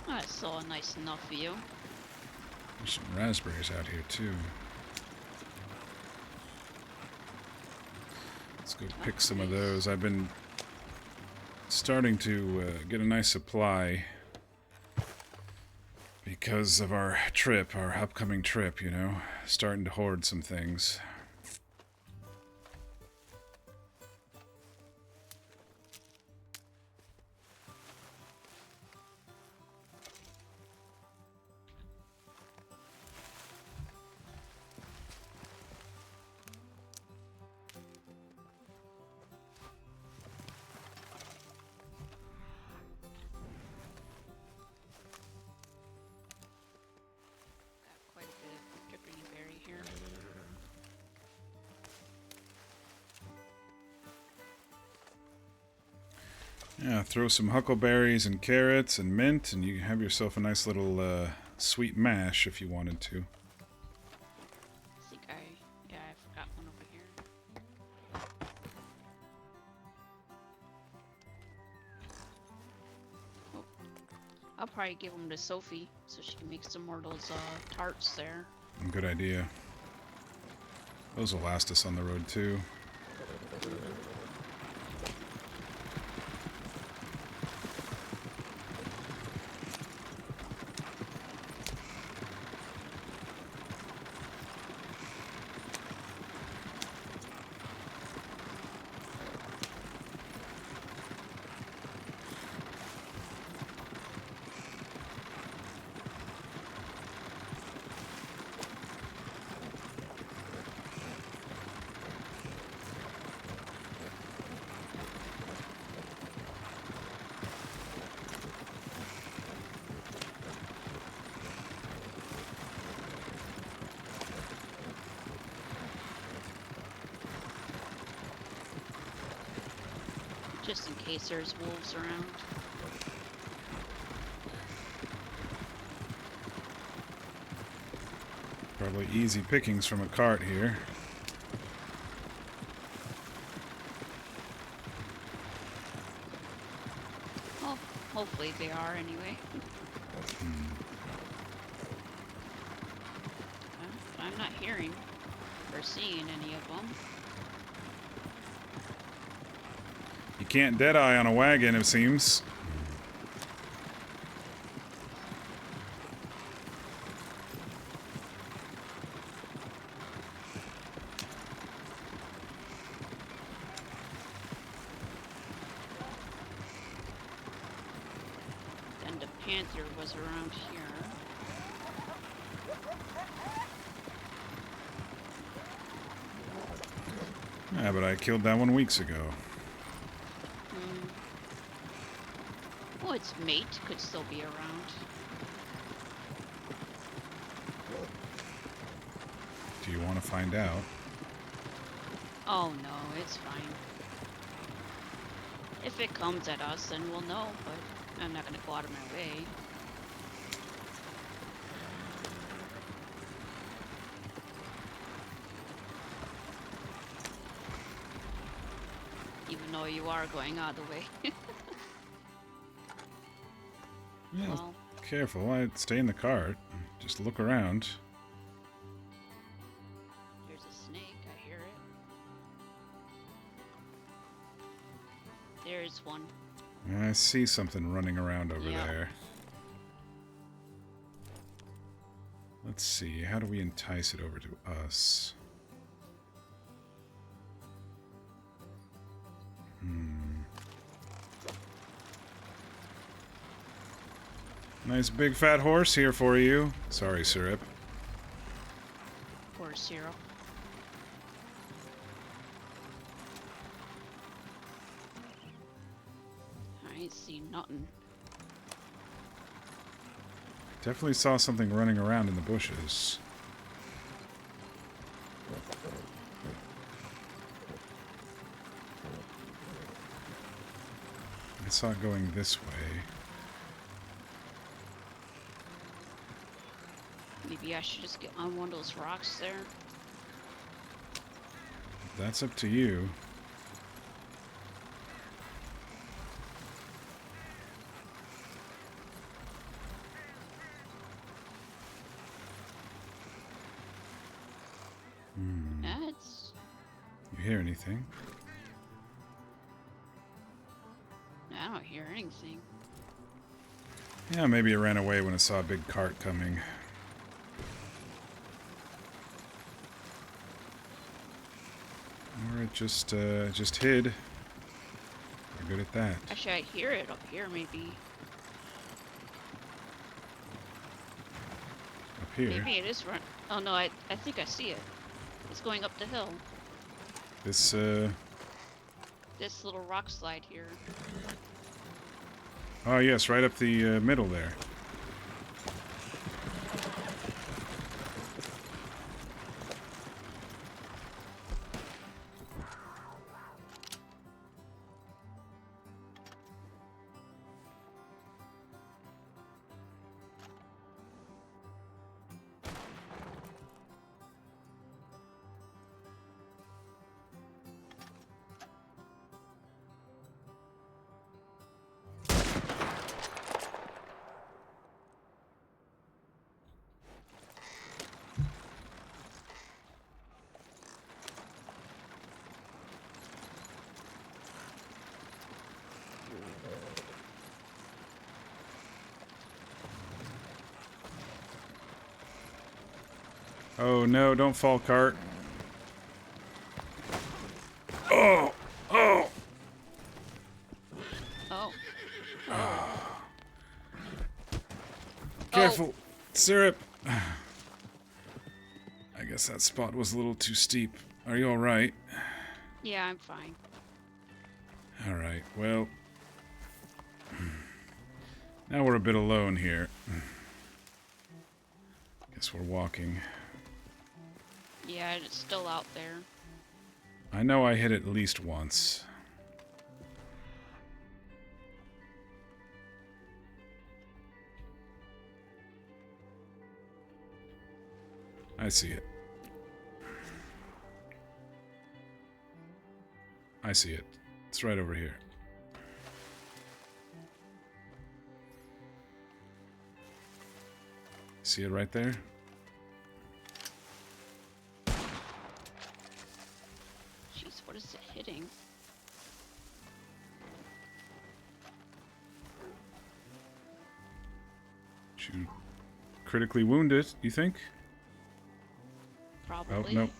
I saw a nice enough view. There's some raspberries out here, too. Let's go pick some of those. I've been starting to get a nice supply because of our trip, our upcoming trip, you know. Starting to hoard some things. Got quite a bit of dripping berry here. Yeah, throw some huckleberries and carrots and mint, and you have yourself a nice little sweet mash if you wanted to. I think yeah, I forgot one over here. Oh, I'll probably give them to Sophie so she can make some more of those tarts there. Good idea. Those will last us on the road, too. Just in case there's wolves around. Probably easy pickings from a cart here. Well, hopefully they are anyway. I'm not hearing or seeing any of them. You can't deadeye on a wagon, it seems. And the panther was around here. Yeah, but I killed that one weeks ago. Well, its mate could still be around. Do you want to find out? Oh no, it's fine. If it comes at us, then we'll know, but I'm not gonna go out of my way. Even though you are going out of the way. Yeah, Well, careful. I'd stay in the cart. Just look around. there's a snake, I hear it. There's one. I see something running around over Yeah. there. Let's see. How do we entice it over to us? Nice big fat horse here for you. Sorry, Syrup. Poor Cyril. I ain't seen nothing. Definitely saw something running around in the bushes. I saw it going this way. Maybe I should just get on one of those rocks there. That's up to you. That's... You hear anything? I don't hear anything. Yeah, maybe it ran away when it saw a big cart coming. Or it just hid. We're good at that. Actually, I hear it up here, maybe. Up here. Maybe it is run. Oh no, I think I see it. It's going up the hill. This This little rock slide here. Oh yes, right up the middle there. Oh no, don't fall, cart. Oh! Oh! Oh. Careful! Syrup! I guess that spot was a little too steep. Are you alright? Yeah, I'm fine. Alright, well... Now we're a bit alone here. Guess we're walking. Yeah, it's still out there. I know I hit it at least once. I see it. I see it. It's right over here. See it right there? Jeez, what is it hitting? Should critically wound it, you think? Probably. Oh, nope.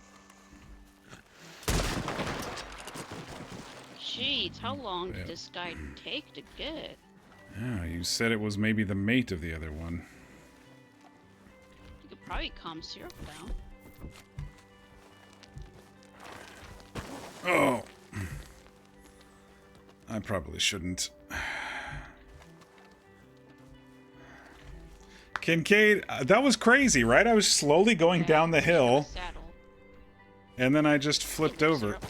Jeez, how long Yeah. did this guy take to get? Yeah, you said it was maybe the mate of the other one. You could probably calm syrup down. Oh! I probably shouldn't. Kincaid, that was crazy, right? I was slowly going Yeah, down the hill, Saddle. and then I just flipped Get more over. syrup.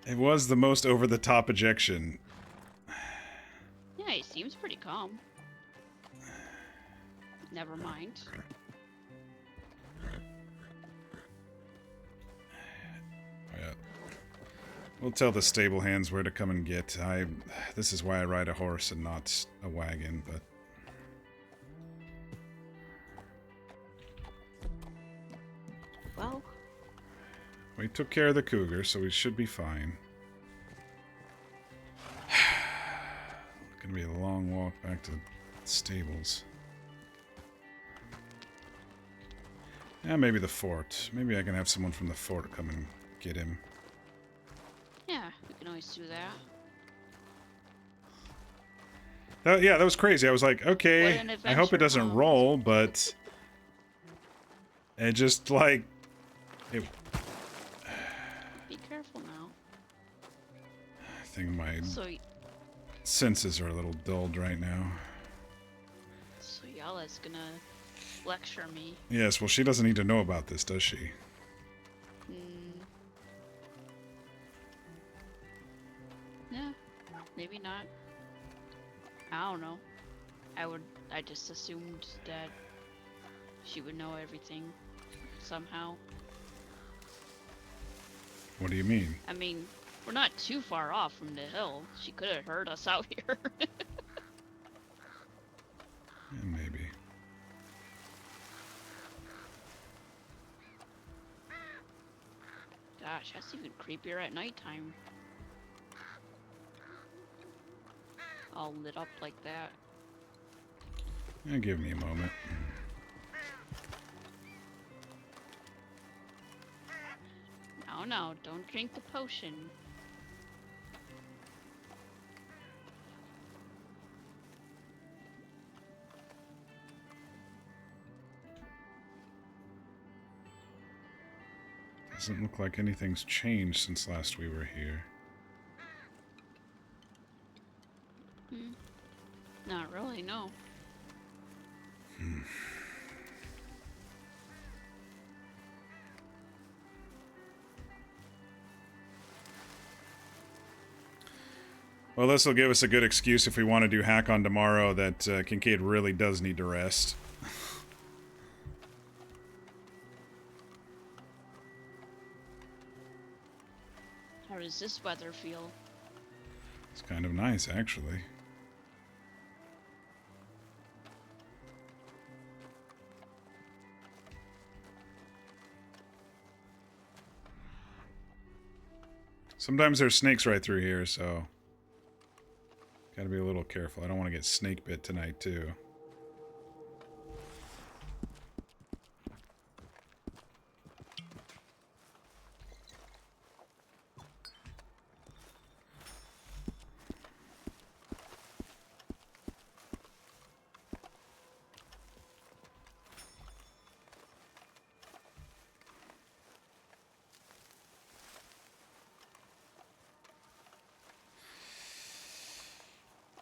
It was the most over-the-top ejection. Yeah, he seems pretty calm. Never mind. Yeah. We'll tell the stable hands where to come and get. This is why I ride a horse and not a wagon, but... Well, We took care of the cougar, so we should be fine. Gonna be a long walk back to the stables. Yeah, maybe the fort. Maybe I can have someone from the fort come and get him. yeah, we can always do that. Yeah, that was crazy. I was like, What okay, an I hope it adventure, doesn't huh? roll, but... It just, like... It, Be careful now. I think my So, senses are a little dulled right now. Soyala's gonna lecture me. Yes, well, she doesn't need to know about this, does she? Yeah, maybe not. I don't know. I just assumed that She would know everything somehow. What do you mean? I mean, we're not too far off from the hill. She could have heard us out here. Yeah, maybe. Gosh, that's even creepier at nighttime. All lit up like that. Yeah, give me a moment. No, don't drink the potion. Doesn't look like anything's changed since last we were here. Not really, no. Well, this will give us a good excuse if we want to do hack on tomorrow that Kincaid really does need to rest. How does this weather feel? It's kind of nice, actually. Sometimes there's snakes right through here, so gotta be a little careful. I don't want to get snake bit tonight, too.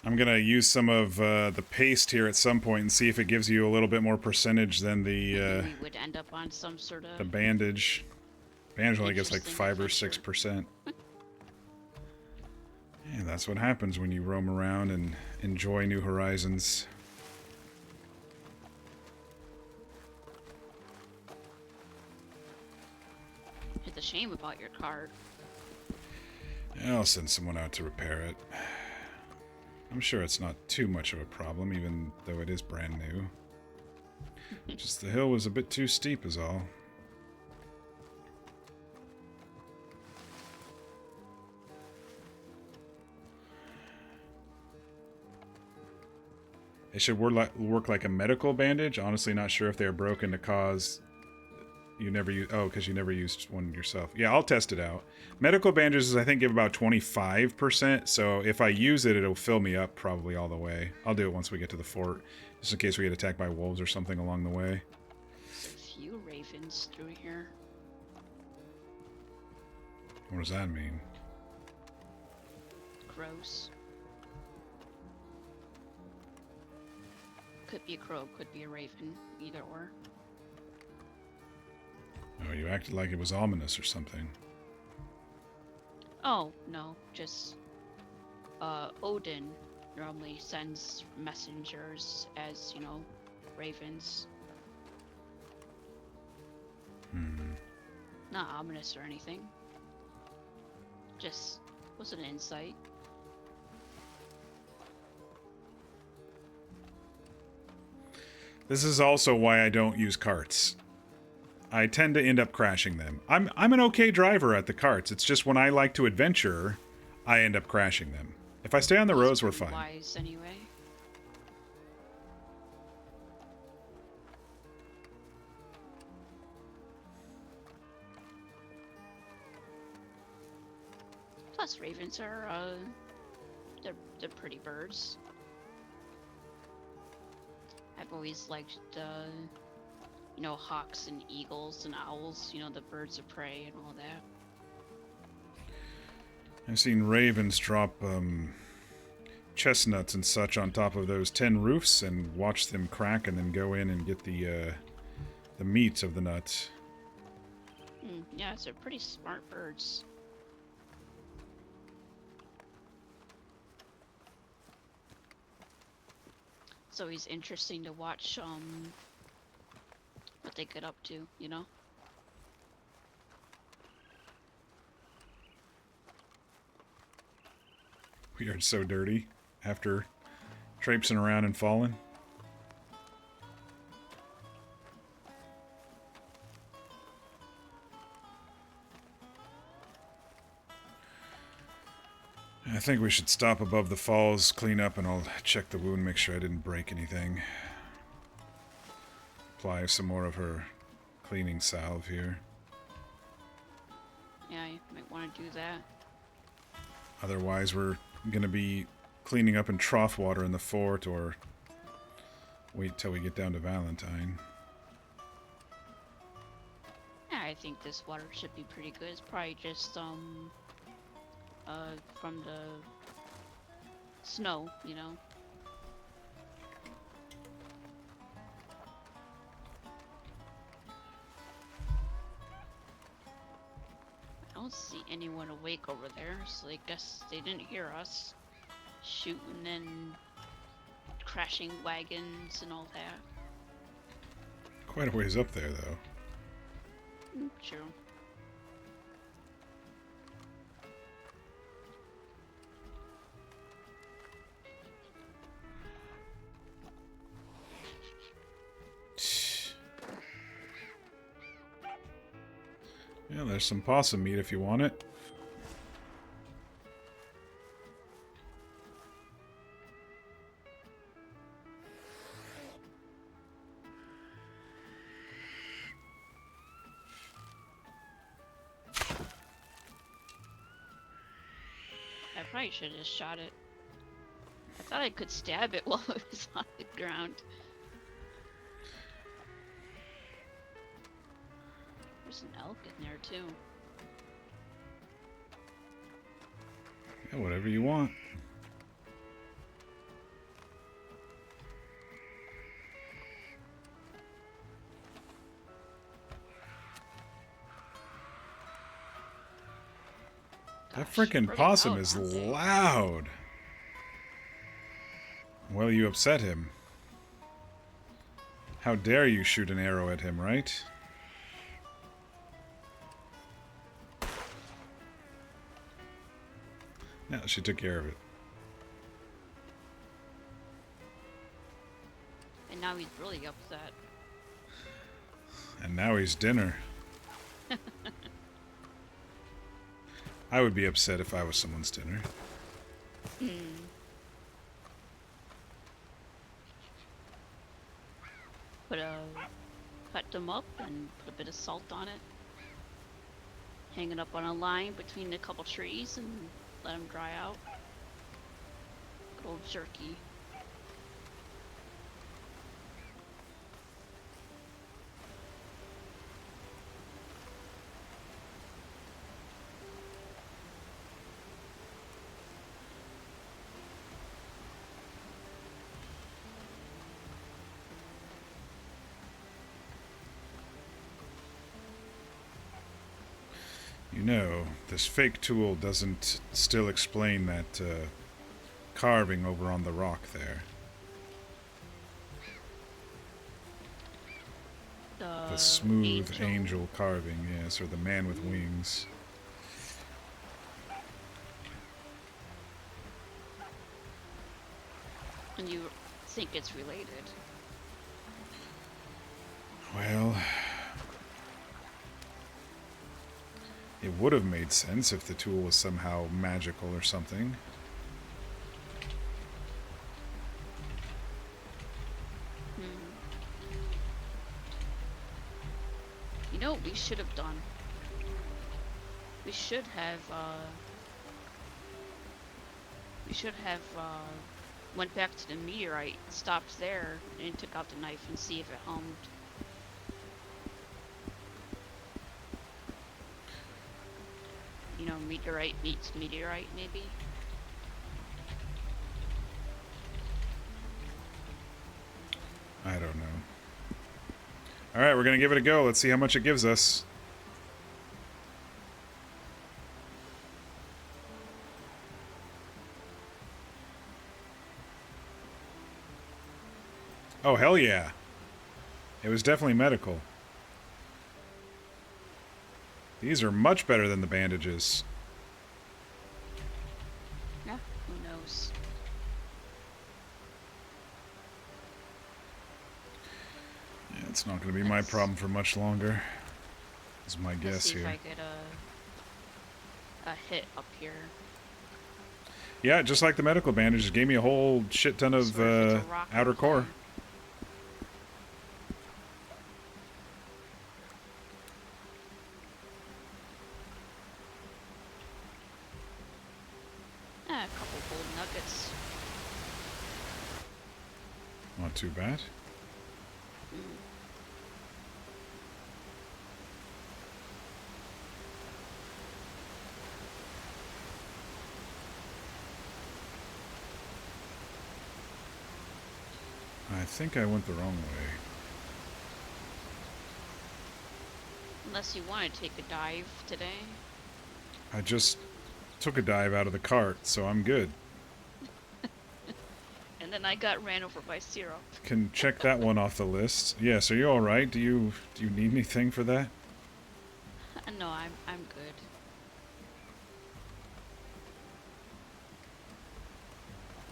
I'm gonna use some of the paste here at some point and see if it gives you a little bit more percentage than Maybe the we would end up on some sort of the bandage. Bandage only gets like interesting 5 or adventure. 6%. Yeah, that's what happens when you roam around and enjoy new horizons. It's a shame about your card. I'll send someone out to repair it. I'm sure it's not too much of a problem, even though it is brand new. Just the hill was a bit too steep is all. It should work like a medical bandage. Honestly, not sure if they're broken to cause... You never use... Oh, because you never used one yourself. Yeah, I'll test it out. Medical bandages, I think, give about 25%, so if I use it, it'll fill me up probably all the way. I'll do it once we get to the fort, just in case we get attacked by wolves or something along the way. There's a few ravens through here. What does that mean? Crows. Could be a crow, could be a raven, either or. Oh, you acted like it was ominous or something. Oh, no, just Odin normally sends messengers as, you know, ravens. Not ominous or anything. Just was an insight. This is also why I don't use carts. I tend to end up crashing them. I'm an okay driver at the carts. It's just when I like to adventure, I end up crashing them. If I stay on the That's roads, we're pretty fine. wise anyway. Plus, ravens are they're pretty birds. I've always liked you know, hawks and eagles and owls, you know, the birds of prey and all that. I've seen ravens drop chestnuts and such on top of those tin roofs and watch them crack and then go in and get the meat of the nuts. Yeah, so they're pretty smart birds. It's always interesting to watch they get up to, you know? We are so dirty after traipsing around and falling. I think we should stop above the falls, clean up, and I'll check the wound, make sure I didn't break anything. Apply some more of her cleaning salve here. Yeah, you might want to do that. Otherwise, we're going to be cleaning up in trough water in the fort, or wait till we get down to Valentine. Yeah, I think this water should be pretty good. It's probably just, from the snow, you know? I don't see anyone awake over there, so I guess they didn't hear us shooting and crashing wagons and all that. Quite a ways up there, though. True. Yeah, there's some possum meat if you want it. I probably should have just shot it. I thought I could stab it while it was on the ground. There's an elk in there too. Yeah, whatever you want. That Gosh, frickin' pretty possum loud, is aren't they? loud. Well, you upset him. How dare you shoot an arrow at him, right? No, she took care of it. And now he's really upset. And now he's dinner. I would be upset if I was someone's dinner. Cut them up and put a bit of salt on it. Hang it up on a line between a couple trees and let them dry out. Good old jerky. You know, this fake tool doesn't still explain that carving over on the rock there. The smooth angel carving, yes, or the man with wings. And you think it's related. Well, it would have made sense if the tool was somehow magical or something. You know what we should have done? We should have, went back to the meteorite, stopped there, and took out the knife and see if it hummed. You know, meteorite meets meteorite, maybe? I don't know. Alright, we're gonna give it a go. Let's see how much it gives us. Oh, hell yeah. It was definitely medical. These are much better than the bandages. Yeah, who knows? Yeah, it's not going to be my Let's- problem for much longer. Is my Let's guess see here. if I get a hit up here. Yeah, just like the medical bandages, gave me a whole shit ton of Swear if it's a rock outer core. climb. A couple gold nuggets. Not too bad. Mm. I think I went the wrong way. Unless you want to take a dive today. I just took a dive out of the cart, so I'm good. And then I got ran over by Syrup. Can check that one off the list. Yes, are you all right? Do you need anything for that? No, I'm good.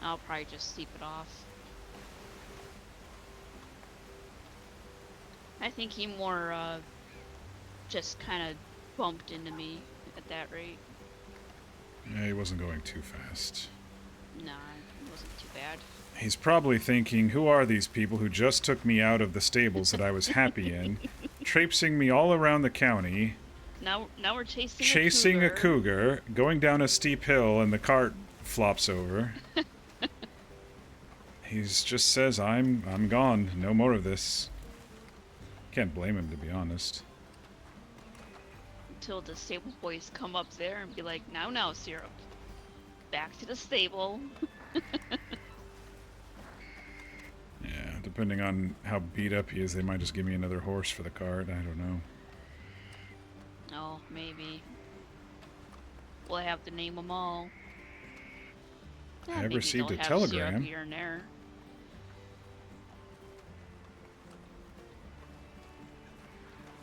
I'll probably just sleep it off. I think he more just kind of bumped into me at that rate. Yeah, he wasn't going too fast. Nah, it wasn't too bad. He's probably thinking, who are these people who just took me out of the stables that I was happy in, traipsing me all around the county, Now we're chasing chasing a cougar, going down a steep hill, and the cart flops over. He just says, I'm gone. No more of this. Can't blame him, to be honest. Until the stable boys come up there and be like, now, Syrup. Back to the stable. Yeah, depending on how beat up he is, they might just give me another horse for the cart. I don't know. Oh, maybe. We'll have to name them all. I have maybe received they'll a have telegram. Syrup here and there.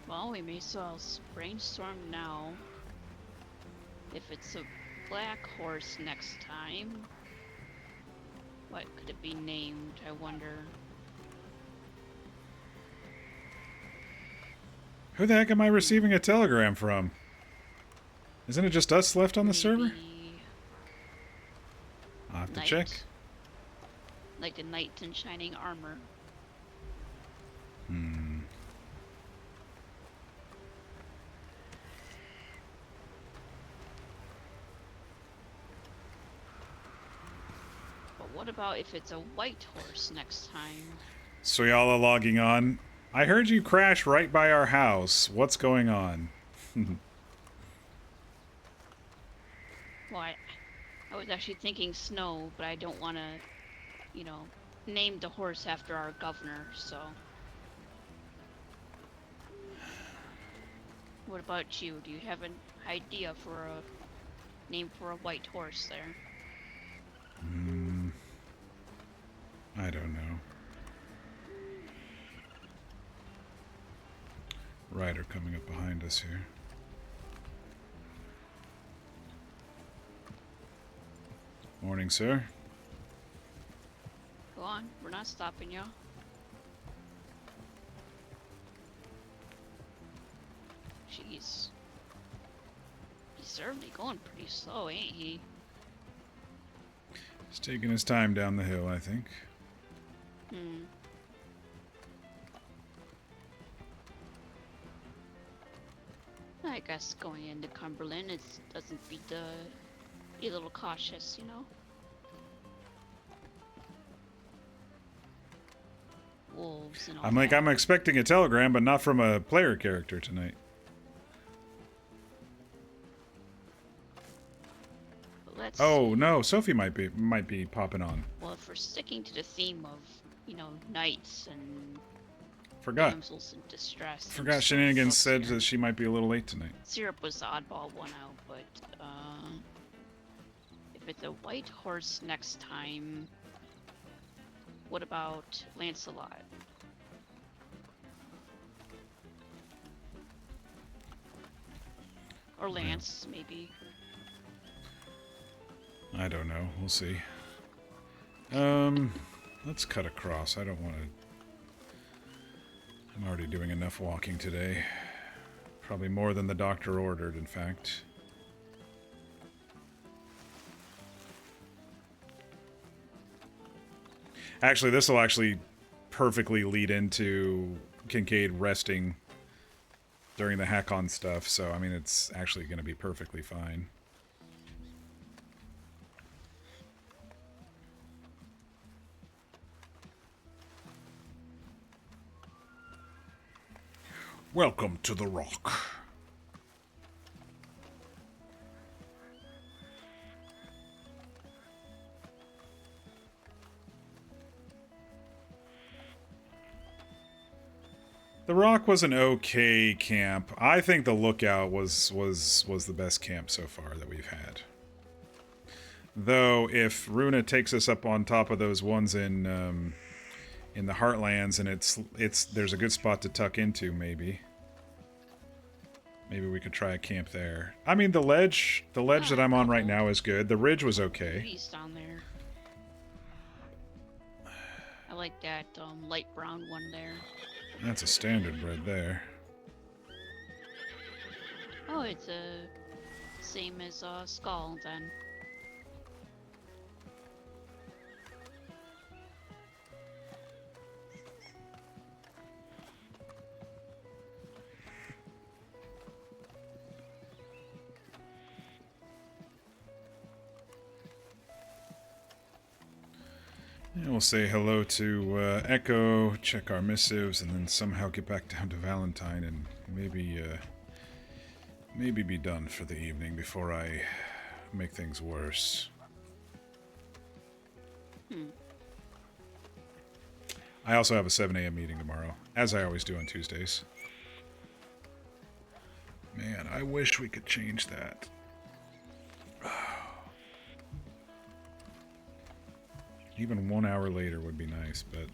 Well, we may as well brainstorm now. If it's a black horse next time, what could it be named, I wonder? Who the heck am I receiving a telegram from? Isn't it just us left on the server? Maybe I'll have to Knight? check. Like the knight in shining armor. Hmm. But what about if it's a white horse next time? Soyala logging on. I heard you crash right by our house. What's going on? Well, I was actually thinking snow, but I don't want to, name the horse after our governor, so. What about you? Do you have an idea for a name for a white horse there? I don't know. Rider coming up behind us here. Morning, sir. Go on, we're not stopping you. Jeez. He's certainly going pretty slow, ain't he? He's taking his time down the hill, I think. I guess going into Cumberland doesn't beat be a little cautious, Wolves and all I'm like, that. I'm expecting a telegram, but not from a player character tonight. But let's Oh see. no, Sophie might be popping on. Well, if we're sticking to the theme of, knights and Forgot. damsels in distress. and Forgot stuff, Shenanigans let's said hear. that she might be a little late tonight. Syrup was the oddball one out, but if it's a white horse next time, what about Lancelot? Or Lance, maybe. I don't know. We'll see. Let's cut across. I don't want to... I'm already doing enough walking today. Probably more than the doctor ordered, in fact. Actually, this will actually perfectly lead into Kincaid resting during the hack-on stuff, so, I mean, it's actually going to be perfectly fine. Welcome to the Rock. The Rock was an okay camp. I think the Lookout was the best camp so far that we've had. Though, if Runa takes us up on top of those ones in the Heartlands, and there's a good spot to tuck into, maybe. Maybe we could try a camp there. I mean, the ledge that I'm on right now is good. The ridge was okay. Beauties down there. I like that light brown one there. That's a standard bread there. Oh, it's same as Skull then. And we'll say hello to Echo, check our missives, and then somehow get back down to Valentine and maybe be done for the evening before I make things worse. I also have a 7 a.m. meeting tomorrow, as I always do on Tuesdays. Man, I wish we could change that. Even 1 hour later would be nice, but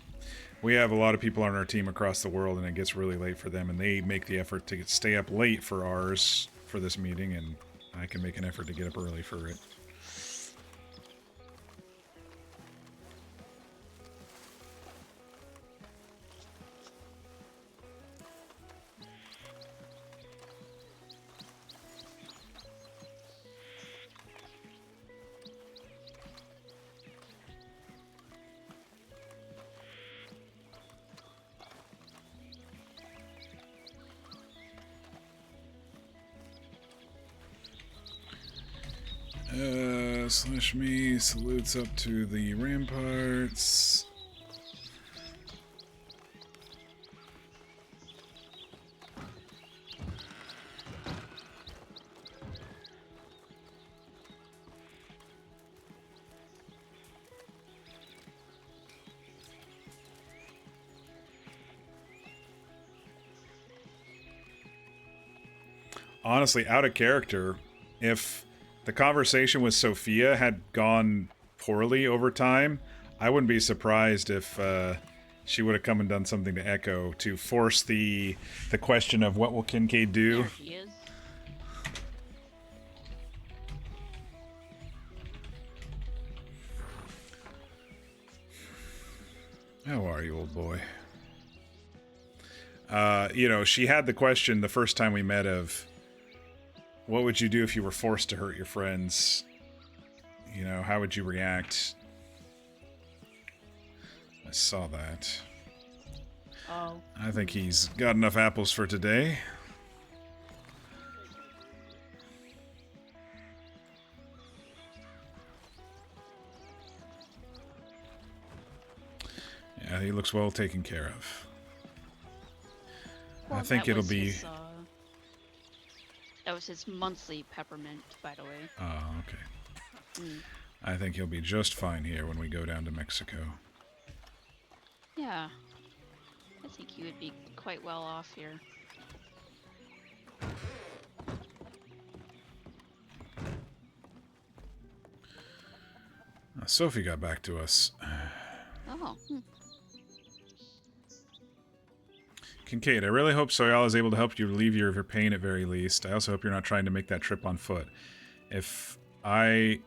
we have a lot of people on our team across the world, and it gets really late for them, and they make the effort to stay up late for ours for this meeting, and I can make an effort to get up early for it. Slash me salutes up to the ramparts. Honestly, out of character, if the conversation with Sophia had gone poorly over time, I wouldn't be surprised if she would have come and done something to Echo to force the question of what will Kincaid do. There he is. How are you, old boy? You know, she had the question the first time we met of, what would you do if you were forced to hurt your friends? You know, how would you react? I saw that. Oh. I think he's got enough apples for today. Yeah, he looks well taken care of. Well, I think that it'll was be... his, that was his monthly peppermint, by the way. Oh, okay. Mm. I think he'll be just fine here when we go down to Mexico. Yeah. I think he would be quite well off here. Sophie got back to us. Oh. Kincaid, I really hope Soyala is able to help you relieve your pain at very least. I also hope you're not trying to make that trip on foot. If a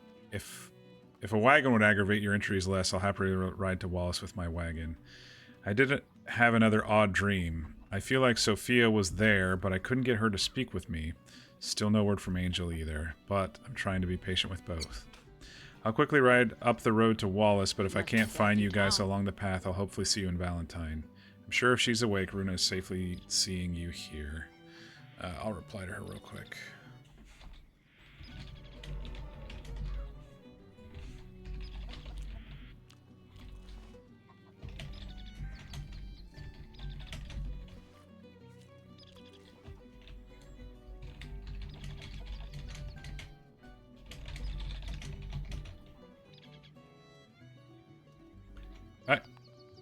wagon would aggravate your injuries less, I'll happily ride to Wallace with my wagon. I did have another odd dream. I feel like Sophia was there, but I couldn't get her to speak with me. Still no word from Angel either, but I'm trying to be patient with both. I'll quickly ride up the road to Wallace, but if I can't find you guys along the path, I'll hopefully see you in Valentine. I'm sure if she's awake, Runa is safely seeing you here. I'll reply to her real quick.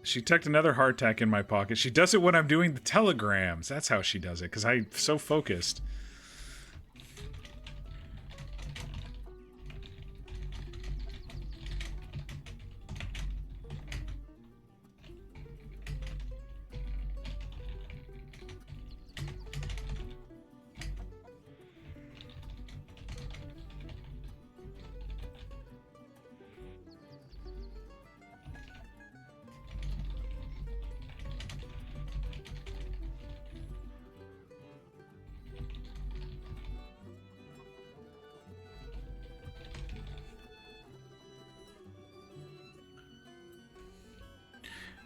She tucked another hardtack in my pocket. She does it when I'm doing the telegrams. That's how she does it, because I'm so focused.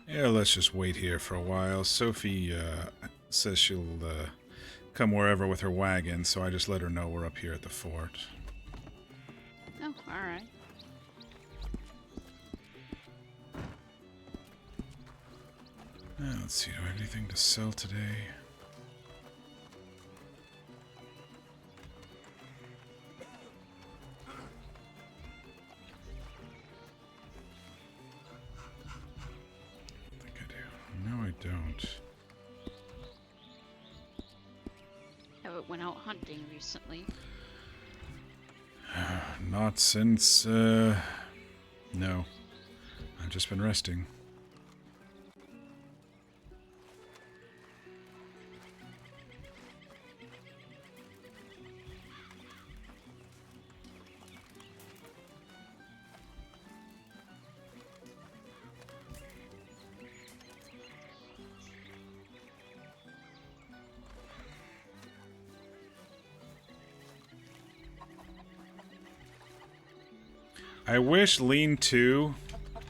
Yeah, let's just wait here for a while. Sophie says she'll come wherever with her wagon, so I just let her know we're up here at the fort. Oh, alright. Let's see, do I have anything to sell today? Don't. Haven't went out hunting recently. Not since, no. I've just been resting. I wish Lean 2,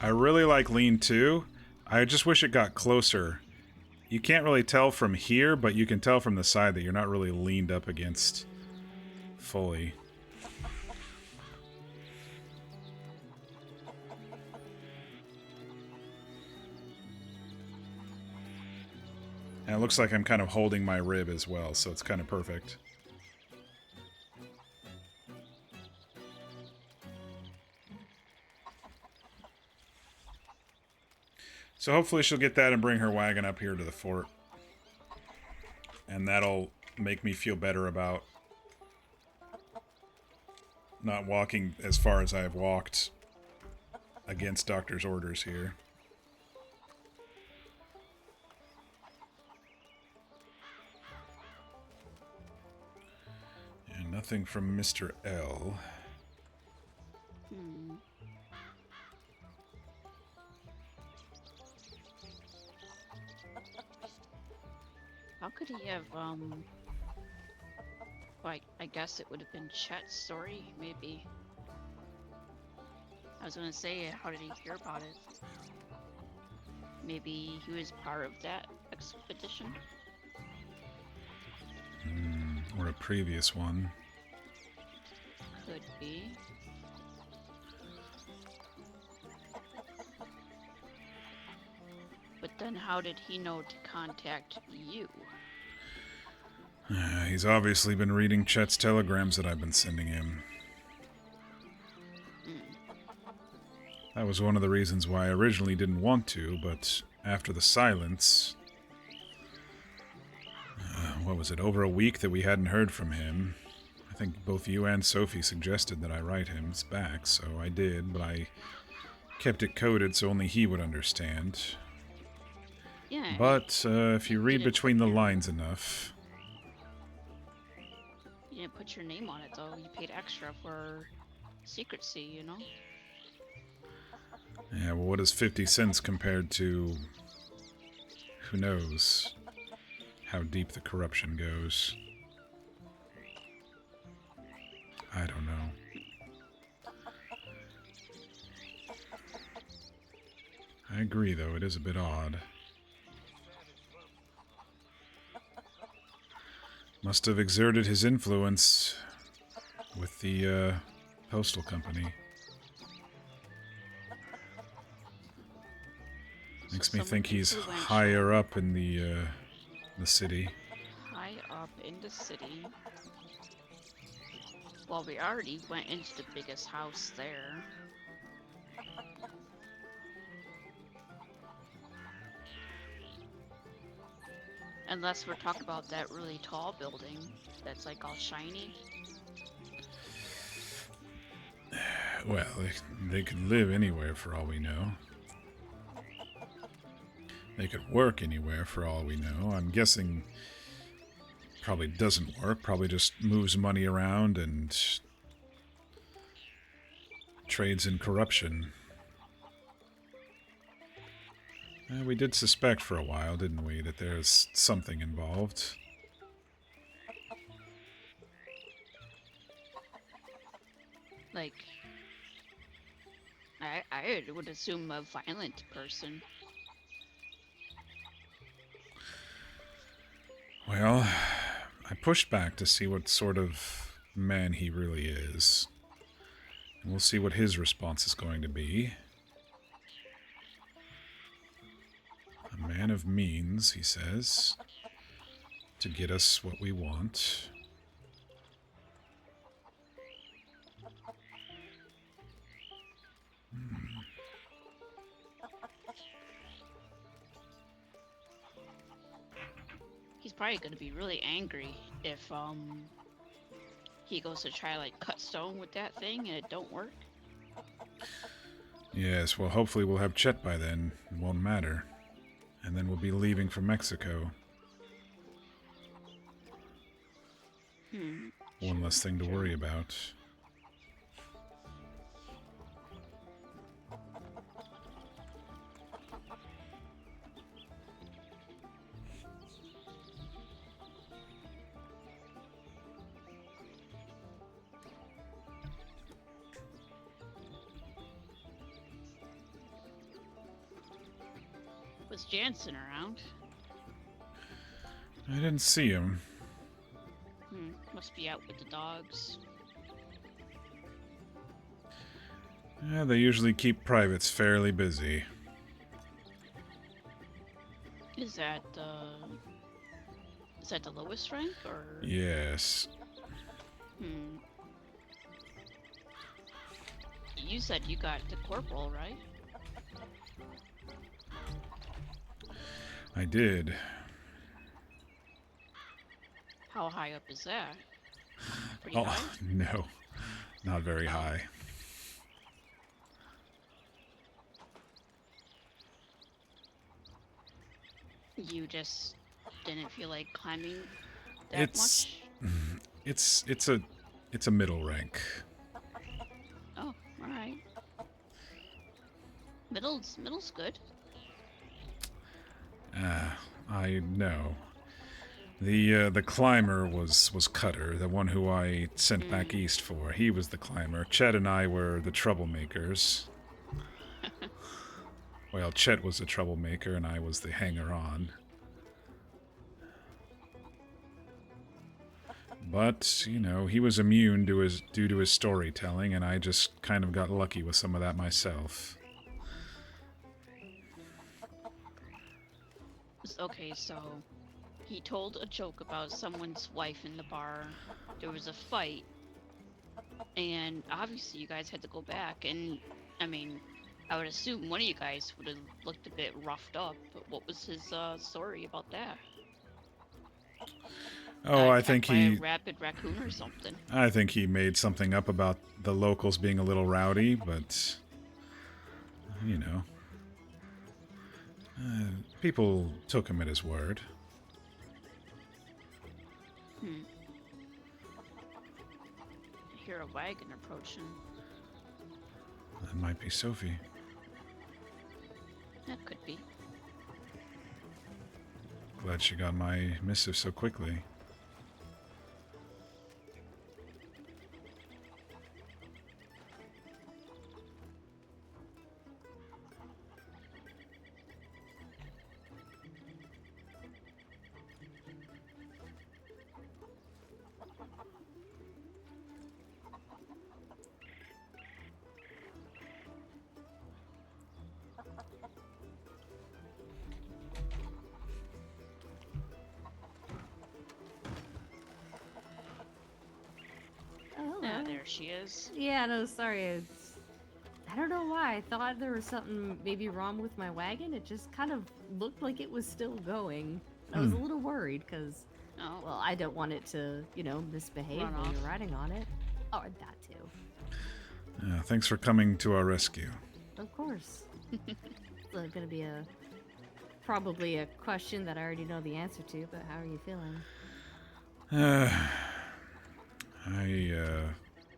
I really like Lean 2, I just wish it got closer. You can't really tell from here, but you can tell from the side that you're not really leaned up against fully. And it looks like I'm kind of holding my rib as well, so it's kind of perfect. So hopefully she'll get that and bring her wagon up here to the fort. And that'll make me feel better about not walking as far as I've walked against Doctor's orders here. And nothing from Mr. L. How could he have, like, I guess it would have been Chet's story, maybe. I was gonna say, how did he hear about it? Maybe he was part of that expedition? Or a previous one. Could be. But then how did he know to contact you? He's obviously been reading Chet's telegrams that I've been sending him. That was one of the reasons why I originally didn't want to, but after the silence... what was it, over a week that we hadn't heard from him. I think both you and Sophie suggested that I write him back, so I did, but I kept it coded so only he would understand. Yeah. But if you read didn't between put the your- lines enough, You didn't put your name on it though. You paid extra for secrecy, you know? yeah, well, what is 50 cents compared to who knows how deep the corruption goes? I don't know. I agree, though, it is a bit odd. Must have exerted his influence with the postal company. Makes me Someone think he's influential, higher up in the city. high up in the city. Well, we already went into the biggest house there. Unless we're talking about that really tall building that's like all shiny. Well, they could live anywhere for all we know. They could work anywhere for all we know. I'm guessing probably doesn't work, probably just moves money around and trades in corruption. We did suspect for a while, didn't we, that there's something involved. Like, I would assume a violent person. Well, I pushed back to see what sort of man he really is. And we'll see what his response is going to be. A man of means, he says, to get us what we want. He's probably gonna be really angry if he goes to try like cut stone with that thing and it don't work. Yes, well, hopefully we'll have Chet by then. It won't matter. And then we'll be leaving for Mexico. One less thing to worry about. Was Jansen around? I didn't see him. Must be out with the dogs. Yeah, they usually keep privates fairly busy. Is that the lowest rank or? Yes. You said you got the corporal, right? I did. How high up is that? Pretty Oh, high? no. Not very high. You just didn't feel like climbing that much? It's a middle rank. Oh, alright. Middle's good. I know. The climber was Cutter, the one who I sent back east for. He was the climber. Chet and I were the troublemakers. Well, Chet was the troublemaker and I was the hanger-on. But, you know, he was immune due to his storytelling, and I just kind of got lucky with some of that myself. Okay, so he told a joke about someone's wife in the bar. There was a fight, and obviously you guys had to go back. And I mean, I would assume one of you guys would have looked a bit roughed up. But what was his story about that? Oh, I think by a he... rabid raccoon or something. I think he made something up about the locals being a little rowdy, but... You know... People took him at his word. I hear a wagon approaching. That might be Sophie. That could be. Glad she got my missive so quickly. Oh, Yeah, hello. there she is. Yeah, no, sorry. I don't know why. I thought there was something maybe wrong with my wagon. It just kind of looked like it was still going. I was a little worried because, Oh, well, I don't want it to, misbehave Run while off. you're riding on it. Oh, that too. Thanks for coming to our rescue. Of course. It's going to be probably a question that I already know the answer to, but how are you feeling?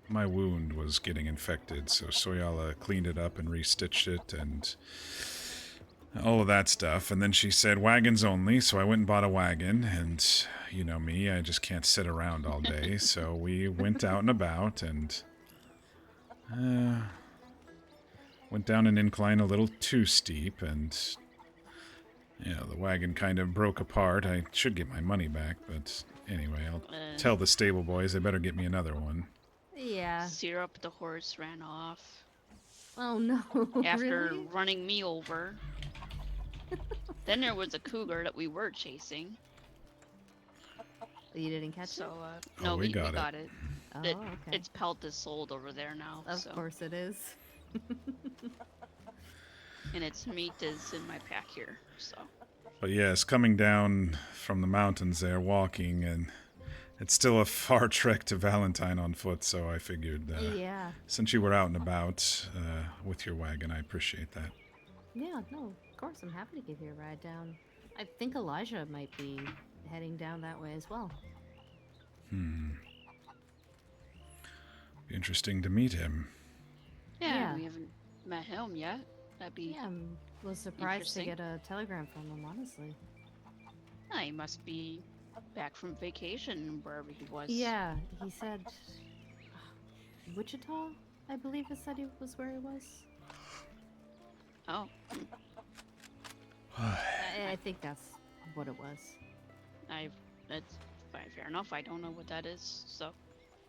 My wound was getting infected, so Soyala cleaned it up and restitched it and all of that stuff. And then she said wagons only, so I went and bought a wagon. And you know me, I just can't sit around all day. So we went out and about and went down an incline a little too steep, and the wagon kind of broke apart. I should get my money back, but anyway, I'll tell the stable boys they better get me another one. Yeah. Syrup the horse ran off Oh, no. after Really? running me over. Then there was a cougar that we were chasing. You didn't catch So, it? no, we we got got it. Oh, It- okay. Its pelt is sold over there now. Of so. course it is. And its meat is in my pack here, so. But yes, coming down from the mountains there, walking, and it's still a far trek to Valentine on foot, so I figured Yeah. since you were out and about with your wagon, I appreciate that. Yeah, no, of course. I'm happy to give you a ride down. I think Elijah might be heading down that way as well. Be interesting to meet him. Yeah, Yeah. we haven't met him yet. That'd be. Yeah, I was surprised to Interesting. get a telegram from him, honestly. He must be back from vacation wherever he was. Yeah, he said Wichita, I believe it said he was where he was. Oh, I think that's what it was. that's fine, fair enough. I don't know what that is, so.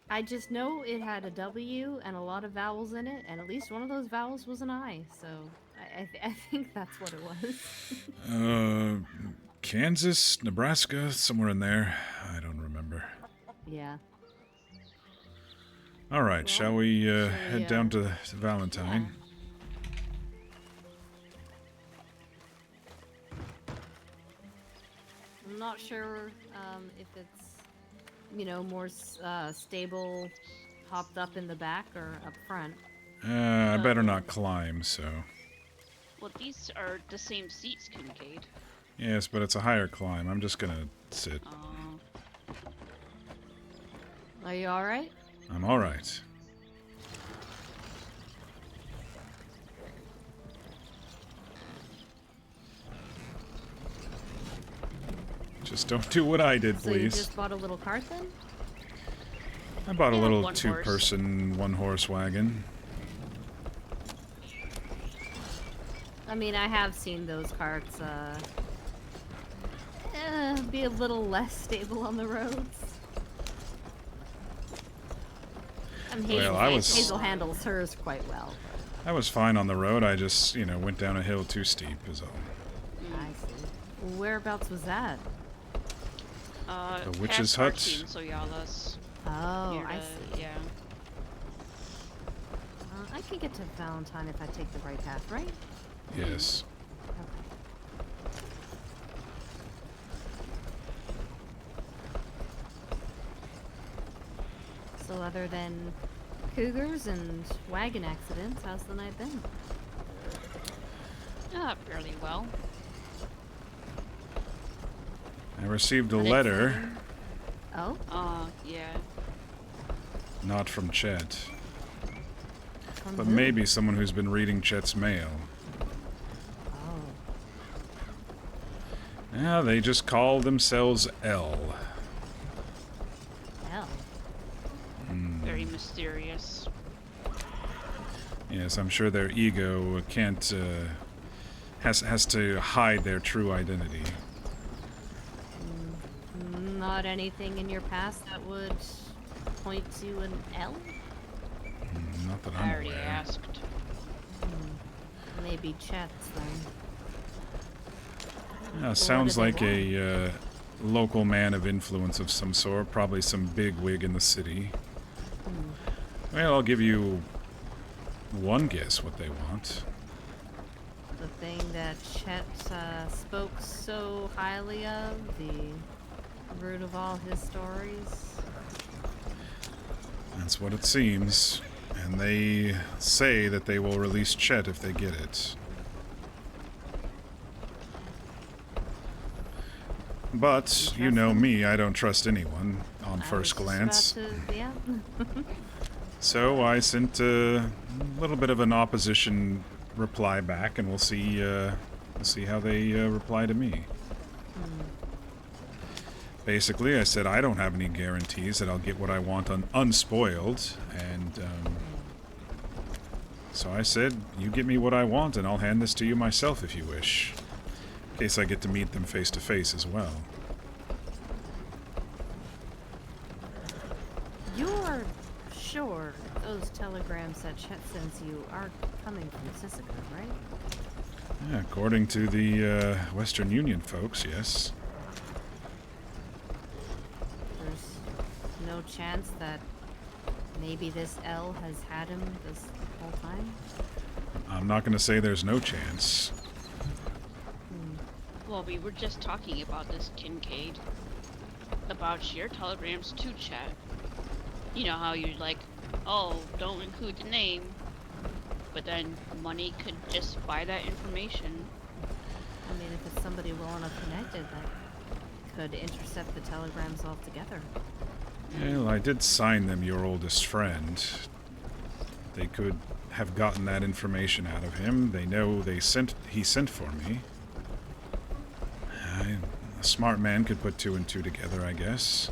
I just know it had a W and a lot of vowels in it, and at least one of those vowels was an I, so I think that's what it was. Kansas, Nebraska, somewhere in there. I don't remember. Yeah. All right, Well, shall we shall we, head down to Valentine? I'm not sure if it's, more stable, hopped up in the back or up front. I better not climb, so... Well, these are the same seats, Kincaid. Yes, but it's a higher climb. I'm just gonna sit. Are you all right? I'm all right. Just don't do what I did, So you please. just bought a little cart then? I bought a Yeah, little one horse. two-person, one-horse wagon. I mean, I have seen those carts be a little less stable on the roads. Well, I was- Hazel handles hers quite well. I was fine on the road. I just, went down a hill too steep, is all. I see. Whereabouts was that? The witch's past our hut? team, Soyala's. Oh, near I the- see. Yeah. I can get to Valentine if I take the right path, right? Yes. Okay. So other than cougars and wagon accidents, how's the night been? Fairly well. received a But it's letter, saying- Oh? Yeah. not from Chet, From but who? maybe someone who's been reading Chet's mail. Oh. Yeah, they just call themselves L. Hell. Very mysterious. Yes, I'm sure their ego can't, has to hide their true identity. Not anything in your past that would point to an L? Not that I I'm already aware. asked. Maybe Chet's then. Yeah, sounds do they like a local man of influence of some sort, probably some big wig in the city. Well, I'll give you one guess what they want. The thing that Chet spoke so highly of, the root of all his stories. That's what it seems. And they say that they will release Chet if they get it. But, you know me, I don't trust anyone on first glance. Yeah. So I sent a little bit of an opposition reply back, and we'll see how they reply to me. Basically, I said I don't have any guarantees that I'll get what I want unspoiled, and so I said, you get me what I want, and I'll hand this to you myself if you wish, in case I get to meet them face to face as well. You're sure those telegrams that Chet sends you are coming from Sisika, right? Yeah, according to the Western Union folks, yes. There's no chance that maybe this L has had him this whole time? I'm not going to say there's no chance. Well, we were just talking about this, Kincaid. About your telegrams to Chet. You know how you're like, oh, don't include the name. But then money could just buy that information. I mean, if it's somebody well enough connected that could intercept the telegrams altogether. Well, I did sign them your oldest friend. They could have gotten that information out of him. They know he sent for me. A smart man could put two and two together, I guess.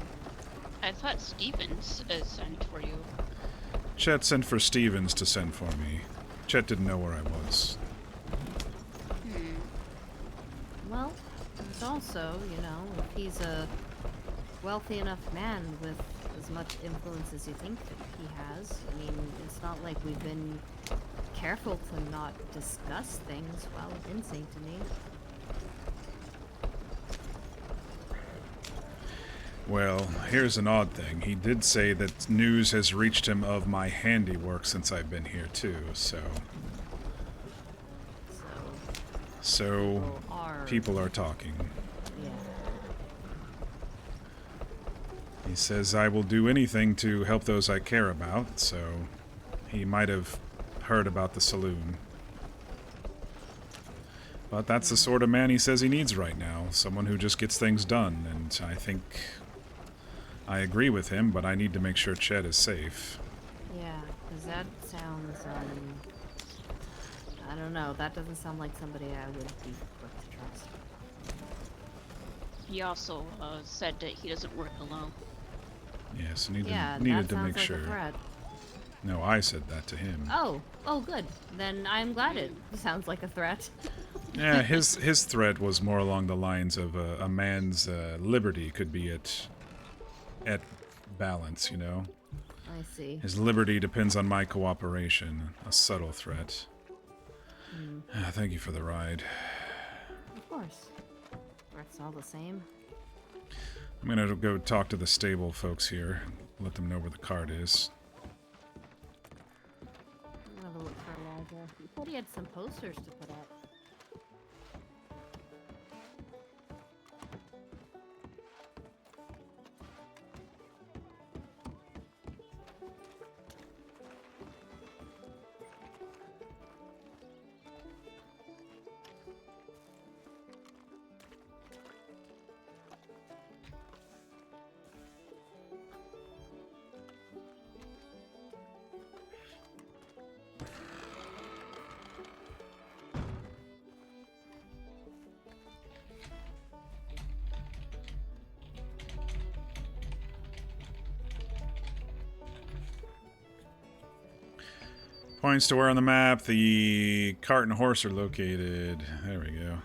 I thought Stevens sent for you. Chet sent for Stevens to send for me. Chet didn't know where I was. Well, there's also, you know, if he's a wealthy enough man with as much influence as you think that he has, I mean, it's not like we've been careful to not discuss things while in Saint Denis. Well, here's an odd thing. He did say that news has reached him of my handiwork since I've been here, too, so people are talking. Yeah. He says I will do anything to help those I care about, so he might have heard about the saloon. But that's the sort of man he says he needs right now, someone who just gets things done, and I think I agree with him, but I need to make sure Chet is safe. Yeah, because that sounds, I don't know, that doesn't sound like somebody I would be quick to trust. He also said that he doesn't work alone. Yes, Yeah, needed that to sounds make like sure. a threat. No, I said that to him. Oh, good. Then I'm glad it sounds like a threat. Yeah, his threat was more along the lines of a man's liberty could be at balance, you know? I see. His liberty depends on my cooperation. A subtle threat. Thank you for the ride. Of course. Threats all the same. I'm gonna go talk to the stable folks here. Let them know where the cart is. I'm gonna have a look for Elijah. He said he had some posters to put up. Points to where on the map the cart and horse are located. There we go.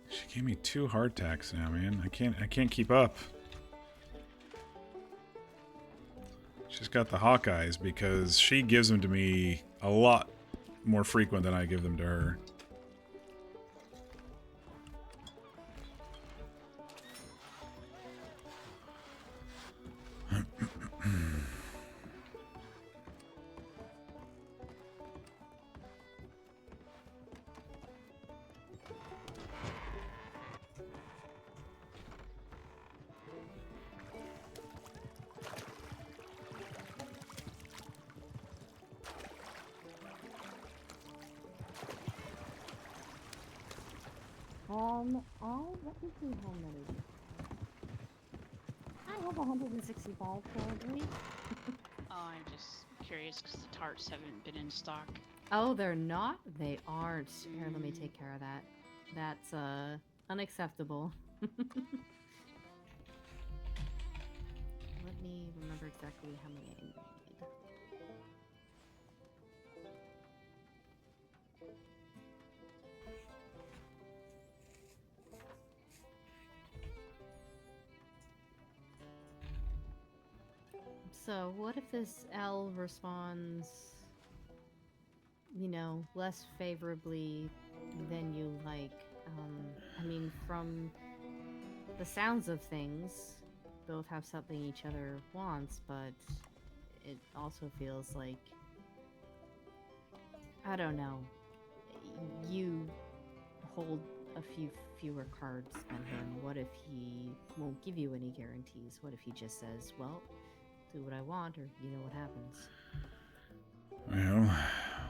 She gave me 2 hardtacks now, man. I can't keep up. She's got the Hawkeyes because she gives them to me a lot more frequent than I give them to her. Let me see how many. I have 160 balls currently. Oh, I'm just curious because the tarts haven't been in stock. Oh, they're not? They aren't. Here, let me take care of that. That's, unacceptable. Let me remember exactly how many I need. So, what if this L responds, you know, less favorably than you like? I mean, from the sounds of things, both have something each other wants, but it also feels like, I don't know, you hold a few fewer cards than him. What if he won't give you any guarantees? What if he just says, well, do what I want, or you know what happens? Well,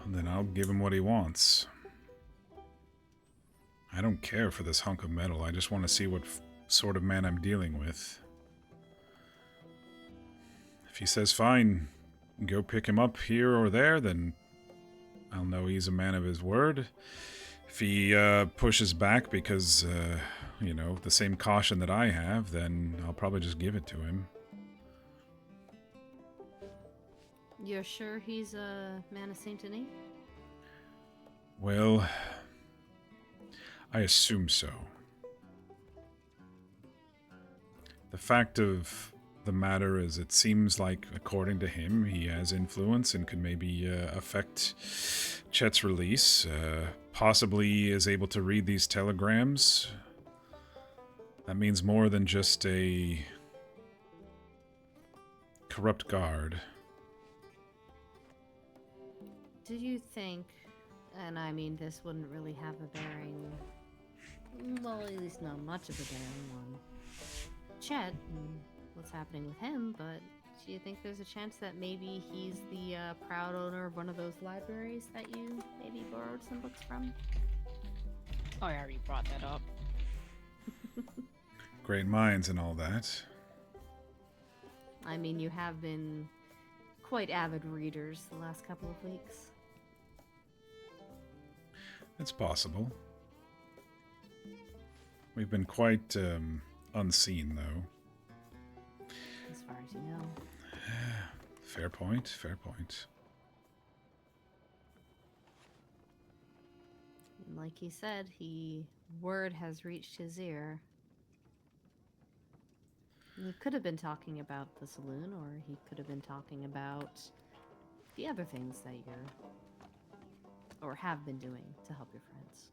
then I'll give him what he wants. I don't care for this hunk of metal. I just want to see what sort of man I'm dealing with. If he says, fine, go pick him up here or there, then I'll know he's a man of his word. If he pushes back because, you know, the same caution that I have, then I'll probably just give it to him. You're sure he's a man of Saint Denis? Well, I assume so. The fact of the matter is, it seems like, according to him, he has influence and could maybe affect Chet's release. Possibly is able to read these telegrams. That means more than just a corrupt guard. Do you think, and I mean this wouldn't really have a bearing, well, at least not much of a bearing on Chet and what's happening with him, but do you think there's a chance that maybe he's the proud owner of one of those libraries that you maybe borrowed some books from? Oh, I already brought that up. Great minds and all that. I mean, you have been quite avid readers the last couple of weeks. It's possible. We've been quite unseen, though. As far as you know. Fair point, fair point. And like he said, word has reached his ear. He could have been talking about the saloon, or he could have been talking about the other things that you're, or have been doing to help your friends.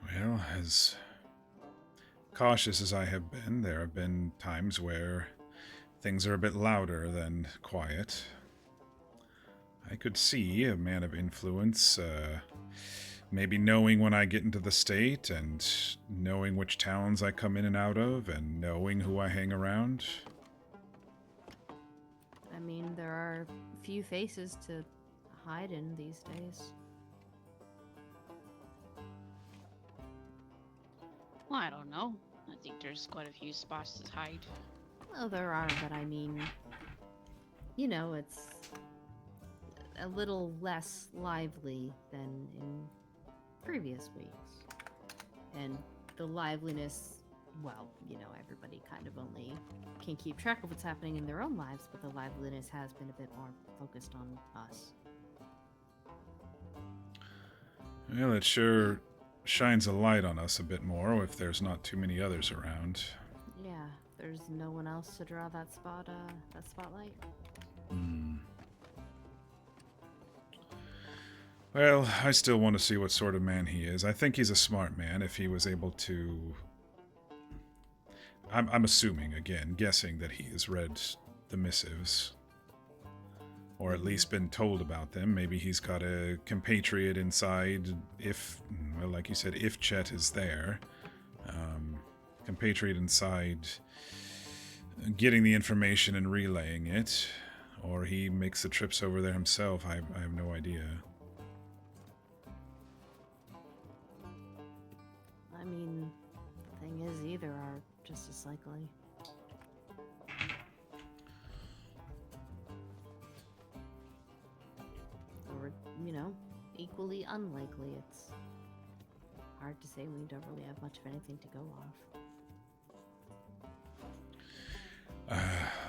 Well, as cautious as I have been, there have been times where things are a bit louder than quiet. I could see a man of influence, maybe knowing when I get into the state, and knowing which towns I come in and out of, and knowing who I hang around. I mean, there are few faces to hide in these days. Well, I don't know. I think there's quite a few spots to hide. Well, there are, but I mean, you know, it's a little less lively than in previous weeks. And the liveliness, well, you know, everybody kind of only can keep track of what's happening in their own lives, but the liveliness has been a bit more focused on us. Well, it sure shines a light on us a bit more if there's not too many others around. Yeah, there's no one else to draw that spotlight. Well, I still want to see what sort of man he is. I think he's a smart man if he was able to... I'm assuming, again, guessing that he has read the missives. Or at least been told about them. Maybe he's got a compatriot inside if, well, like you said, if Chet is there. Compatriot inside getting the information and relaying it. Or he makes the trips over there himself. I have no idea. I mean, the thing is, either are just as likely. Or, you know, equally unlikely. It's hard to say when you don't really have much of anything to go off.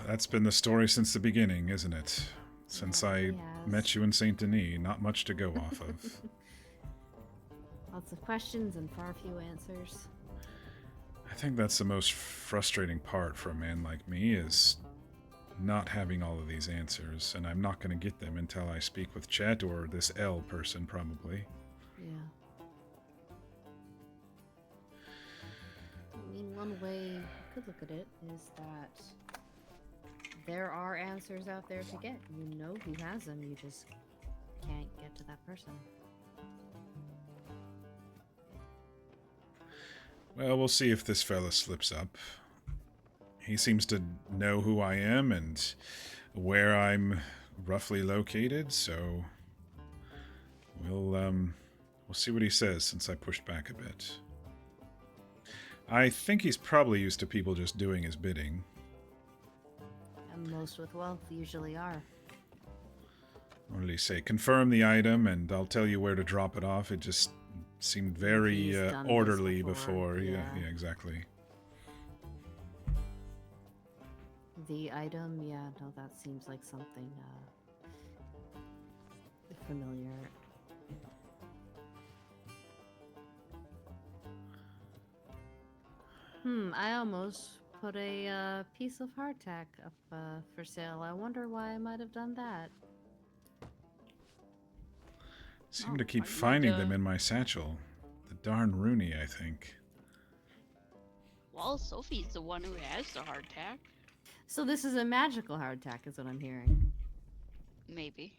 That's been the story since the beginning, isn't it? Since Yeah, I it has. met you in Saint Denis, not much to go off of. Lots of questions and far few answers. I think that's the most frustrating part for a man like me is not having all of these answers, and I'm not going to get them until I speak with Chet or this L person, probably. Yeah. I mean, one way you could look at it is that there are answers out there to get. You know who has them, you just can't get to that person. Well, we'll see if this fella slips up. He seems to know who I am and where I'm roughly located, so we'll see what he says since I pushed back a bit. I think he's probably used to people just doing his bidding. And most with wealth usually are. What did he say? Confirm the item and I'll tell you where to drop it off. It just seemed very He's done this orderly before, before. yeah. Yeah, exactly. The item, yeah, no, that seems like something familiar. I almost put a piece of hardtack up for sale. I wonder why I might have done that. Seem to Oh, keep I'd like finding to- them in my satchel. The darn Rooney, I think. Well, Sophie's the one who has the hardtack. So this is a magical hardtack, is what I'm hearing. Maybe.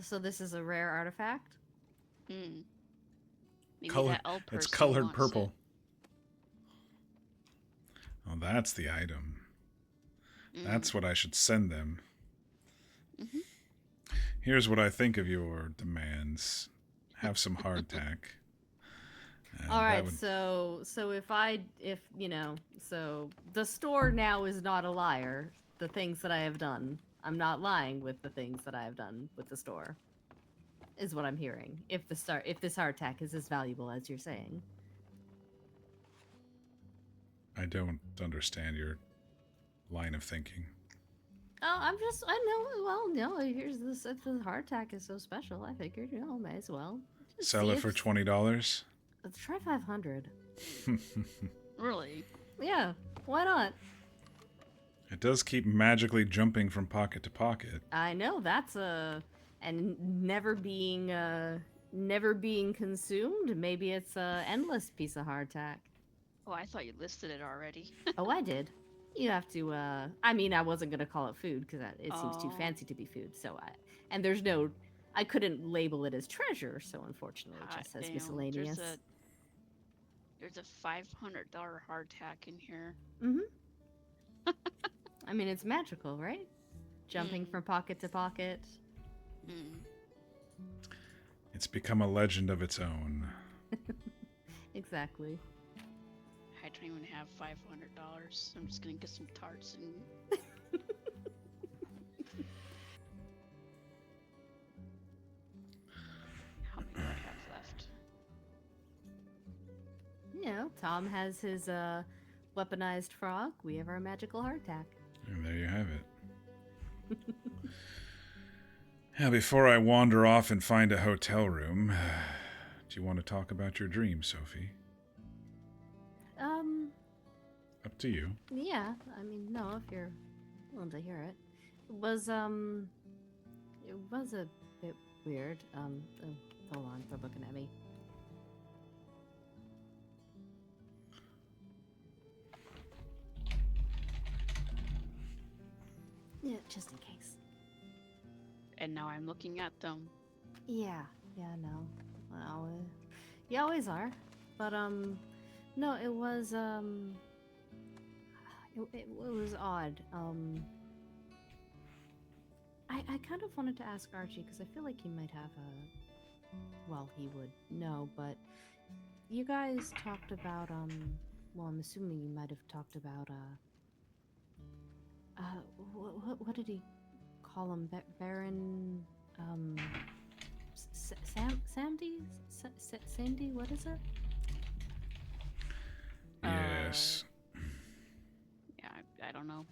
So this is a rare artifact? Hmm. Maybe Color. that L person It's colored wants purple. Oh, that's the item. it. That's what I should send them. Mhm. Here's what I think of your demands. Have some hardtack. And All that right, would- so if you know, so the store now is not a liar. The things that I have done, I'm not lying with the things that I have done with the store, is what I'm hearing. If this hardtack is as valuable as you're saying. I don't understand your line of thinking. Oh, I know. Well, no. Here's this. If the hardtack is so special, I figured, you know, may as well just Sell see it for if- $20? Let's try 500. Really? Yeah, why not? It does keep magically jumping from pocket to pocket. I know that's and never being consumed. Maybe it's a endless piece of hardtack. Oh, I thought you listed it already. Oh, I did. You have to. I mean, I wasn't gonna call it food because it seems too Oh. fancy to be food. So I couldn't label it as treasure. So unfortunately, it Hot just says damn, miscellaneous. There's a $500 hardtack in here. I mean, it's magical, right? Jumping Mm. from pocket to pocket. Hmm. It's become a legend of its own. Exactly. I don't even have $500. I'm just gonna get some tarts and Tom has his weaponized frog. We have our magical hardtack. And there you have it. Now, before I wander off and find a hotel room, do you want to talk about your dream, Sophie? Up to you. Yeah. I mean, no, if you're willing to hear it. It was a bit weird. Hold on, they're looking at me. Yeah, just in case. And now I'm looking at them. Yeah, no. Well, you always are. But, no, it was, it was odd. I kind of wanted to ask Archie, because I feel like he might have well, he would know, but you guys talked about, well, I'm assuming you might have talked about, what did he call him? Baron, Sandy? Sandy, what is it? Yes. Yeah, I don't know.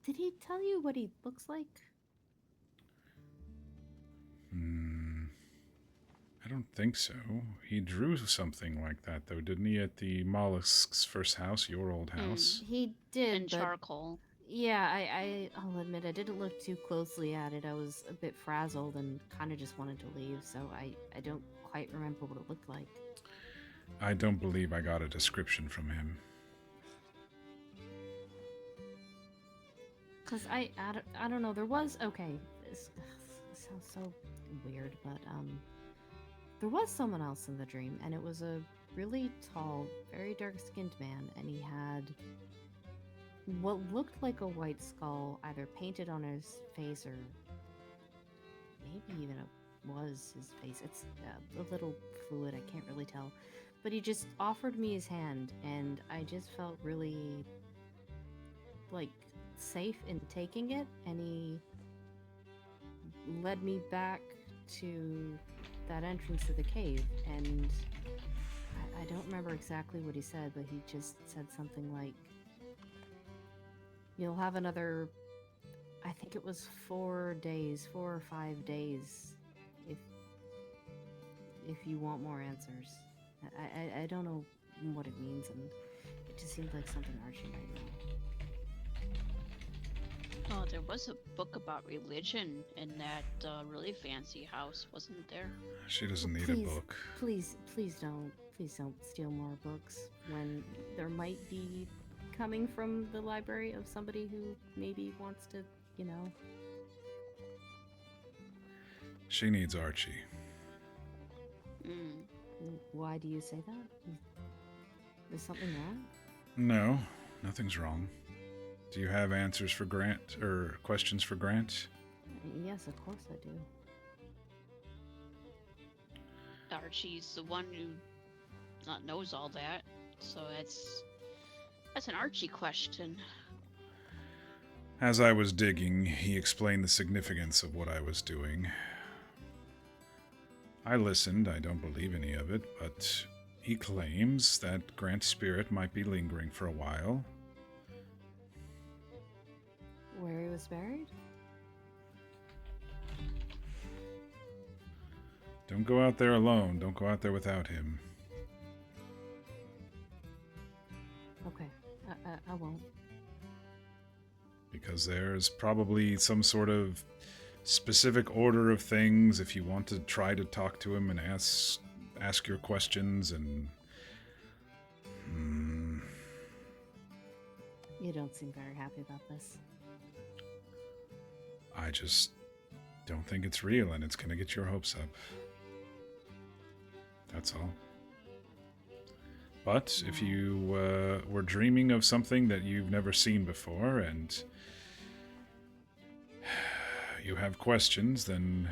Did he tell you what he looks like? I don't think so. He drew something like that, though, didn't he, at the Mollusk's first house, your old house? He did, And but charcoal. yeah, I'll admit I didn't look too closely at it. I was a bit frazzled and kind of just wanted to leave, so I don't quite remember what it looked like. I don't believe I got a description from him. Cause I don't know. There was this sounds so weird, but there was someone else in the dream, and it was a really tall, very dark-skinned man, and he had what looked like a white skull either painted on his face or maybe even it was his face. It's a little fluid. I can't really tell, but he just offered me his hand, and I just felt really like safe in taking it, and he led me back to that entrance to the cave, and I don't remember exactly what he said, but he just said something like, you'll have another, I think it was 4 or 5 days if you want more answers. I don't know what it means, and it just seemed like something Archie might know. Oh, there was a book about religion in that really fancy house, wasn't there? She doesn't need a book. Please don't steal more books when there might be coming from the library of somebody who maybe wants to, you know. She needs Archie. Why do you say that? Is something wrong? No, nothing's wrong. Do you have answers for Grant, or questions for Grant? Yes, of course I do. Archie's the one who knows all that, so that's an Archie question. As I was digging, he explained the significance of what I was doing. I listened. I don't believe any of it, but he claims that Grant's spirit might be lingering for a while. Where he was buried? Don't go out there alone. Don't go out there without him. Okay, I won't. Because there's probably some sort of specific order of things if you want to try to talk to him and ask your questions and... You don't seem very happy about this. I just don't think it's real, and it's going to get your hopes up. That's all. But if you were dreaming of something that you've never seen before, and you have questions, then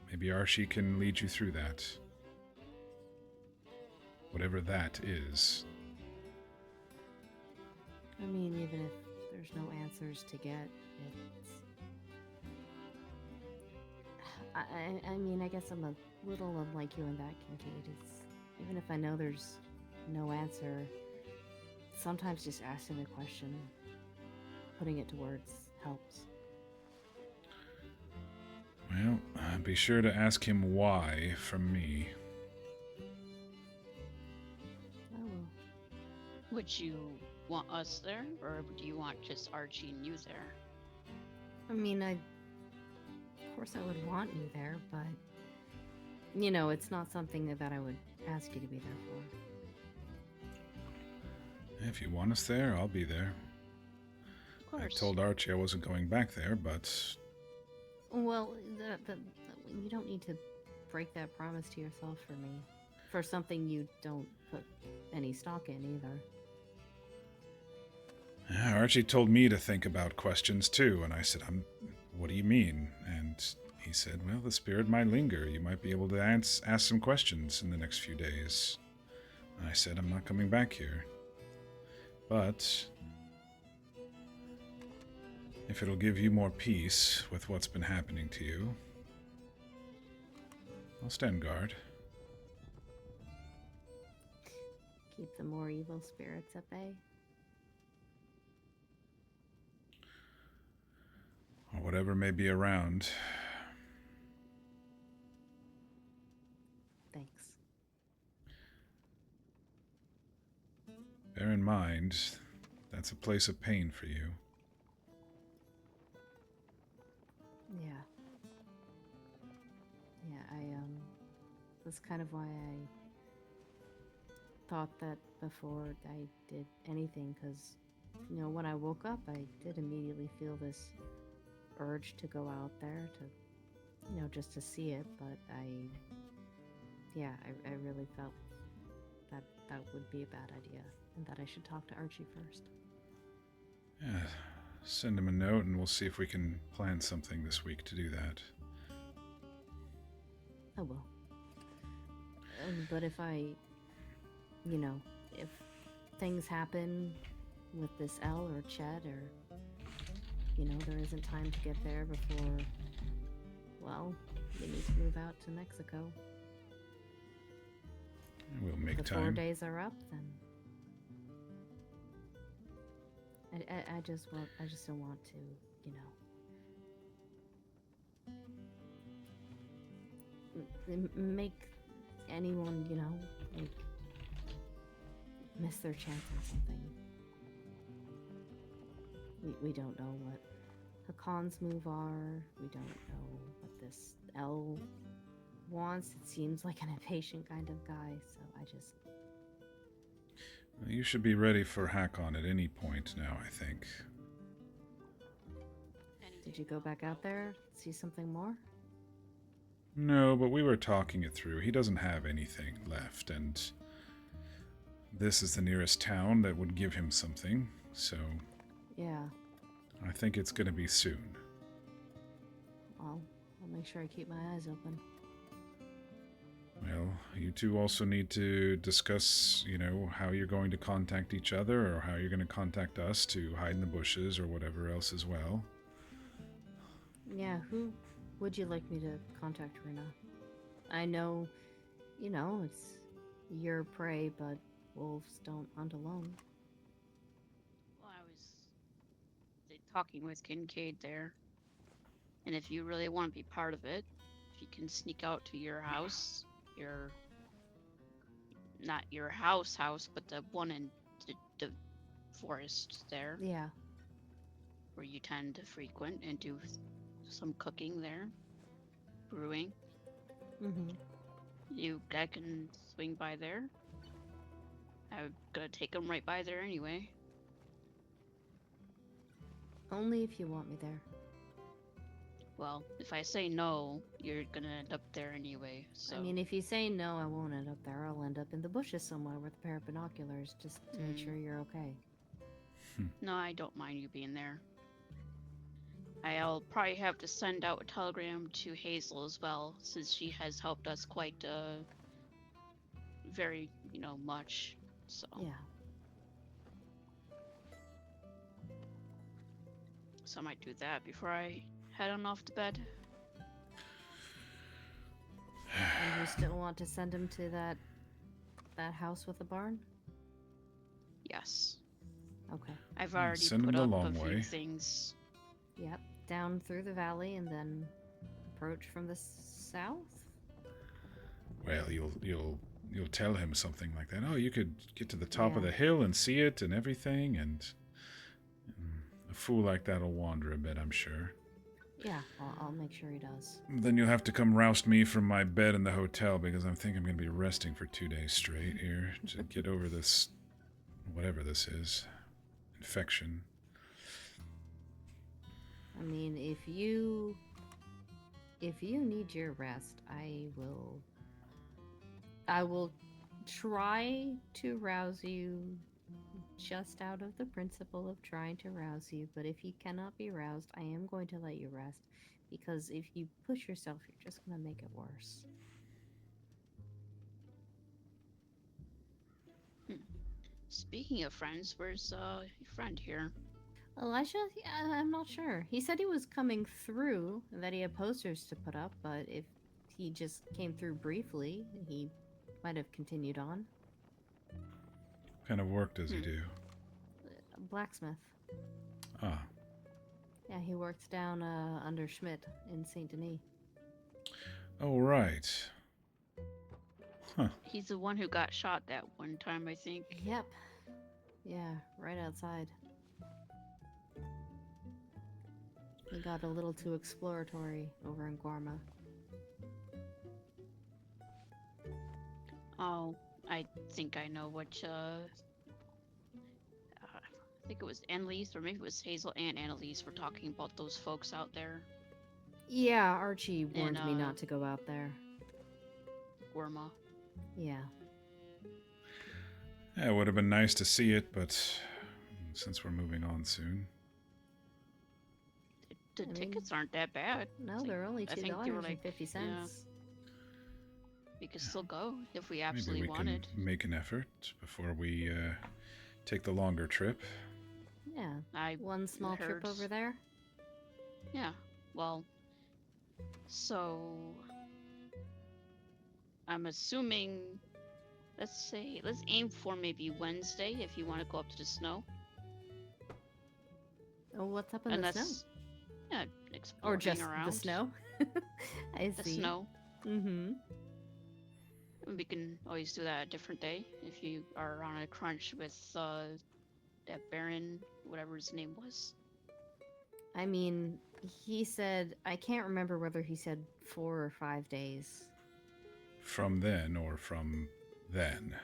maybe Archie can lead you through that. Whatever that is. I mean, even if there's no answers to get, it's... I mean, I guess I'm a little unlike you in that, Kincaid. It's, even if I know there's no answer, sometimes just asking the question, putting it to words, helps. Well, be sure to ask him why from me. I will. Would you want us there, or do you want just Archie and you there? I mean, of course I would want you there, but, you know, it's not something that I would ask you to be there for. If you want us there, I'll be there. Of I course. told Archie I wasn't going back there, but Well, you don't need to break that promise to yourself for me. For something you don't put any stock in either. Archie told me to think about questions too, and I said, what do you mean? And he said, well, the spirit might linger. You might be able to ask some questions in the next few days. And I said, I'm not coming back here. But if it'll give you more peace with what's been happening to you, I'll stand guard. Keep the more evil spirits at bay. Or whatever may be around. Thanks. Bear in mind, that's a place of pain for you. Yeah. Yeah, that's kind of why I thought that before I did anything, because, you know, when I woke up, I did immediately feel this urge to go out there to, you know, just to see it, but I really felt that that would be a bad idea, and that I should talk to Archie first. Yeah, send him a note and we'll see if we can plan something this week to do that. I will. But if if things happen with this L or Chet, or, you know, there isn't time to get there before, well, we need to move out to Mexico. We'll make The time. 4 days are up, then. I just don't want to, you know, make anyone, you know, like, miss their chance on something. We don't know what Hakon's move are. We don't know what this L wants. It seems like an impatient kind of guy, so I just... You should be ready for Hakon at any point now, I think. Did you go back out there, see something more? No, but we were talking it through. He doesn't have anything left, and this is the nearest town that would give him something, so Yeah. I think it's going to be soon. Well, I'll make sure I keep my eyes open. Well, you two also need to discuss, you know, how you're going to contact each other, or how you're going to contact us to hide in the bushes or whatever else as well. Yeah, who would you like me to contact right now? I know, you know, it's your prey, but wolves don't hunt alone. Well, I was talking with Kincaid there, and if you really want to be part of it, if you can sneak out to your house, not your house, but the one in the forest there, Yeah. where you tend to frequent and do some cooking there, brewing. Mm-hmm. I can swing by there. I'm gonna take them right by there anyway. Only if you want me there. Well, if I say no, you're gonna end up there anyway, so... I mean, if you say no, I won't end up there. I'll end up in the bushes somewhere with a pair of binoculars, just to make sure you're okay. No, I don't mind you being there. I'll probably have to send out a telegram to Hazel as well, since she has helped us quite, very, you know, much, so... Yeah. So I might do that before I head on off to bed. And you still want to send him to that house with the barn? Yes. Okay. I've already Send put him the up long a few way. things. Yep. Down through the valley and then approach from the south? Well, you'll tell him something like that. Oh, you could get to the top of Yeah. the hill and see it and everything, and a fool like that'll wander a bit, I'm sure. Yeah, I'll make sure he does. Then you'll have to come roust me from my bed in the hotel because I think I'm going to be resting for 2 days straight here to get over this, whatever this is, infection. I mean, if you need your rest, I will try to rouse you just out of the principle of trying to rouse you, but if you cannot be roused, I am going to let you rest because if you push yourself, you're just going to make it worse. Speaking of friends, where's your friend here? Elijah, yeah, I'm not sure. He said he was coming through, that he had posters to put up, but if he just came through briefly, he might have continued on. What kind of work does he do? Blacksmith. Ah, Yeah, he works down under Schmidt in Saint Denis. oh, right. Huh. He's the one who got shot that one time, I think. Yep. Yeah, right outside. He got a little too exploratory over in Guarma. Oh, I think I know which, I think it was Annalise, or maybe it was Hazel and Annalise were talking about those folks out there. Yeah, Archie warned me And, not to go out there. Gorma. Yeah. Yeah, it would have been nice to see it, but since we're moving on soon. The I mean, tickets aren't that bad. No, It's like- they're only I think they were $2.50. like, we could still go if we Maybe absolutely we wanted. can make an effort before we take the longer trip. Yeah. I One small trip heard- over there. Yeah, well, so I'm assuming, let's aim for maybe Wednesday if you want to go up to the snow. Oh, what's up in And the that's, snow? yeah, Or exploring just around. the snow? I The see. snow. Mm-hmm. And we can always do that a different day if you are on a crunch with that Baron, whatever his name was. I mean, he said, I can't remember whether he said 4 or 5 days From then or from then?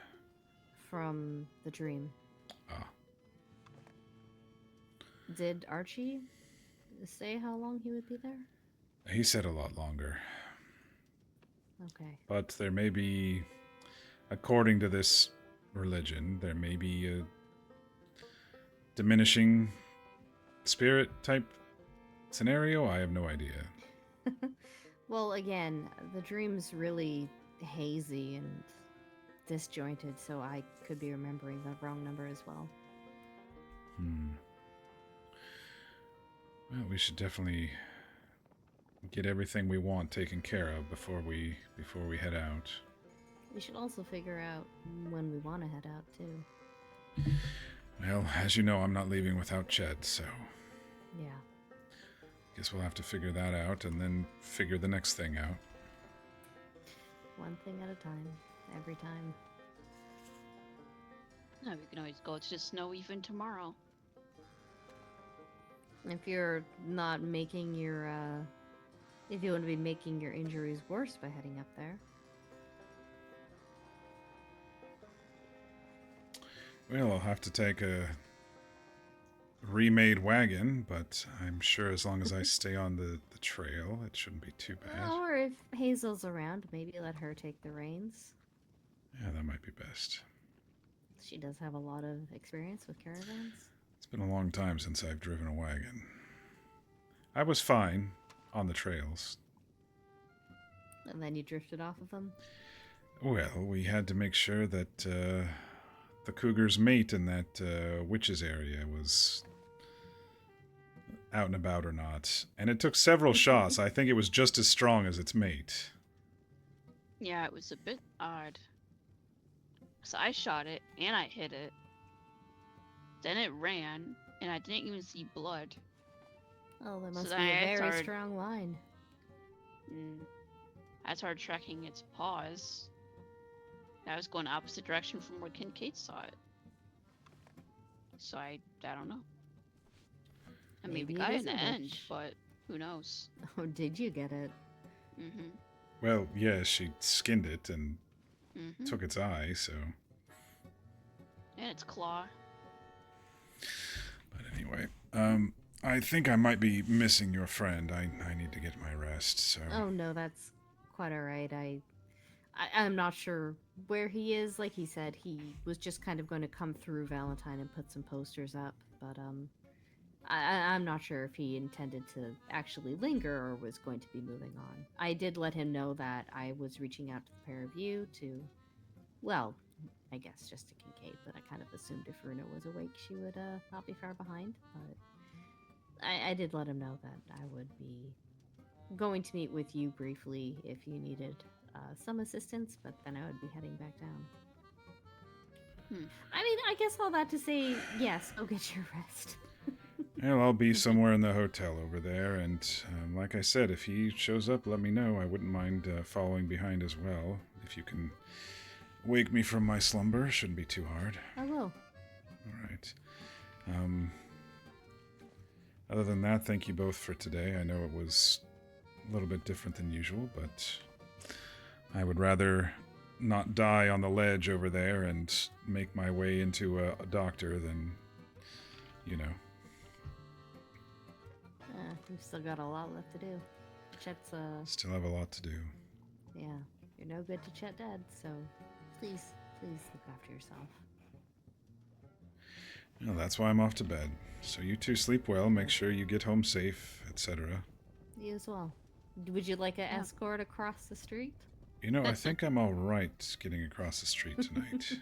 from the dream. Ah, Did Archie say how long he would be there? he said a lot longer. Okay. But there may be, according to this religion, there may be a diminishing spirit type scenario. I have no idea. Well, again, the dream's really hazy and disjointed, so I could be remembering the wrong number as well. Well, we should definitely get everything we want taken care of before we head out. We should also figure out when we want to head out, too. Well, as you know, I'm not leaving without Chet, so Yeah. guess we'll have to figure that out and then figure the next thing out. One thing at a time, every time. Yeah, we can always go to the snow even tomorrow. If you're not making your, if you want to be making your injuries worse by heading up there. Well, I'll have to take a remade wagon, but I'm sure as long as I stay on the trail, it shouldn't be too bad. Or if Hazel's around, maybe let her take the reins. Yeah, that might be best. She does have a lot of experience with caravans. It's been a long time since I've driven a wagon. I was fine on the trails. And then you drifted off of them. Well, we had to make sure that the cougar's mate in that witches area was out and about or not. And it took several shots. I think it was just as strong as its mate. Yeah, it was a bit odd. So I shot it and I hit it. then it ran, and I didn't even see blood. Oh, that So must then be a I very started- strong line. I started tracking its paws. I was going opposite direction from where Kincaid saw it. So I don't know. I mean, we Maybe it got it is in the a end, witch. but who knows? Oh, did you get it? Mm-hmm. Well, yeah, she skinned it and Mm-hmm. took its eye, so... And its claw. But anyway, I think I might be missing your friend. I need to get my rest, so... Oh no, that's quite alright. I'm not sure where he is. Like he said, he was just kind of going to come through Valentine and put some posters up, but I'm not sure if he intended to actually linger or was going to be moving on. I did let him know that I was reaching out to the pair of you to, well, I guess just to Kincaid, but I kind of assumed if Runa was awake, she would not be far behind. But I did let him know that I would be going to meet with you briefly if you needed some assistance, but then I would be heading back down. I mean, I guess all that to say, yes, go get your rest. Well, I'll be somewhere in the hotel over there, and like I said, if he shows up, let me know. I wouldn't mind following behind as well. If you can wake me from my slumber, shouldn't be too hard. I will. All right. Other than that, thank you both for today. I know it was a little bit different than usual, but I would rather not die on the ledge over there and make my way into a doctor than, you know. We've still got a lot left to do. Chet's, Still have a lot to do. yeah, you're no good to Chet dead, so please look after yourself. Well, that's why I'm off to bed. So you two sleep well, make sure you get home safe, etc. You as well. Would you like an escort across the street? You know, I think I'm all right getting across the street tonight.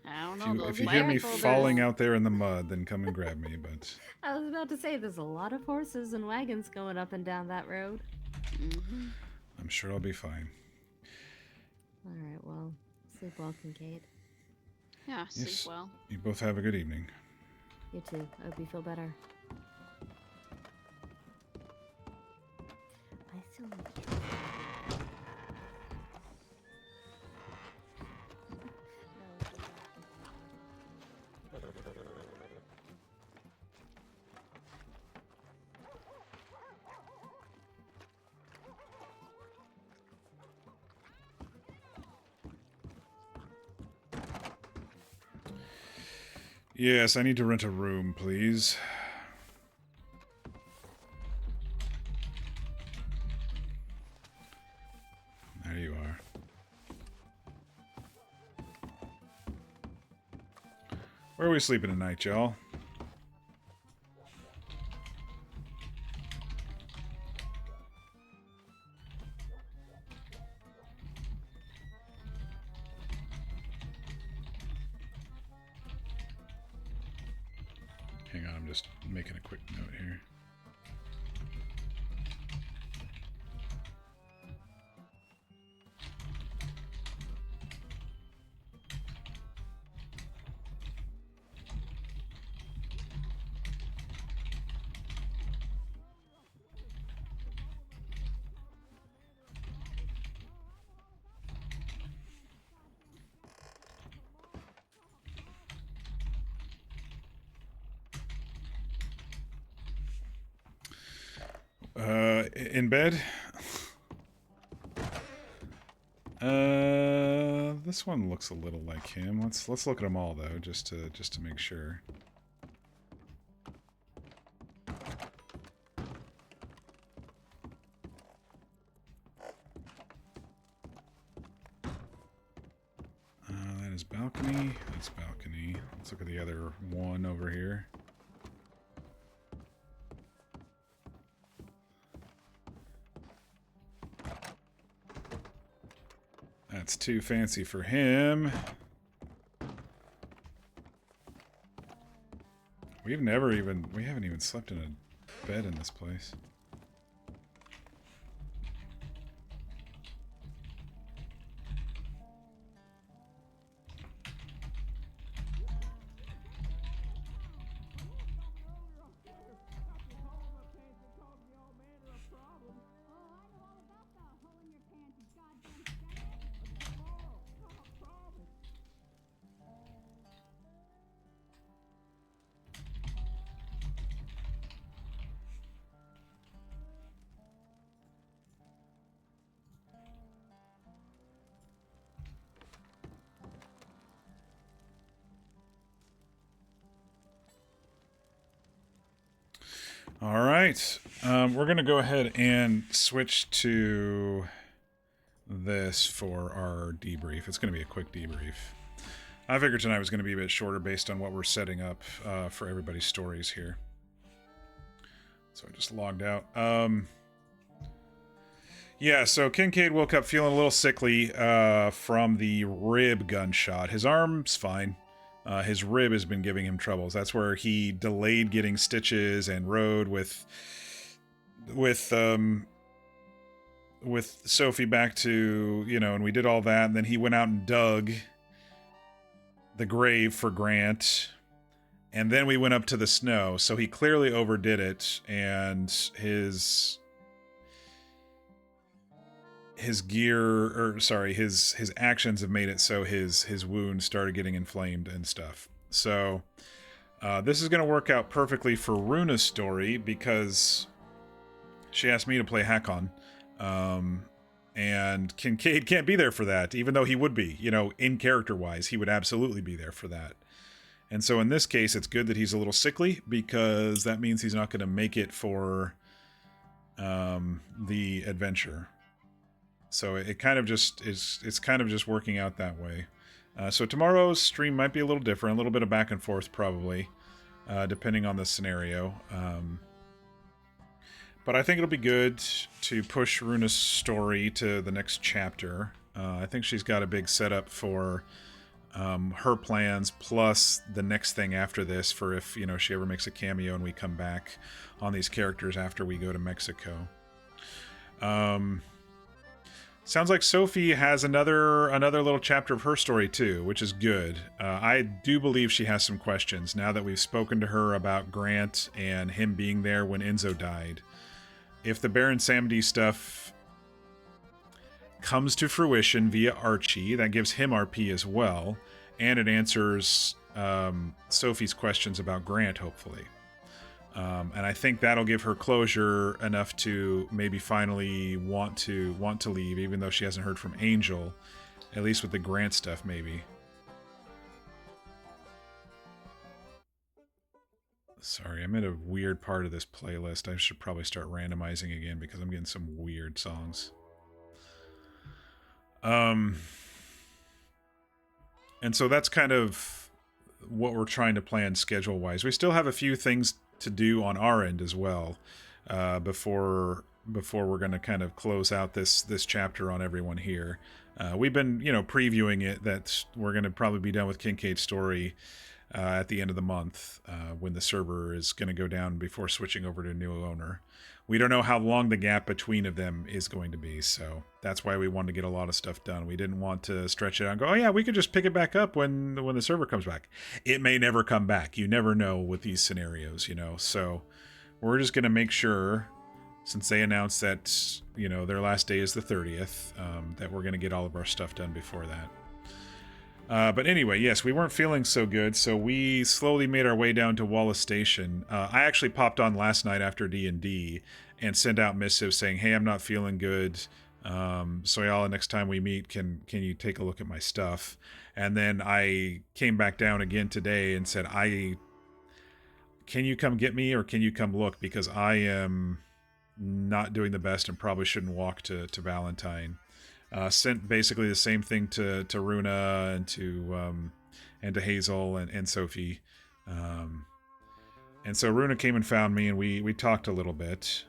I don't know. If Those you hear me fire falling folders- out there in the mud, then come and grab me, but... I was about to say, there's a lot of horses and wagons going up and down that road. Mm-hmm. I'm sure I'll be fine. Alright, well, sleep well, Kincaid. Yeah, sleep Yes. well. You both have a good evening. You too. I hope you feel better. I still need to... Yes, I need to rent a room, please. There you are. Where are we sleeping tonight, y'all? Hang on, I'm just making a quick note here. In bed? This one looks a little like him. Let's look at them all though, just to make sure. That is balcony. That's balcony. Let's look at the other one over here. That's too fancy for him. We haven't even slept in a bed in this place. All right. We're going to go ahead and switch to this for our debrief. It's going to be a quick debrief. I figured tonight was going to be a bit shorter based on what we're setting up for everybody's stories here. So I just logged out. Yeah, so Kincaid woke up feeling a little sickly from the rib gunshot. His arm's fine. His rib has been giving him troubles. That's where he delayed getting stitches and rode with Sophie back to, and we did all that, and then he went out and dug the grave for Grant, and then we went up to the snow, so he clearly overdid it, and his actions have made it so his wounds started getting inflamed and stuff. So this is going to work out perfectly for Runa's story, because she asked me to play Hakon, and Kincaid can't be there for that, even though he would be, in character-wise, he would absolutely be there for that. And so in this case, it's good that he's a little sickly, because that means he's not going to make it for the adventure. So it kind of just it's kind of just working out that way. So tomorrow's stream might be a little different, a little bit of back and forth probably, depending on the scenario. But I think it'll be good to push Runa's story to the next chapter. I think she's got a big setup for her plans, plus the next thing after this, for if she ever makes a cameo and we come back on these characters after we go to Mexico. Sounds like Sophie has another little chapter of her story too, which is good. I do believe she has some questions now that we've spoken to her about Grant and him being there when Enzo died. If the Baron Samedi stuff comes to fruition via Archie, that gives him RP as well, and it answers Sophie's questions about Grant, hopefully. And I think that'll give her closure enough to maybe finally want to leave, even though she hasn't heard from Angel, at least with the Grant stuff, maybe. Sorry, I'm in a weird part of this playlist. I should probably start randomizing again because I'm getting some weird songs. And so that's kind of what we're trying to plan schedule-wise. We still have a few things to do on our end as well, before we're going to kind of close out this chapter on everyone here. We've been, previewing it, that we're going to probably be done with Kincaid's story at the end of the month, when the server is going to go down before switching over to a new owner. We don't know how long the gap between of them is going to be, so that's why we wanted to get a lot of stuff done. We didn't want to stretch it out and go, oh yeah, we could just pick it back up when the server comes back. It may never come back. You never know with these scenarios, So we're just going to make sure, since they announced that, their last day is the 30th, that we're going to get all of our stuff done before that. But anyway, yes, we weren't feeling so good, so we slowly made our way down to Wallace Station. I actually popped on last night after D&D and sent out missives saying, hey, I'm not feeling good. Soyala, next time we meet, can you take a look at my stuff? And then I came back down again today and said, can you come get me, or can you come look? Because I am not doing the best and probably shouldn't walk to Valentine. Sent basically the same thing to Runa and to Hazel and Sophie. And so Runa came and found me, and we talked a little bit.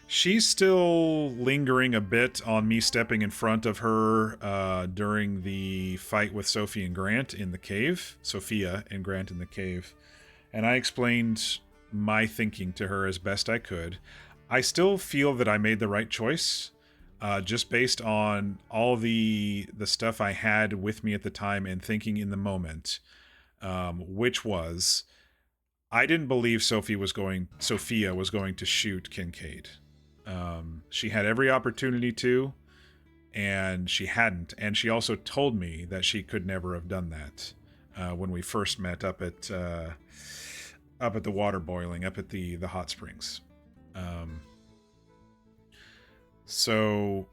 She's still lingering a bit on me stepping in front of her during the fight with Sophie and Grant in the cave. Sophia and Grant in the cave. And I explained my thinking to her as best I could. I still feel that I made the right choice, just based on all the stuff I had with me at the time and thinking in the moment, which was, I didn't believe Sophia was going to shoot Kincaid. She had every opportunity to, and she hadn't. And she also told me that she could never have done that when we first met up at the water boiling, up at the hot springs. So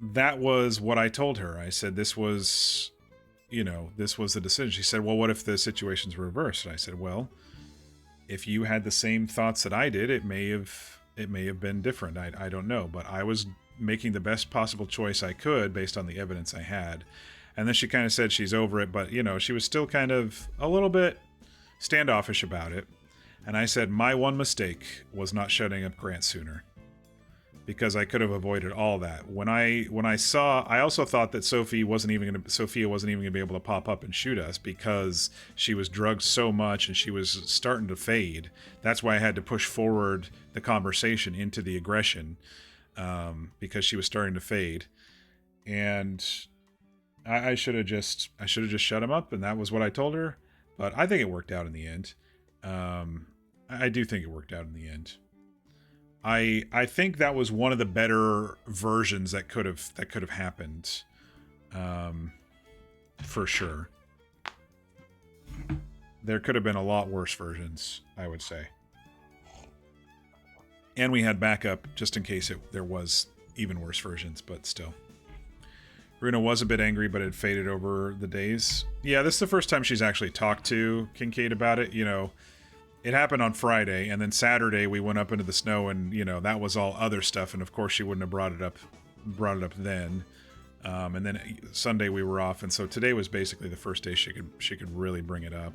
that was what I told her. I said this was, this was the decision. She said, well, what if the situation's reversed? And I said, well, if you had the same thoughts that I did, it may have been different. I don't know, but I was making the best possible choice I could based on the evidence I had. And then she kind of said she's over it, but she was still kind of a little bit standoffish about it. And I said my one mistake was not shutting up Grant sooner, because I could have avoided all that. When I also thought that Sophia wasn't even going to be able to pop up and shoot us because she was drugged so much and she was starting to fade. That's why I had to push forward the conversation into the aggression, because she was starting to fade. And I should have just shut him up, and that was what I told her. But I think it worked out in the end. I do think it worked out in the end. I think that was one of the better versions that could have happened, for sure. There could have been a lot worse versions, I would say. And we had backup just in case there was even worse versions, but still. Runa was a bit angry, but it faded over the days. Yeah, this is the first time she's actually talked to Kincaid about it. It happened on Friday, and then Saturday we went up into the snow, and that was all other stuff. And of course, she wouldn't have brought it up then. And then Sunday we were off, and so today was basically the first day she could really bring it up.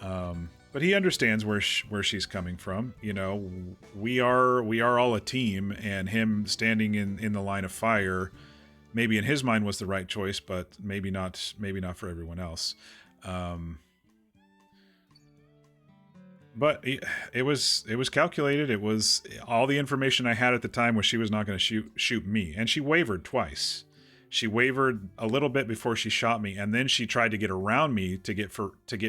But he understands where she's coming from. We are all a team, and him standing in the line of fire, maybe in his mind was the right choice, but maybe not for everyone else. But it was calculated. It was all the information I had at the time was she was not going to shoot me, and she wavered twice. She wavered a little bit before she shot me, and then she tried to get around me to get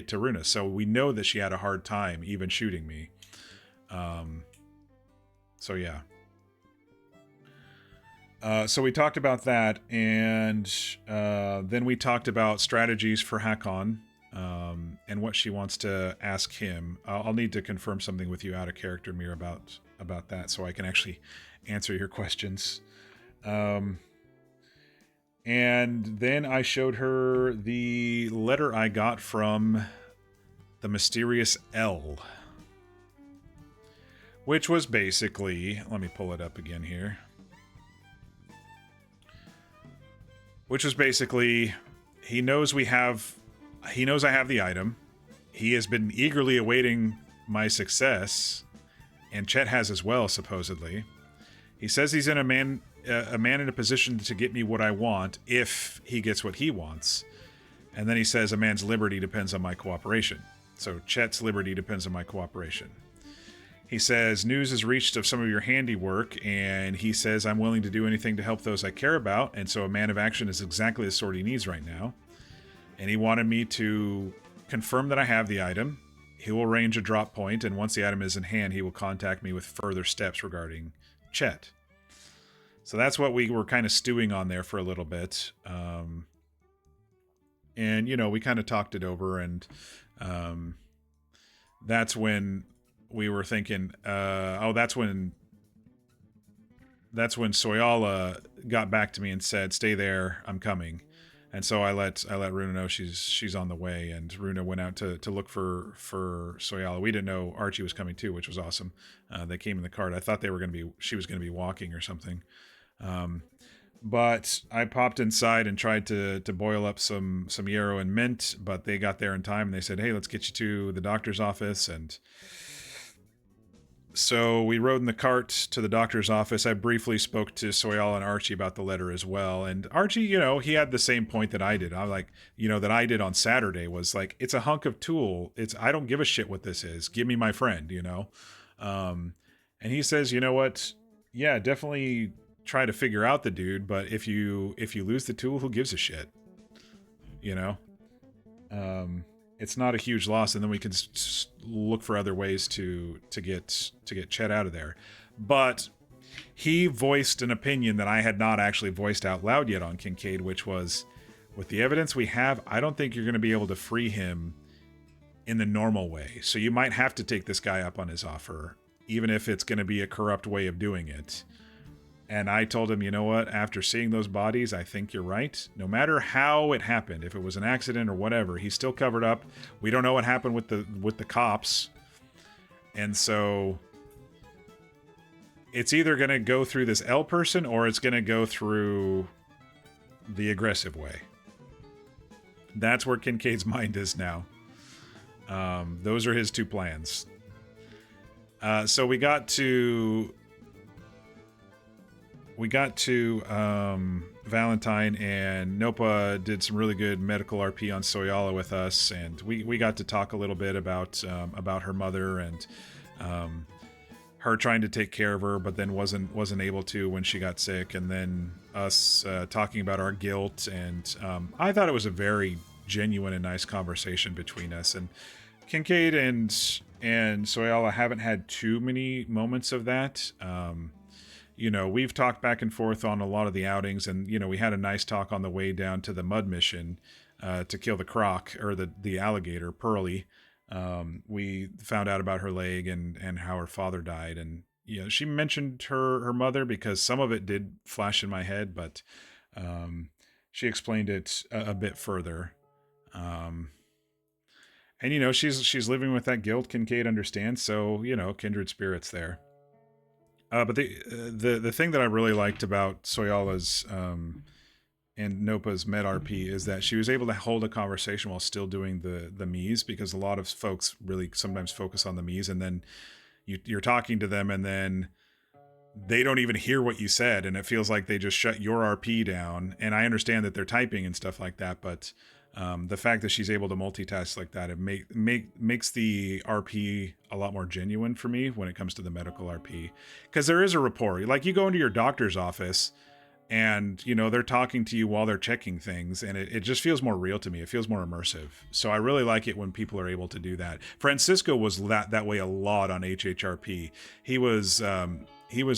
to Runa. So we know that she had a hard time even shooting me. So yeah. So we talked about that, and then we talked about strategies for Hakon, and what she wants to ask him. I'll need to confirm something with you out of character, Mir, about that, so I can actually answer your questions. And then I showed her the letter I got from the mysterious L, which was basically, let me pull it up again here. Which was basically, he knows I have the item. He has been eagerly awaiting my success, and Chet has as well, supposedly. He says he's a man in a position to get me what I want if he gets what he wants. And then he says a man's liberty depends on my cooperation. So Chet's liberty depends on my cooperation. He says news has reached of some of your handiwork, and he says I'm willing to do anything to help those I care about, and so a man of action is exactly the sort he needs right now. And he wanted me to confirm that I have the item. He will arrange a drop point, and once the item is in hand, he will contact me with further steps regarding Chet. So that's what we were kind of stewing on there for a little bit. And, we kind of talked it over, and that's when we were thinking, that's when Soyala got back to me and said, stay there, I'm coming. And so I let Runa know she's on the way, and Runa went out to look for Soyala. We didn't know Archie was coming too, which was awesome. They came in the cart. I thought she was gonna be walking or something. But I popped inside and tried to boil up some yarrow and mint, but they got there in time and they said, hey, let's get you to the doctor's office. And so we rode in the cart to the doctor's office. I briefly spoke to Soyala and Archie about the letter as well. And Archie, he had the same point that I did. I like, that I did on Saturday was like, it's a hunk of tool. I don't give a shit what this is. Give me my friend, And he says, you know what? Yeah, definitely try to figure out the dude. But if you lose the tool, who gives a shit? It's not a huge loss, and then we can look for other ways to get Chet out of there. But he voiced an opinion that I had not actually voiced out loud yet on Kincaid, which was, with the evidence we have, I don't think you're going to be able to free him in the normal way. So you might have to take this guy up on his offer, even if it's going to be a corrupt way of doing it. And I told him, you know what, after seeing those bodies, I think you're right. No matter how it happened, if it was an accident or whatever, he's still covered up. We don't know what happened with the cops. And so it's either going to go through this L person or it's going to go through the aggressive way. That's where Kincaid's mind is now. Those are his two plans. So we got to Valentine, and Nopa did some really good medical RP on Soyala with us, and we got to talk a little bit about her mother and her trying to take care of her, but then wasn't able to when she got sick, and then us talking about our guilt, and I thought it was a very genuine and nice conversation between us. And Kincaid and Soyala haven't had too many moments of that. You know, we've talked back and forth on a lot of the outings, and you know, we had a nice talk on the way down to the mud mission to kill the croc, or the alligator, Pearly. We found out about her leg and how her father died, and you know, she mentioned her mother because some of it did flash in my head, but she explained it a bit further. And you know, she's living with that guilt. Kincaid understands, so you know, kindred spirits there. But the thing that I really liked about Soyala's and Nopa's Med RP is that she was able to hold a conversation while still doing the Mies, because a lot of folks really sometimes focus on the Mies, and then you're talking to them and then they don't even hear what you said, and it feels like they just shut your RP down. And I understand that they're typing and stuff like that, but the fact that she's able to multitask like that, it makes the RP a lot more genuine for me when it comes to the medical RP, because there is a rapport. Like, you go into your doctor's office and you know, they're talking to you while they're checking things, and it just feels more real to me. It feels more immersive. So I really like it when people are able to do that. Francisco was that way a lot on HHRP. He was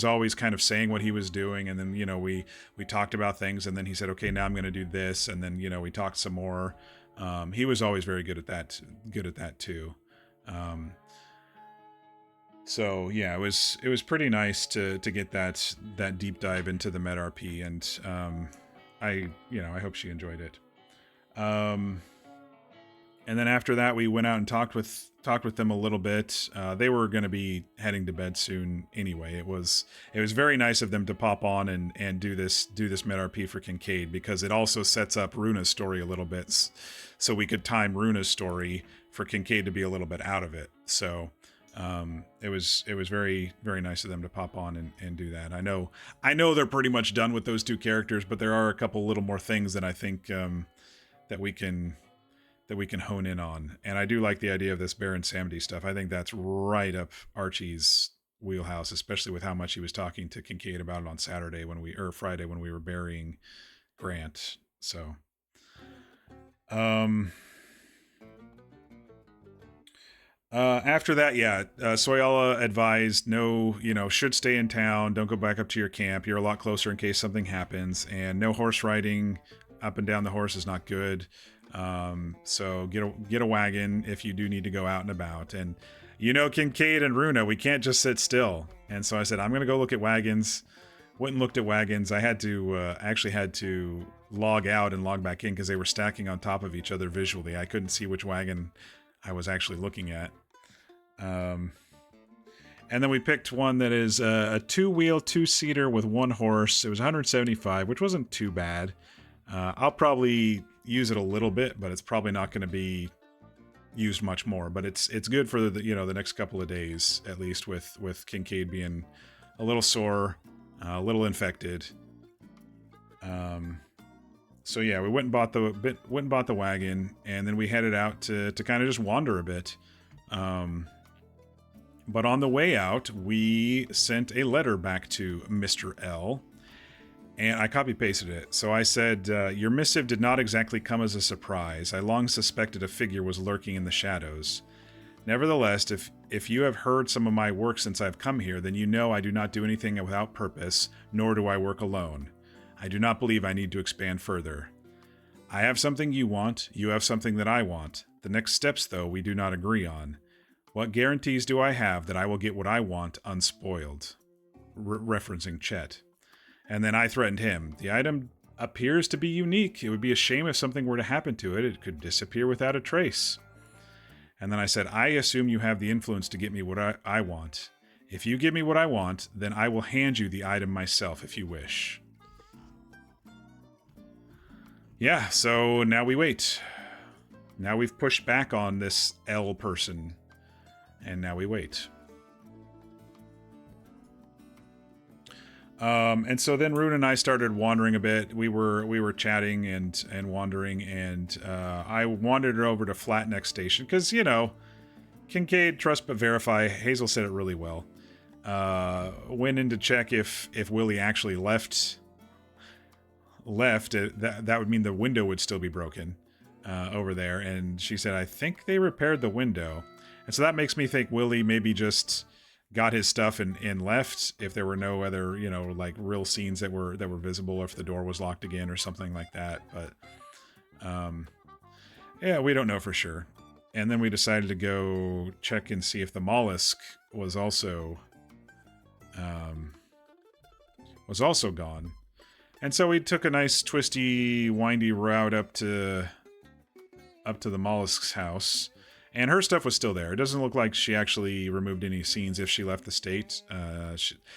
always kind of saying what he was doing, and then you know, we talked about things, and then he said, okay, now I'm going to do this, and then you know, we talked some more. He was always very good at that too. So yeah, it was pretty nice to get that deep dive into the Med RP, and I hope she enjoyed it. And then after that, we went out and talked with them a little bit. They were going to be heading to bed soon anyway. It was very nice of them to pop on and do this Med RP for Kincaid, because it also sets up Runa's story a little bit, so we could time Runa's story for Kincaid to be a little bit out of it. So it was very, very nice of them to pop on and do that. I know they're pretty much done with those two characters, but there are a couple little more things that I think that we can hone in on. And I do like the idea of this Baron Samedi stuff. I think that's right up Archie's wheelhouse, especially with how much he was talking to Kincaid about it on Friday when we were burying Grant. So after that, Soyala advised, should stay in town. Don't go back up to your camp. You're a lot closer in case something happens. And no horse riding up and down the horse is not good. So get a wagon if you do need to go out and about. And Kincaid and Runa, we can't just sit still. And so I said, I'm going to go look at wagons. Went and looked at wagons. I had to log out and log back in because they were stacking on top of each other visually. I couldn't see which wagon I was actually looking at. And then we picked one that is a two-wheel, two-seater with one horse. It was 175, which wasn't too bad. I'll probably use it a little bit, but it's probably not going to be used much more. But it's good for the next couple of days, at least, with Kincaid being a little sore, a little infected. So yeah, we went and bought the wagon, and then we headed out to kind of just wander a bit. But on the way out, we sent a letter back to Mr. L, and I copy-pasted it. So I said, your missive did not exactly come as a surprise. I long suspected a figure was lurking in the shadows. Nevertheless, if you have heard some of my work since I've come here, then you know I do not do anything without purpose, nor do I work alone. I do not believe I need to expand further. I have something you want, you have something that I want. The next steps, though, we do not agree on. What guarantees do I have that I will get what I want unspoiled? Referencing Chet. And then I threatened him. The item appears to be unique. It would be a shame if something were to happen to it. It could disappear without a trace. And then I said, I assume you have the influence to get me what I want. If you give me what I want, then I will hand you the item myself if you wish. Yeah, so now we wait. Now we've pushed back on this L person. And now we wait. And so then Rune and I started wandering a bit. We were chatting and wandering, and I wandered over to Flatneck Station because, you know, Kincaid, trust but verify. Hazel said it really well. Went in to check if Willie actually left. That would mean the window would still be broken over there. And she said, I think they repaired the window. And so that makes me think Willie maybe just got his stuff and left if there were no other, you know, like real scenes that were visible, or if the door was locked again or something like that. But yeah, we don't know for sure. And then we decided to go check and see if the mollusk was also gone. And so we took a nice twisty, windy route up to the mollusk's house. And her stuff was still there. It doesn't look like she actually removed any scenes if she left the state.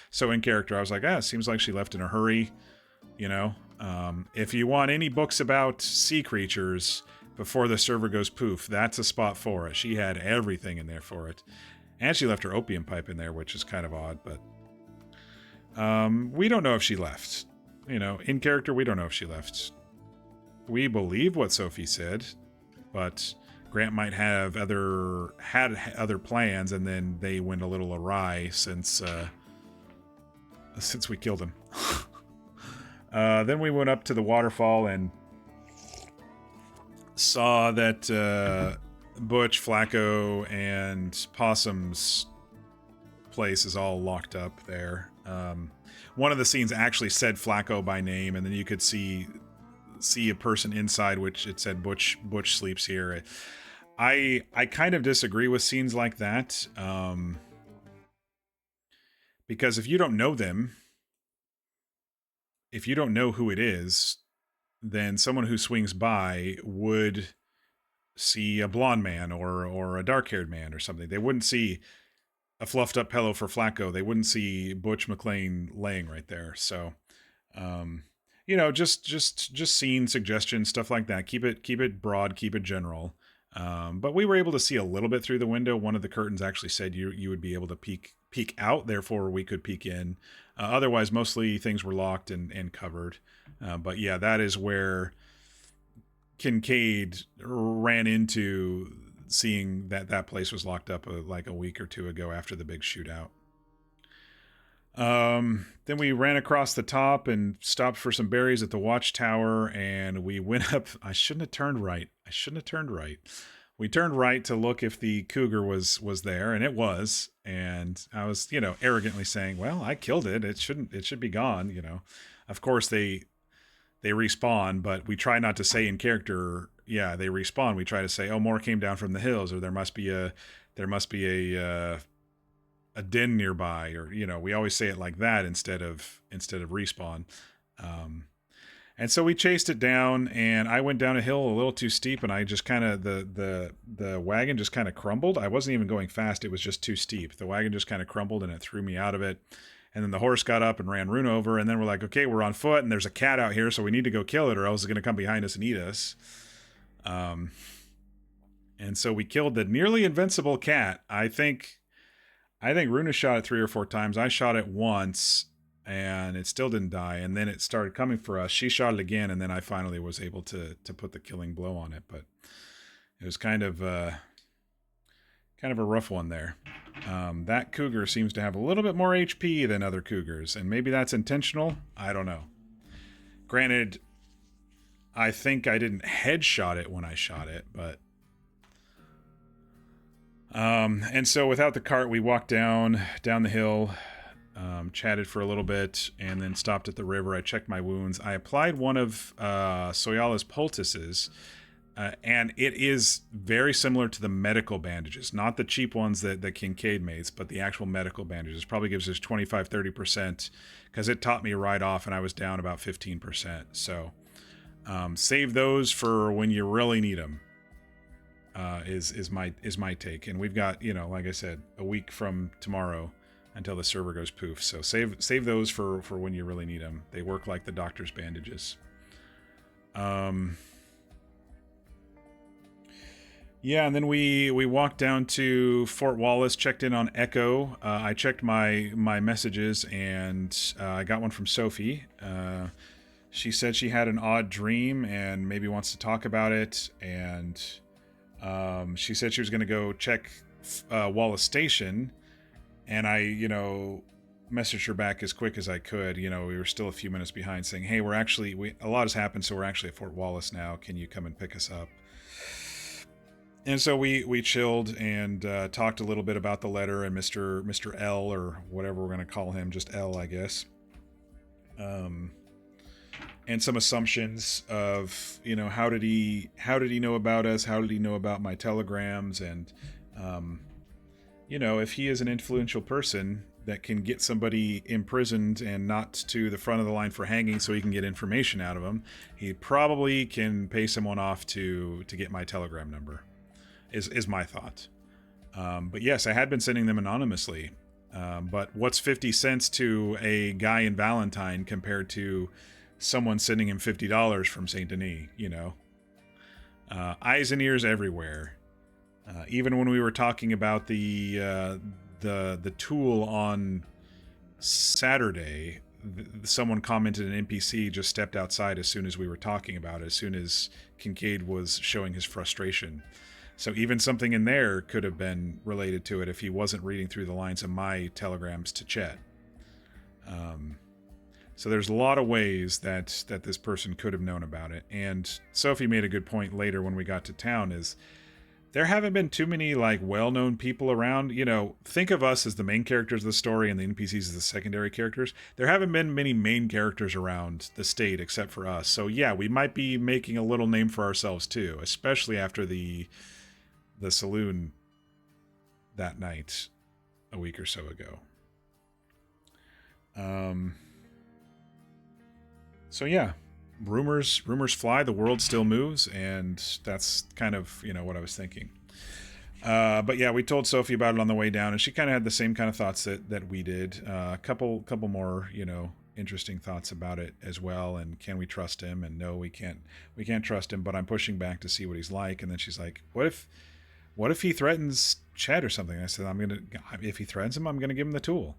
So in character, I was like, seems like she left in a hurry, you know? If you want any books about sea creatures before the server goes poof, that's a spot for it. She had everything in there for it. And she left her opium pipe in there, which is kind of odd, but we don't know if she left. You know, in character, we don't know if she left. We believe what Sophie said, but Grant might have had other plans, and then they went a little awry since we killed him. Then we went up to the waterfall and saw that Butch, Flacco, and Possum's place is all locked up there. One of the scenes actually said Flacco by name, and then you could see a person inside, which it said Butch sleeps here. I kind of disagree with scenes like that, because if you don't know them, if you don't know who it is, then someone who swings by would see a blonde man or a dark-haired man or something. They wouldn't see a fluffed up pillow for Flacco. They wouldn't see Butch McLean laying right there. So, you know, just scene suggestions, stuff like that. Keep it broad, keep it general. But we were able to see a little bit through the window. One of the curtains actually said you would be able to peek out, therefore we could peek in. Otherwise, mostly things were locked and covered. But yeah, that is where Kincaid ran into seeing that place was locked up like a week or two ago after the big shootout. Then we ran across the top and stopped for some berries at the watchtower, and we went up. I shouldn't have turned right. We turned right to look if the cougar was there, and it was. And I was, you know, arrogantly saying, well, I killed it. It should be gone, you know. Of course they respawn, but we try not to say in character, yeah, they respawn. We try to say, oh, more came down from the hills, or there must be a den nearby, or, you know, we always say it like that instead of respawn. And so we chased it down, and I went down a hill a little too steep, and I just kind of, the wagon just kind of crumbled. I wasn't even going fast. It was just too steep. The wagon just kind of crumbled, and it threw me out of it. And then the horse got up and ran Rune over, and then we're like, okay, we're on foot, and there's a cat out here, so we need to go kill it, or else it's going to come behind us and eat us. And so we killed the nearly invincible cat. I think Runa shot it 3 or 4 times. I shot it once, and it still didn't die. And then it started coming for us. She shot it again, and then I finally was able to put the killing blow on it. But it was kind of a rough one there. That cougar seems to have a little bit more HP than other cougars, and maybe that's intentional. I don't know. Granted, I think I didn't headshot it when I shot it, but and so without the cart, we walked down the hill, chatted for a little bit, and then stopped at the river. I checked my wounds. I applied one of Soyala's poultices And it is very similar to the medical bandages, not the cheap ones that Kincaid makes, but the actual medical bandages. Probably gives us 25-30%, because it taught me right off and I was down about 15%. So save those for when you really need them, is my take. And we've got, like I said, a week from tomorrow until the server goes poof. So save those for when you really need them. They work like the doctor's bandages. Yeah, and then we walked down to Fort Wallace, checked in on Echo. I checked my messages, and I got one from Sophie. She said she had an odd dream and maybe wants to talk about it. And she said she was going to go check Wallace Station. And I, messaged her back as quick as I could. We were still a few minutes behind, saying, hey, a lot has happened, so we're actually at Fort Wallace now. Can you come and pick us up? And so we chilled and talked a little bit about the letter and Mr. L, or whatever we're going to call him, just L, I guess. And some assumptions of, how did he know about us? How did he know about my telegrams? And, if he is an influential person that can get somebody imprisoned and not to the front of the line for hanging so he can get information out of him, he probably can pay someone off to get my telegram number. Is my thought. But yes, I had been sending them anonymously. But what's 50 cents to a guy in Valentine compared to someone sending him $50 from Saint Denis? Eyes and ears everywhere. Even when we were talking about the tool on Saturday, someone commented an NPC just stepped outside as soon as we were talking about it, as soon as Kincaid was showing his frustration. So even something in there could have been related to it if he wasn't reading through the lines of my telegrams to Chet. So there's a lot of ways that this person could have known about it. And Sophie made a good point later when we got to town, is there haven't been too many well-known people around. Think of us as the main characters of the story and the NPCs as the secondary characters. There haven't been many main characters around the state except for us. So yeah, we might be making a little name for ourselves too, especially after the saloon that night a week or so ago. So yeah, rumors fly, the world still moves, and that's kind of, what I was thinking. But yeah, we told Sophie about it on the way down, and she kind of had the same kind of thoughts that we did. A couple more, interesting thoughts about it as well. And can we trust him? And no, we can't trust him, but I'm pushing back to see what he's like. And then she's like, what if he threatens Chad or something? I said, if he threatens him, I'm going to give him the tool.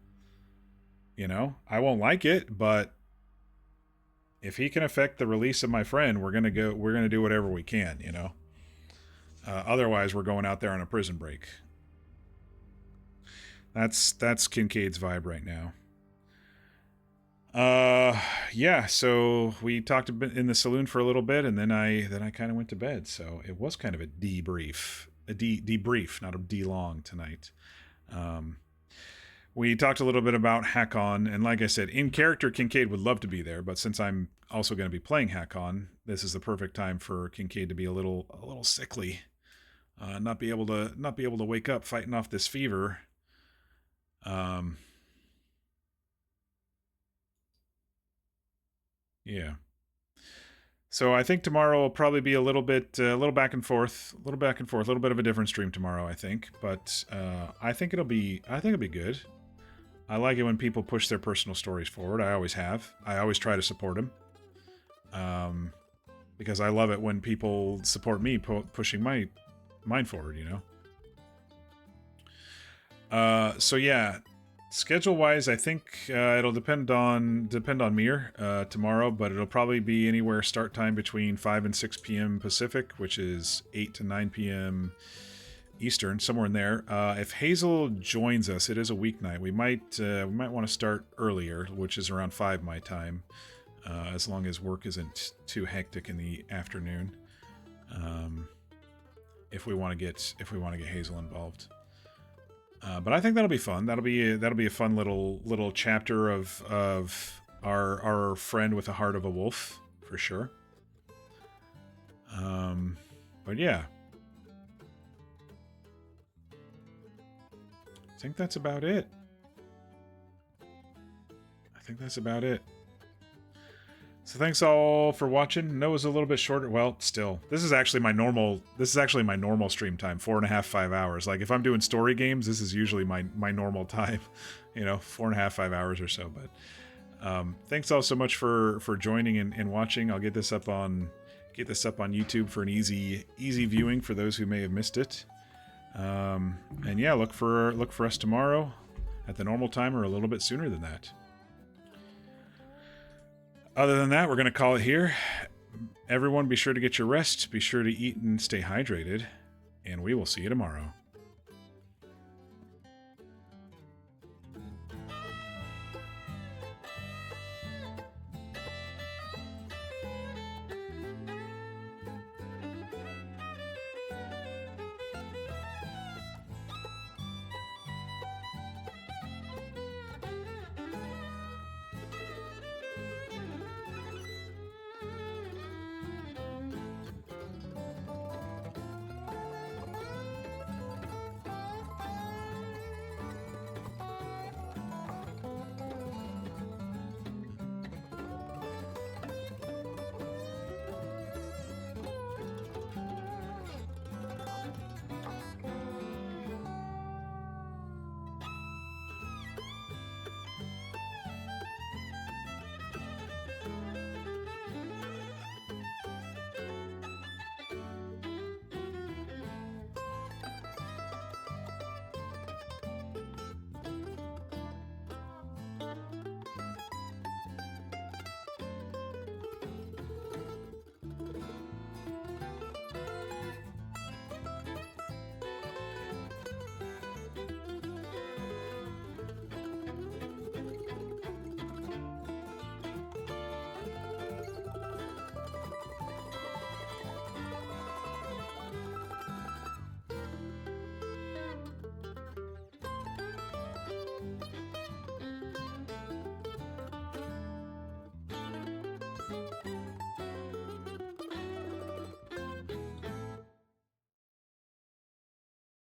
I won't like it, but if he can affect the release of my friend, we're going to do whatever we can, otherwise we're going out there on a prison break. That's Kincaid's vibe right now. Yeah, so we talked a bit in the saloon for a little bit, and then I kind of went to bed. So it was kind of a debrief, not a D-long tonight. We talked a little bit about Hack-On, and like I said, in character, Kincaid would love to be there, but since I'm also going to be playing Hack-On, this is the perfect time for Kincaid to be a little sickly, not be able to wake up fighting off this fever. Yeah. So I think tomorrow will probably be a little back and forth, a little bit of a different stream tomorrow, I think. But I think it'll be good. I like it when people push their personal stories forward. I always have. I always try to support them. Because I love it when people support me pushing mine forward, So yeah, schedule-wise, I think it'll depend on Mir tomorrow, but it'll probably be anywhere start time between 5 and 6 p.m. Pacific, which is 8 to 9 p.m. Eastern, somewhere in there. If Hazel joins us, it is a weeknight. We might want to start earlier, which is around 5 my time, as long as work isn't too hectic in the afternoon. If we want to get Hazel involved. But I think that'll be fun. That'll be a fun little chapter of our friend with the heart of a wolf, for sure. But yeah. I think that's about it. So thanks all for watching. I know it was a little bit shorter. Well, still, this is actually my normal stream time, 4.5, 5 hours. Like if I'm doing story games, this is usually my normal time, 4.5, 5 hours or so. But thanks all so much for joining and watching. I'll get this up on YouTube for an easy viewing for those who may have missed it. And yeah, look for us tomorrow at the normal time or a little bit sooner than that. Other than that, we're going to call it here. Everyone, be sure to get your rest, be sure to eat and stay hydrated, and we will see you tomorrow.